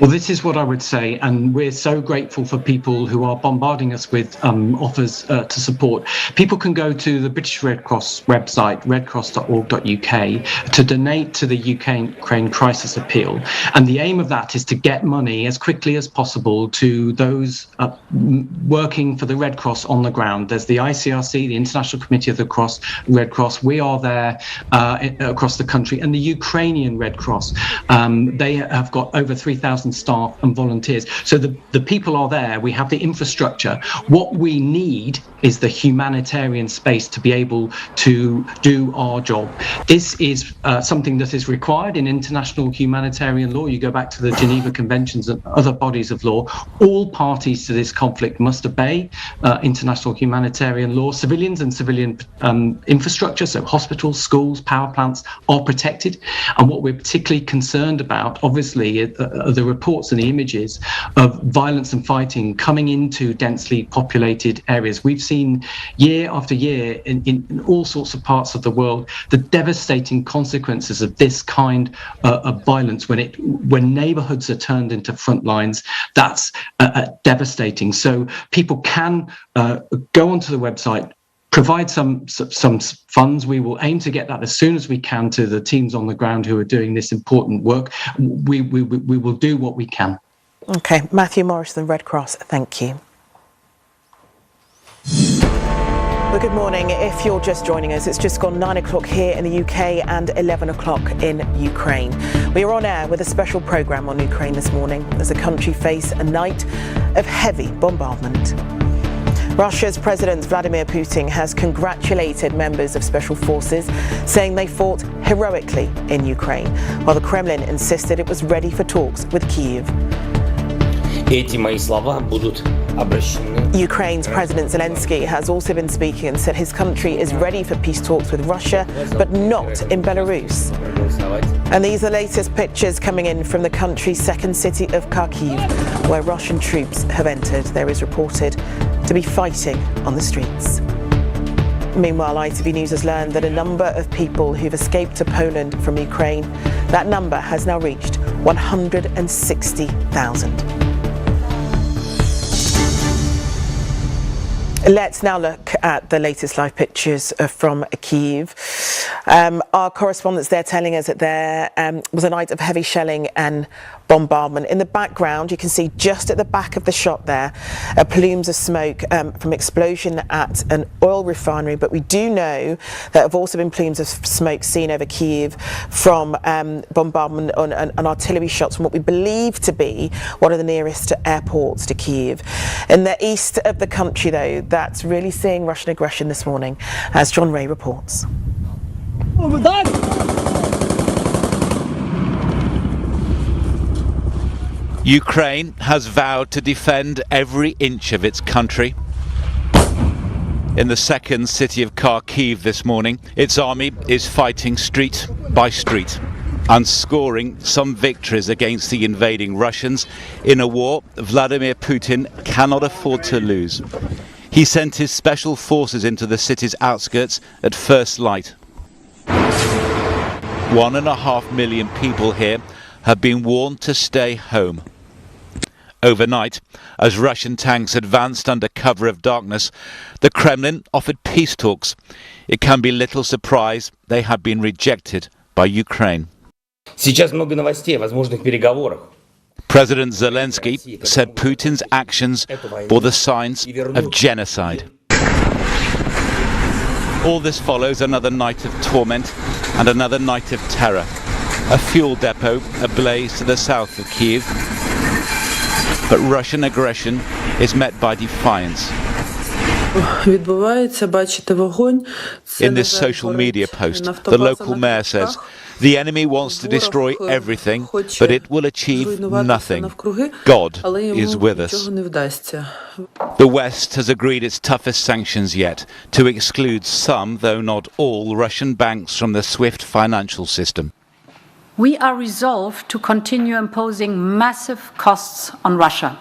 Well, this is what I would say, and we're so grateful for people who are bombarding us with offers to support. People can go to the British Red Cross website, redcross.org.uk, to donate to the Ukraine Crisis Appeal. And the aim of that is to get money as quickly as possible to those working for the Red Cross on the ground. There's the ICRC, the International Committee of the Red Cross. We are there across the country, and the Ukrainian Red Cross. They have got over 3,000 staff and volunteers. So the people are there. We have the infrastructure. What we need is the humanitarian space to be able to do our job. This is something that is required in international humanitarian law. You go back to the Geneva Conventions and other bodies of law. All parties to this conflict must obey international humanitarian law. Civilians and civilian infrastructure, so hospitals, schools, power plants, are protected. And what we're particularly concerned about, obviously, are the reports and the images of violence and fighting coming into densely populated areas. We've seen year after year in all sorts of parts of the world the devastating consequences of this kind of violence when neighborhoods are turned into front lines. That's devastating. So people can go onto the website, provide some funds. We will aim to get that as soon as we can to the teams on the ground who are doing this important work. We will do what we can. Okay, Matthew Morris, the Red Cross, thank you. Well, good morning. If you're just joining us, it's just gone 9 o'clock here in the UK and 11 o'clock in Ukraine. We are on air with a special programme on Ukraine this morning as the country face a night of heavy bombardment. Russia's President Vladimir Putin has congratulated members of special forces, saying they fought heroically in Ukraine, while the Kremlin insisted it was ready for talks with Kiev. Ukraine's President Zelensky has also been speaking and said his country is ready for peace talks with Russia, but not in Belarus. And these are the latest pictures coming in from the country's second city of Kharkiv, where Russian troops have entered. There is reported to be fighting on the streets. Meanwhile, ITV News has learned that a number of people who've escaped to Poland from Ukraine, that number has now reached 160,000. Let's now look at the latest live pictures from Kiev. Our correspondents there telling us that there was a night of heavy shelling and bombardment. In the background, you can see just at the back of the shot there, plumes of smoke from explosion at an oil refinery. But we do know there have also been plumes of smoke seen over Kiev from bombardment and artillery shots from what we believe to be one of the nearest airports to Kiev. In the east of the country, though, that's really seeing Russian aggression this morning, as John Ray reports. Ukraine has vowed to defend every inch of its country. In the second city of Kharkiv this morning, its army is fighting street by street and scoring some victories against the invading Russians in a war Vladimir Putin cannot afford to lose. He sent his special forces into the city's outskirts at first light. 1.5 million people here have been warned to stay home. Overnight, as Russian tanks advanced under cover of darkness, the Kremlin offered peace talks. It can be little surprise they have been rejected by Ukraine. Сейчас много новостей о возможных переговорах. President Zelensky said Putin's actions bore the signs of genocide. All this follows another night of torment and another night of terror. A fuel depot ablaze to the south of Kiev. But Russian aggression is met by defiance. In this social media post, the local mayor says, the enemy wants to destroy everything, but it will achieve nothing. God is with us. The West has agreed its toughest sanctions yet, to exclude some, though not all, Russian banks from the SWIFT financial system. We are resolved to continue imposing massive costs on Russia.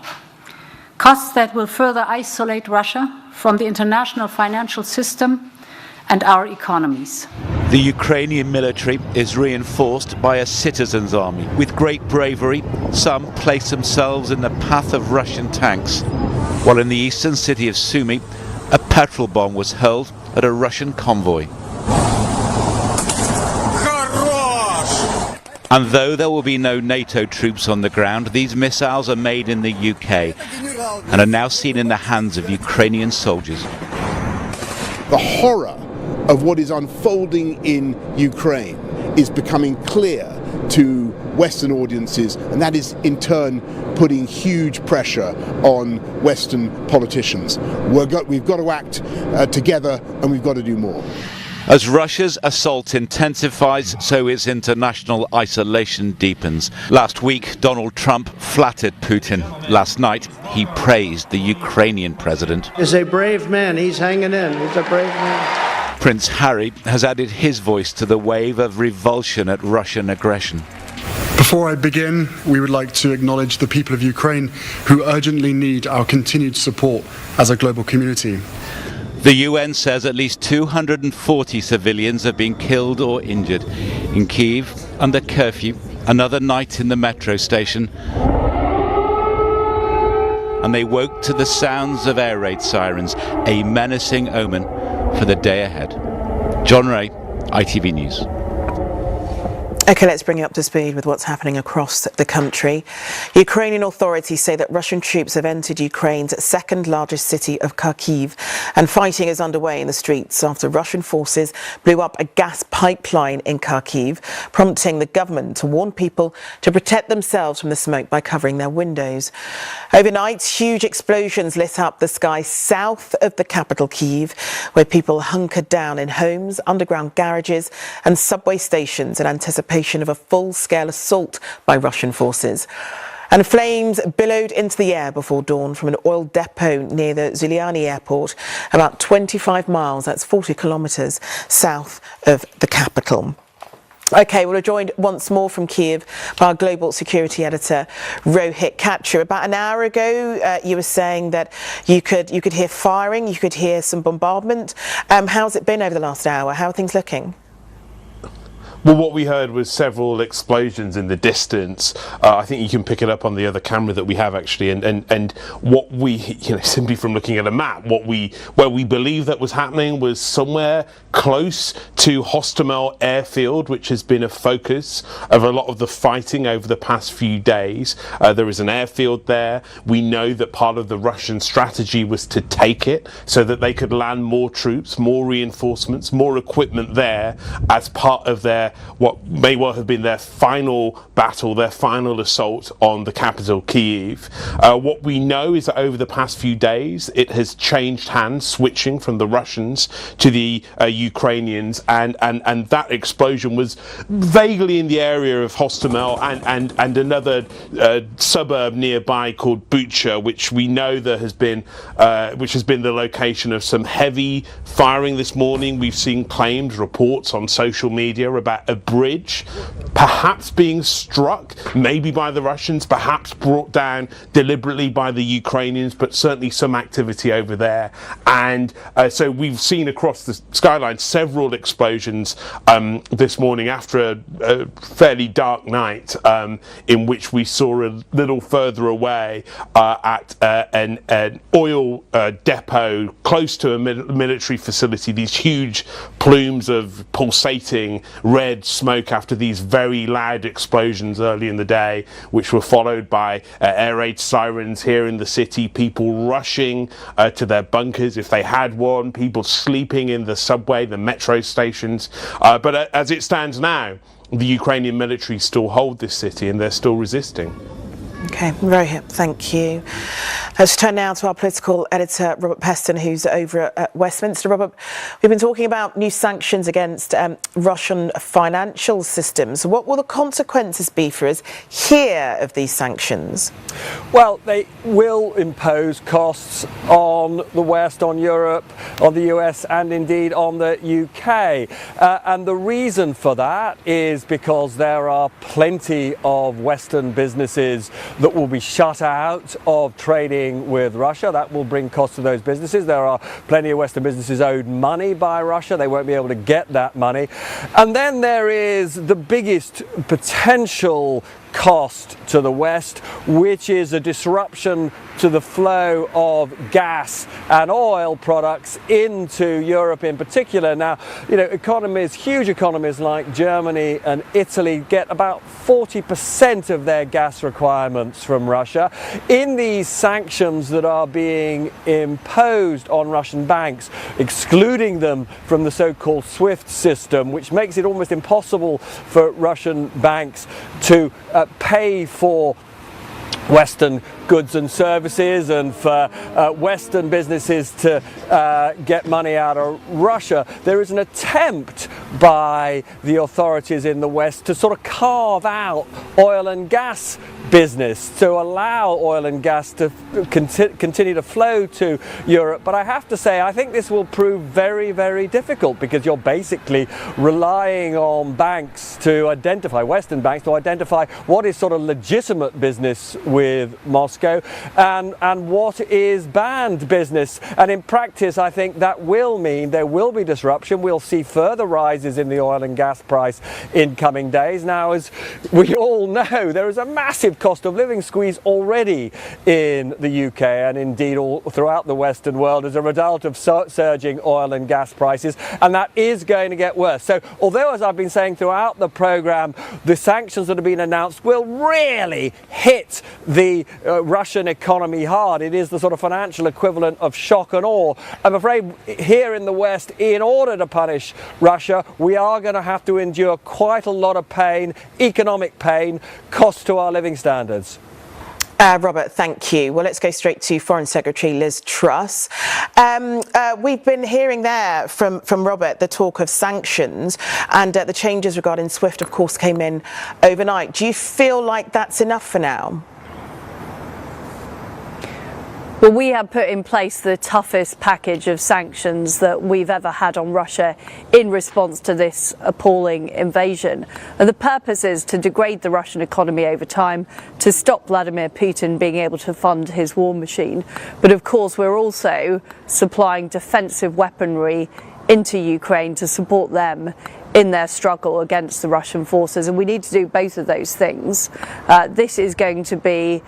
Costs that will further isolate Russia from the international financial system and our economies. The Ukrainian military is reinforced by a citizens' army. With great bravery, some place themselves in the path of Russian tanks, while in the eastern city of Sumy, a petrol bomb was hurled at a Russian convoy. And though there will be no NATO troops on the ground, these missiles are made in the UK and are now seen in the hands of Ukrainian soldiers. The horror of what is unfolding in Ukraine is becoming clear to Western audiences, and that is in turn putting huge pressure on Western politicians. We've got to act together, and we've got to do more. As Russia's assault intensifies, so its international isolation deepens. Last week, Donald Trump flattered Putin. Last night, he praised the Ukrainian president. He's a brave man. He's hanging in. He's a brave man. Prince Harry has added his voice to the wave of revulsion at Russian aggression. Before I begin, we would like to acknowledge the people of Ukraine who urgently need our continued support as a global community. The UN says at least 240 civilians have been killed or injured. In Kiev, under curfew, another night in the metro station, and they woke to the sounds of air raid sirens, a menacing omen for the day ahead. John Ray, ITV News. OK, let's bring you up to speed with what's happening across the country. Ukrainian authorities say that Russian troops have entered Ukraine's second largest city of Kharkiv, and fighting is underway in the streets after Russian forces blew up a gas pipeline in Kharkiv, prompting the government to warn people to protect themselves from the smoke by covering their windows. Overnight, huge explosions lit up the sky south of the capital, Kiev, where people hunkered down in homes, underground garages and subway stations in anticipation of a full-scale assault by Russian forces. And flames billowed into the air before dawn from an oil depot near the Zuliani airport, about 25 miles, that's 40 kilometres, south of the capital. OK, we're joined once more from Kiev by our global security editor, Rohit Katra. About an hour ago, you were saying that you could hear firing, you could hear some bombardment. How's it been over the last hour? How are things looking? Well, what we heard was several explosions in the distance. I think you can pick it up on the other camera that we have actually, and what we, simply from looking at a map, where we believe that was happening was somewhere close to Hostomel airfield, which has been a focus of a lot of the fighting over the past few days. There is an airfield there. We know that part of the Russian strategy was to take it so that they could land more troops, more reinforcements, more equipment there as part of their, what may well have been their final battle, their final assault on the capital, Kiev. What we know is that over the past few days it has changed hands, switching from the Russians to the Ukrainians, and that explosion was vaguely in the area of Hostomel and another suburb nearby called Bucha, which we know there has been which has been the location of some heavy firing this morning. We've seen claims, reports on social media about a bridge perhaps being struck, maybe by the Russians, perhaps brought down deliberately by the Ukrainians, but certainly some activity over there. And so we've seen across the skyline several explosions this morning after a fairly dark night, in which we saw a little further away at an oil depot close to a military facility, these huge plumes of pulsating red smoke after these very loud explosions early in the day, which were followed by air raid sirens here in the city, people rushing to their bunkers if they had one, people sleeping in the subway, the metro stations. But as it stands now, the Ukrainian military still hold this city and they're still resisting. Okay, Rohit, thank you. Let's turn now to our political editor, Robert Peston, who's over at Westminster. Robert, we've been talking about new sanctions against Russian financial systems. What will the consequences be for us here of these sanctions? Well, they will impose costs on the West, on Europe, on the US, and indeed on the UK. And the reason for that is because there are plenty of Western businesses that will be shut out of trading with Russia. That will bring costs to those businesses. There are plenty of Western businesses owed money by Russia. They won't be able to get that money. And then there is the biggest potential cost to the West, which is a disruption to the flow of gas and oil products into Europe in particular. Now, economies, huge economies like Germany and Italy get about 40% of their gas requirements from Russia. In these sanctions that are being imposed on Russian banks, excluding them from the so-called SWIFT system, which makes it almost impossible for Russian banks to pay for Western goods and services, and for Western businesses to get money out of Russia, there is an attempt by the authorities in the West to sort of carve out oil and gas business, to allow oil and gas to continue to flow to Europe. But I have to say, I think this will prove very, very difficult, because you're basically relying on banks to identify, Western banks to identify what is sort of legitimate business with Moscow and what is banned business. And in practice, I think that will mean there will be disruption. We'll see further rises in the oil and gas price in coming days. Now, as we all know, there is a massive cost of living squeeze already in the UK and indeed all throughout the Western world as a result of surging oil and gas prices, and that is going to get worse. So although, as I've been saying throughout the programme, the sanctions that have been announced will really hit the Russian economy hard, it is the sort of financial equivalent of shock and awe. I'm afraid here in the West, in order to punish Russia, we are going to have to endure quite a lot of pain, economic pain, cost to our living standards. Robert, thank you. Well, let's go straight to Foreign Secretary Liz Truss. We've been hearing there from Robert the talk of sanctions, and the changes regarding SWIFT, of course, came in overnight. Do you feel like that's enough for now? Well, we have put in place the toughest package of sanctions that we've ever had on Russia in response to this appalling invasion. And the purpose is to degrade the Russian economy over time, to stop Vladimir Putin being able to fund his war machine. But of course, we're also supplying defensive weaponry into Ukraine to support them in their struggle against the Russian forces, and we need to do both of those things. This is going to be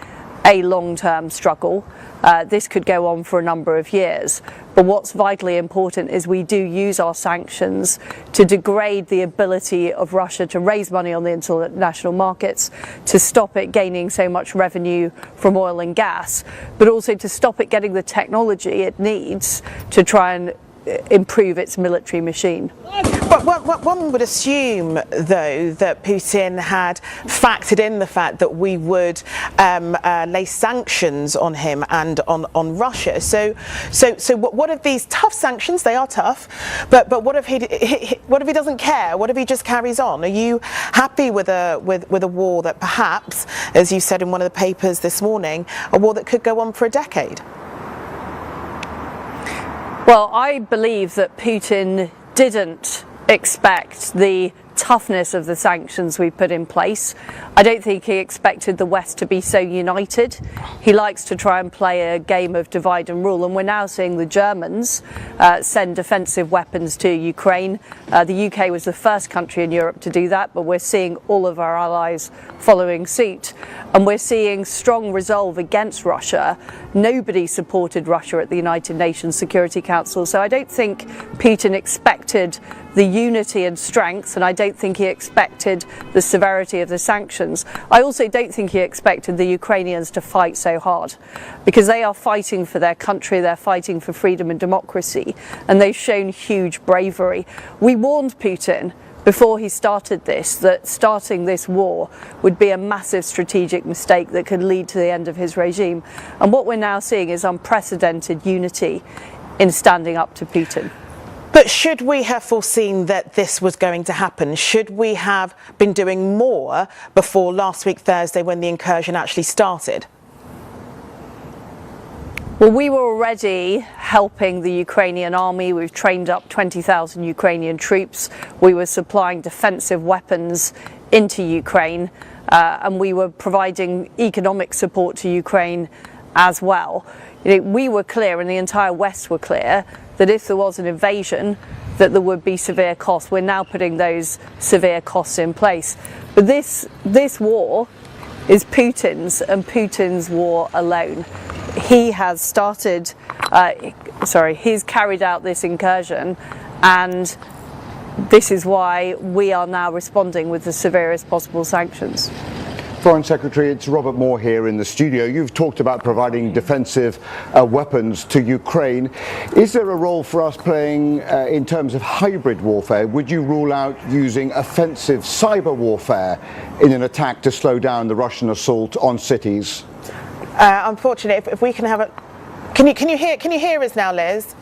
a long-term struggle. This could go on for a number of years, but what's vitally important is we do use our sanctions to degrade the ability of Russia to raise money on the international markets, to stop it gaining so much revenue from oil and gas, but also to stop it getting the technology it needs to try and improve its military machine. But one would assume, though, that Putin had factored in the fact that we would lay sanctions on him and on Russia. So what if these tough sanctions? They are tough, but what if he doesn't care? What if he just carries on? Are you happy with a war that perhaps, as you said in one of the papers this morning, a war that could go on for a decade? Well, I believe that Putin didn't expect the toughness of the sanctions we put in place. I don't think he expected the West to be so united. He likes to try and play a game of divide and rule, and we're now seeing the Germans send defensive weapons to Ukraine. The UK was the first country in Europe to do that, but we're seeing all of our allies following suit, and we're seeing strong resolve against Russia. Nobody supported Russia at the United Nations Security Council, so I don't think Putin expected the unity and strength, and I don't think he expected the severity of the sanctions. I also don't think he expected the Ukrainians to fight so hard, because they are fighting for their country, they're fighting for freedom and democracy, and they've shown huge bravery. We warned Putin before he started this that starting this war would be a massive strategic mistake that could lead to the end of his regime, and what we're now seeing is unprecedented unity in standing up to Putin. But should we have foreseen that this was going to happen? Should we have been doing more before last week Thursday when the incursion actually started? Well, we were already helping the Ukrainian army. We've trained up 20,000 Ukrainian troops. We were supplying defensive weapons into Ukraine, and we were providing economic support to Ukraine as well. We were clear, and the entire West were clear, that if there was an invasion, that there would be severe costs. We're now putting those severe costs in place. But this war is Putin's, and Putin's war alone. He has started, he's carried out this incursion, and this is why we are now responding with the severest possible sanctions. Foreign Secretary, it's Robert Moore here in the studio. You've talked about providing defensive weapons to Ukraine. Is there a role for us playing in terms of hybrid warfare? Would you rule out using offensive cyber warfare in an attack to slow down the Russian assault on cities? Unfortunately, if we can have a... Can you hear us now, Liz?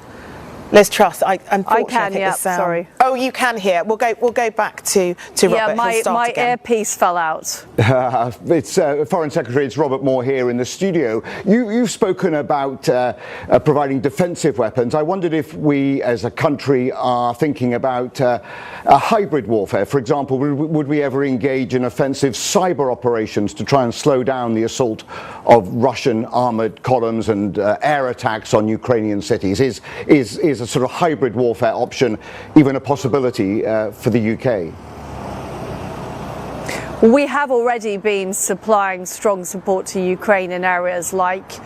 Liz Truss, I can, yeah, sorry. Oh, you can hear. We'll go back to Robert. Yeah, my earpiece fell out. It's Foreign Secretary, it's Robert Moore here in the studio. You've spoken about providing defensive weapons. I wondered if we as a country are thinking about a hybrid warfare. For example, would we ever engage in offensive cyber operations to try and slow down the assault of Russian armoured columns and air attacks on Ukrainian cities? Is a sort of hybrid warfare option even a possibility for the UK? We have already been supplying strong support to Ukraine in areas like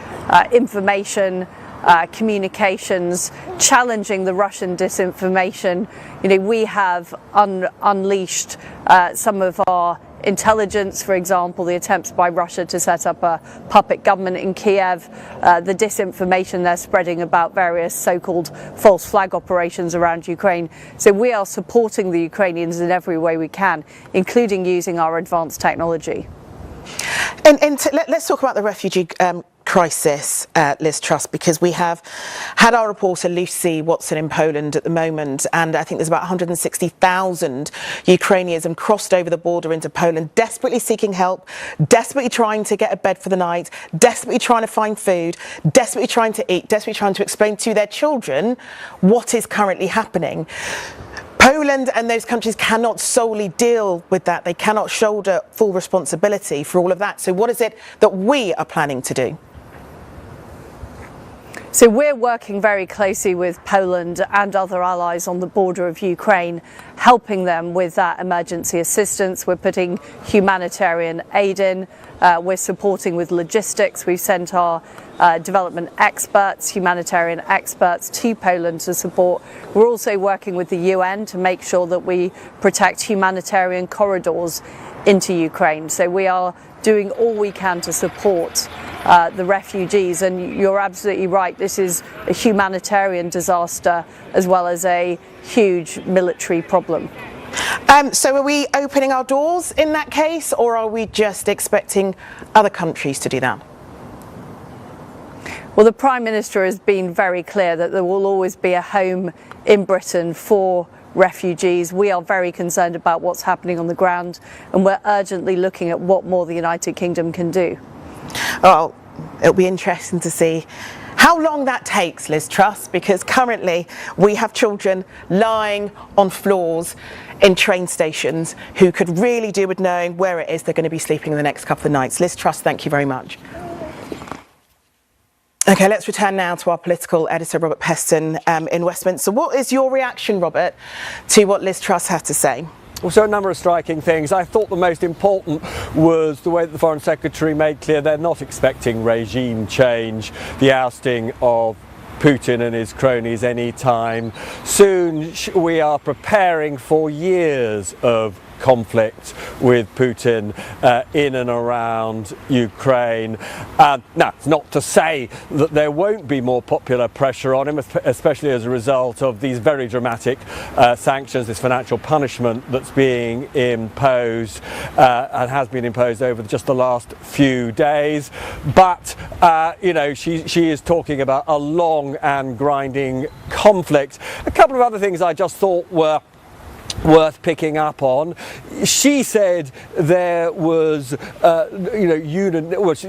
information, communications, challenging the Russian disinformation. We have unleashed some of our intelligence, for example, the attempts by Russia to set up a puppet government in Kiev, the disinformation they're spreading about various so-called false flag operations around Ukraine. So we are supporting the Ukrainians in every way we can, including using our advanced technology. And let's talk about the refugee crisis, Liz Truss, because we have had our reporter Lucy Watson in Poland at the moment, and I think there's about 160,000 Ukrainians have crossed over the border into Poland, desperately seeking help, desperately trying to get a bed for the night, desperately trying to find food, desperately trying to eat, desperately trying to explain to their children what is currently happening. Poland and those countries cannot solely deal with that. They cannot shoulder full responsibility for all of that. So what is it that we are planning to do? So we're working very closely with Poland and other allies on the border of Ukraine, helping them with that emergency assistance. We're putting humanitarian aid in. We're supporting with logistics. We've sent our development experts, humanitarian experts to Poland to support. We're also working with the UN to make sure that we protect humanitarian corridors into Ukraine. So we are doing all we can to support the refugees, and you're absolutely right, this is a humanitarian disaster as well as a huge military problem. So are we opening our doors in that case, or are we just expecting other countries to do that? Well, the Prime Minister has been very clear that there will always be a home in Britain for refugees. We are very concerned about what's happening on the ground, and we're urgently looking at what more the United Kingdom can do. Well, it'll be interesting to see how long that takes, Liz Truss, because currently we have children lying on floors in train stations who could really do with knowing where it is they're going to be sleeping in the next couple of nights. Liz Truss, thank you very much. OK, let's return now to our political editor, Robert Peston, in Westminster. What is your reaction, Robert, to what Liz Truss had to say? Well, so a number of striking things. I thought the most important was the way that the Foreign Secretary made clear they're not expecting regime change, the ousting of Putin and his cronies anytime soon. We are preparing for years of conflict with Putin in and around Ukraine. Now, it's not to say that there won't be more popular pressure on him, especially as a result of these very dramatic sanctions, this financial punishment that's being imposed and has been imposed over just the last few days. But, you know, she is talking about a long and grinding conflict. A couple of other things I just thought were worth picking up on. She said there was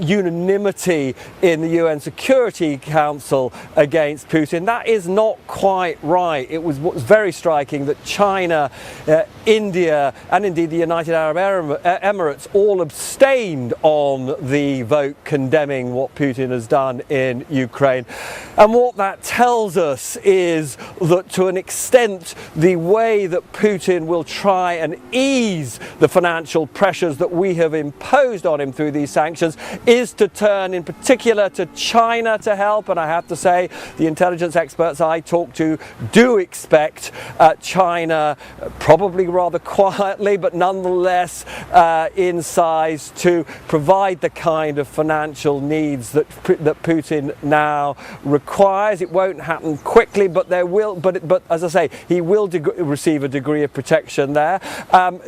unanimity in the UN Security Council against Putin. That is not quite right. It was what was very striking that China, India and indeed the United Arab Emirates all abstained on the vote condemning what Putin has done in Ukraine. And what that tells us is that to an extent the way that Putin will try and ease the financial pressures that we have imposed on him through these sanctions is to turn in particular to China to help. And I have to say the intelligence experts I talk to do expect China, probably rather quietly but nonetheless in size, to provide the kind of financial needs that Putin now requires. It won't happen quickly, but there will. But as I say, he will receive a degree of protection there.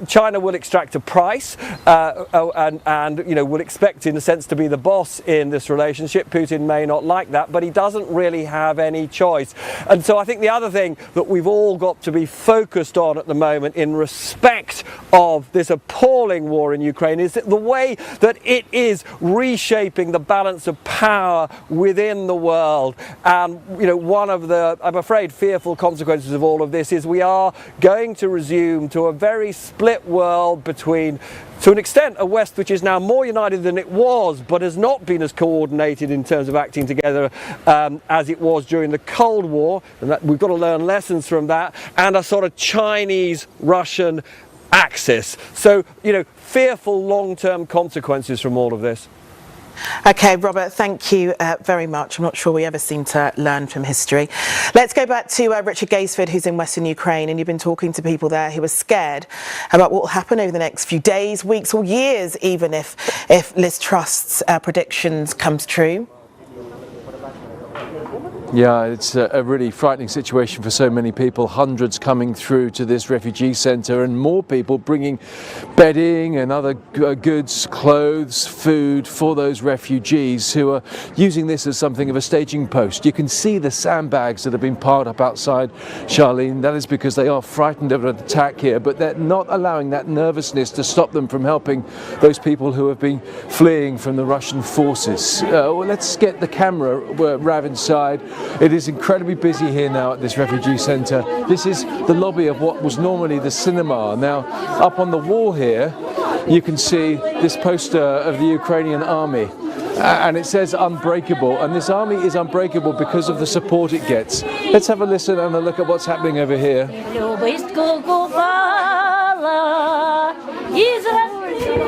China will extract a price and you know, will expect in a sense to be the boss in this relationship. Putin may not like that, but he doesn't really have any choice. And so I think the other thing that we've all got to be focused on at the moment in respect of this appalling war in Ukraine is the way that it is reshaping the balance of power within the world. And you know, one of the, I'm afraid, fearful consequences of all of this is we are going to resume to a very split world between, to an extent, a West which is now more united than it was, but has not been as coordinated in terms of acting together as it was during the Cold War, and that we've got to learn lessons from that, and a sort of Chinese-Russian axis. So, you know, fearful long-term consequences from all of this. OK, Robert, thank you very much. I'm not sure we ever seem to learn from history. Let's go back to Richard Gaisford, who's in Western Ukraine, and you've been talking to people there who are scared about what will happen over the next few days, weeks or years, even if Liz Truss's predictions comes true. Yeah, it's a really frightening situation for so many people. Hundreds coming through to this refugee centre and more people bringing bedding and other goods, clothes, food for those refugees who are using this as something of a staging post. You can see the sandbags that have been piled up outside, Charlene. That is because they are frightened of an attack here, but they're not allowing that nervousness to stop them from helping those people who have been fleeing from the Russian forces. Well, let's get the camera, Rav, inside. It is incredibly busy here now at this refugee centre. This is the lobby of what was normally the cinema. Now, up on the wall here, you can see this poster of the Ukrainian army. and it says unbreakable, and this army is unbreakable because of the support it gets. Let's have a listen and a look at what's happening over here.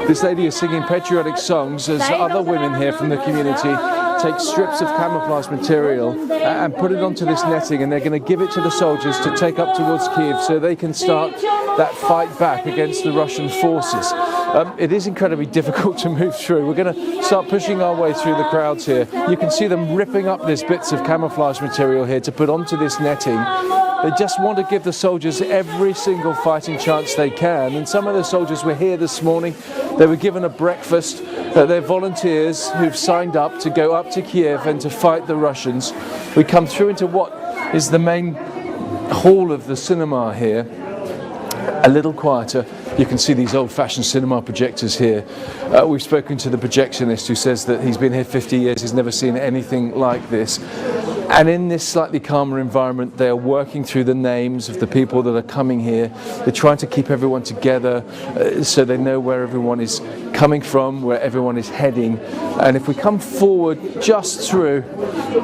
This lady is singing patriotic songs as other women here from the community take strips of camouflage material and put it onto this netting, and they're going to give it to the soldiers to take up towards Kiev so they can start that fight back against the Russian forces. It is incredibly difficult to move through. We're going to start pushing our way through the crowds here. You can see them ripping up these bits of camouflage material here to put onto this netting. They just want to give the soldiers every single fighting chance they can, and some of the soldiers were here this morning. They were given a breakfast. They're volunteers who've signed up to go up to Kiev and to fight the Russians. We come through into what is the main hall of the cinema here, a little quieter. You can see these old-fashioned cinema projectors here. We've spoken to the projectionist who says that he's been here 50 years, he's never seen anything like this. And in this slightly calmer environment, they are working through the names of the people that are coming here. They're trying to keep everyone together so they know where everyone is coming from, where everyone is heading. And if we come forward just through,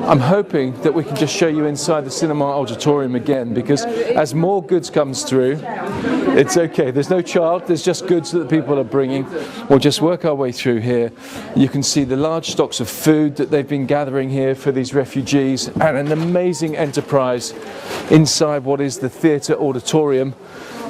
I'm hoping that we can just show you inside the cinema auditorium again, because as more goods comes through, it's okay. There's no child, there's just goods that the people are bringing. We'll just work our way through here. You can see the large stocks of food that they've been gathering here for these refugees, and an amazing enterprise inside what is the theatre auditorium.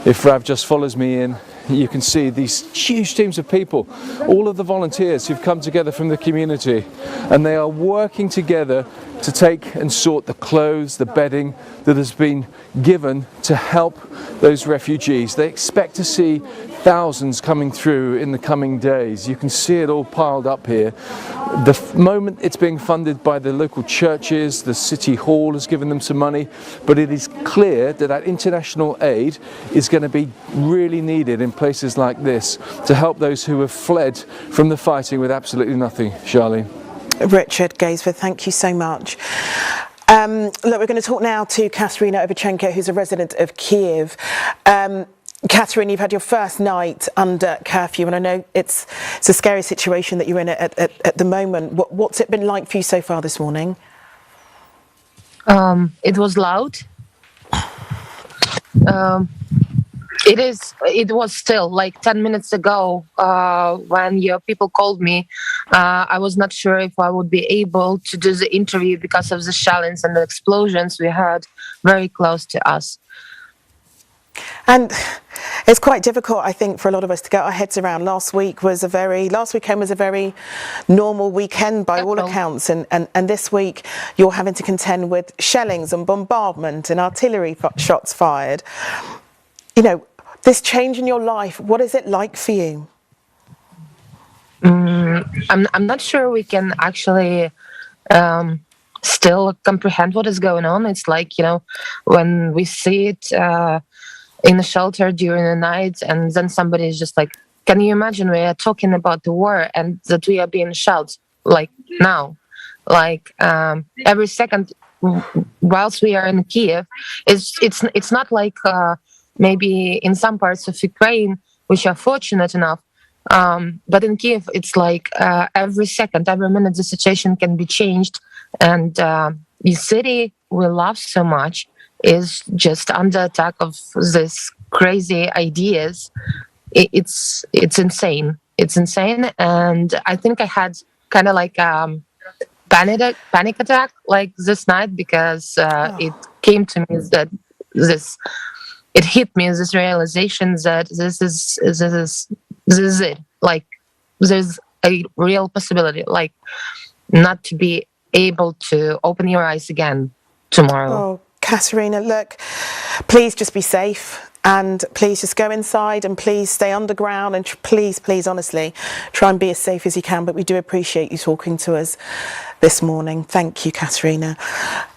If Rav just follows me in, you can see these huge teams of people, all of the volunteers who've come together from the community, and they are working together to take and sort the clothes, the bedding that has been given to help those refugees. They expect to see thousands coming through in the coming days. You can see it all piled up here. The moment it's being funded by the local churches, the city hall has given them some money, but it is clear that that international aid is going to be really needed in places like this to help those who have fled from the fighting with absolutely nothing. Charlene. Richard Gaisford, thank you so much. Look, we're going to talk now to Katerina Ovchenko, who's a resident of Kiev. Katerina, you've had your first night under curfew, and I know it's a scary situation that you're in at the moment. What's it been like for you so far this morning? It was loud. It was still like 10 minutes ago when your people called me. I was not sure if I would be able to do the interview because of the shelling and the explosions we heard very close to us. And it's quite difficult, I think, for a lot of us to get our heads around. Last weekend was a very normal weekend by all accounts, and this week you're having to contend with shellings and bombardment and artillery shots fired. You know, this change in your life, what is it like for you? I'm not sure we can actually still comprehend what is going on. It's like, you know, when we see it in a shelter during the night, and then somebody is just like, can you imagine we are talking about the war and that we are being shot like now? Like every second whilst we are in Kiev, it's not like maybe in some parts of Ukraine, which are fortunate enough, but in Kiev, it's like every second, every minute, the situation can be changed. And the city we love so much is just under attack of these crazy ideas. It's insane. It's insane. And I think I had kind of like panic attack like this night, because it came to me that it hit me, this realization that this is it. Like, there's a real possibility, like, not to be able to open your eyes again tomorrow. Oh, Katerina, look, please just be safe, and please just go inside, and please stay underground, and please, honestly, try and be as safe as you can. But we do appreciate you talking to us this morning. Thank you, Katerina.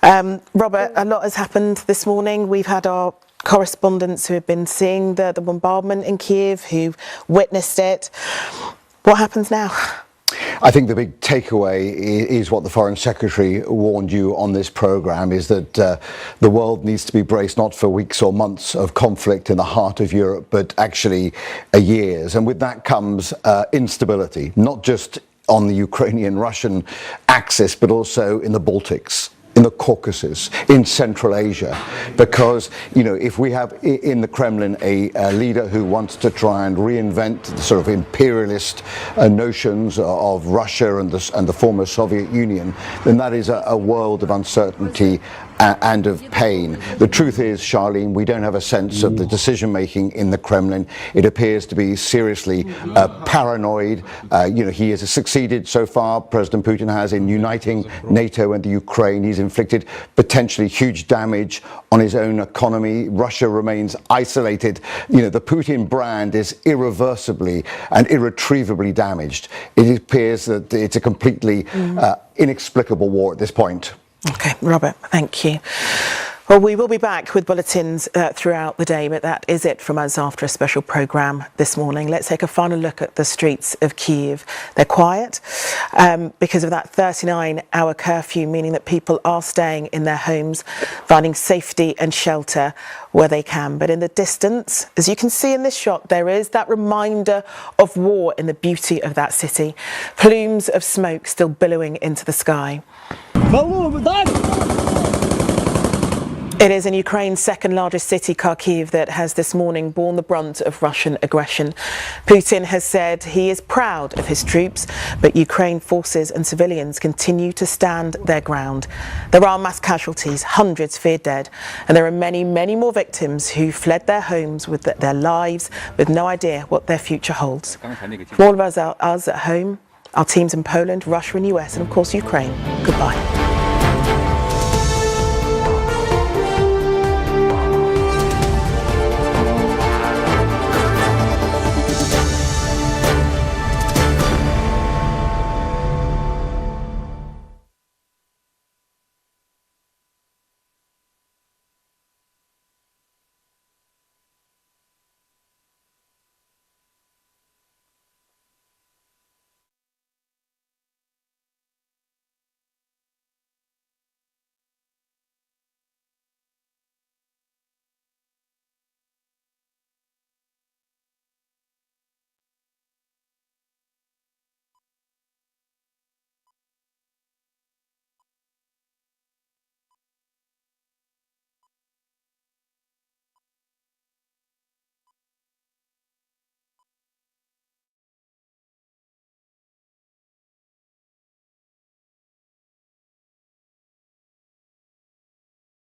Robert, a lot has happened this morning. We've had our correspondents who have been seeing the bombardment in Kiev, who've witnessed it. What happens now? I think the big takeaway is what the Foreign Secretary warned you on this programme, is that the world needs to be braced not for weeks or months of conflict in the heart of Europe, but actually years. And with that comes instability, not just on the Ukrainian-Russian axis, but also in the Baltics, in the Caucasus, in Central Asia, because, you know, if we have in the Kremlin a leader who wants to try and reinvent the sort of imperialist notions of Russia and the former Soviet Union, then that is a world of uncertainty and of pain. The truth is, Charlene, we don't have a sense of the decision-making in the Kremlin. It appears to be seriously paranoid. You know, he has succeeded so far, President Putin has, in uniting NATO and the Ukraine. He's inflicted potentially huge damage on his own economy. Russia remains isolated. You know, the Putin brand is irreversibly and irretrievably damaged. It appears that it's a completely inexplicable war at this point. Okay, Robert, thank you. Well, we will be back with bulletins throughout the day, but that is it from us after a special programme this morning. Let's take a final look at the streets of Kiev. They're quiet because of that 39-hour curfew, meaning that people are staying in their homes, finding safety and shelter where they can. But in the distance, as you can see in this shot, there is that reminder of war in the beauty of that city. Plumes of smoke still billowing into the sky. It is in Ukraine's second largest city, Kharkiv, that has this morning borne the brunt of Russian aggression. Putin has said he is proud of his troops, but Ukraine forces and civilians continue to stand their ground. There are mass casualties, hundreds feared dead, and there are many, many more victims who fled their homes with their lives, with no idea what their future holds. For all of us at home, our teams in Poland, Russia and US, and of course Ukraine, goodbye.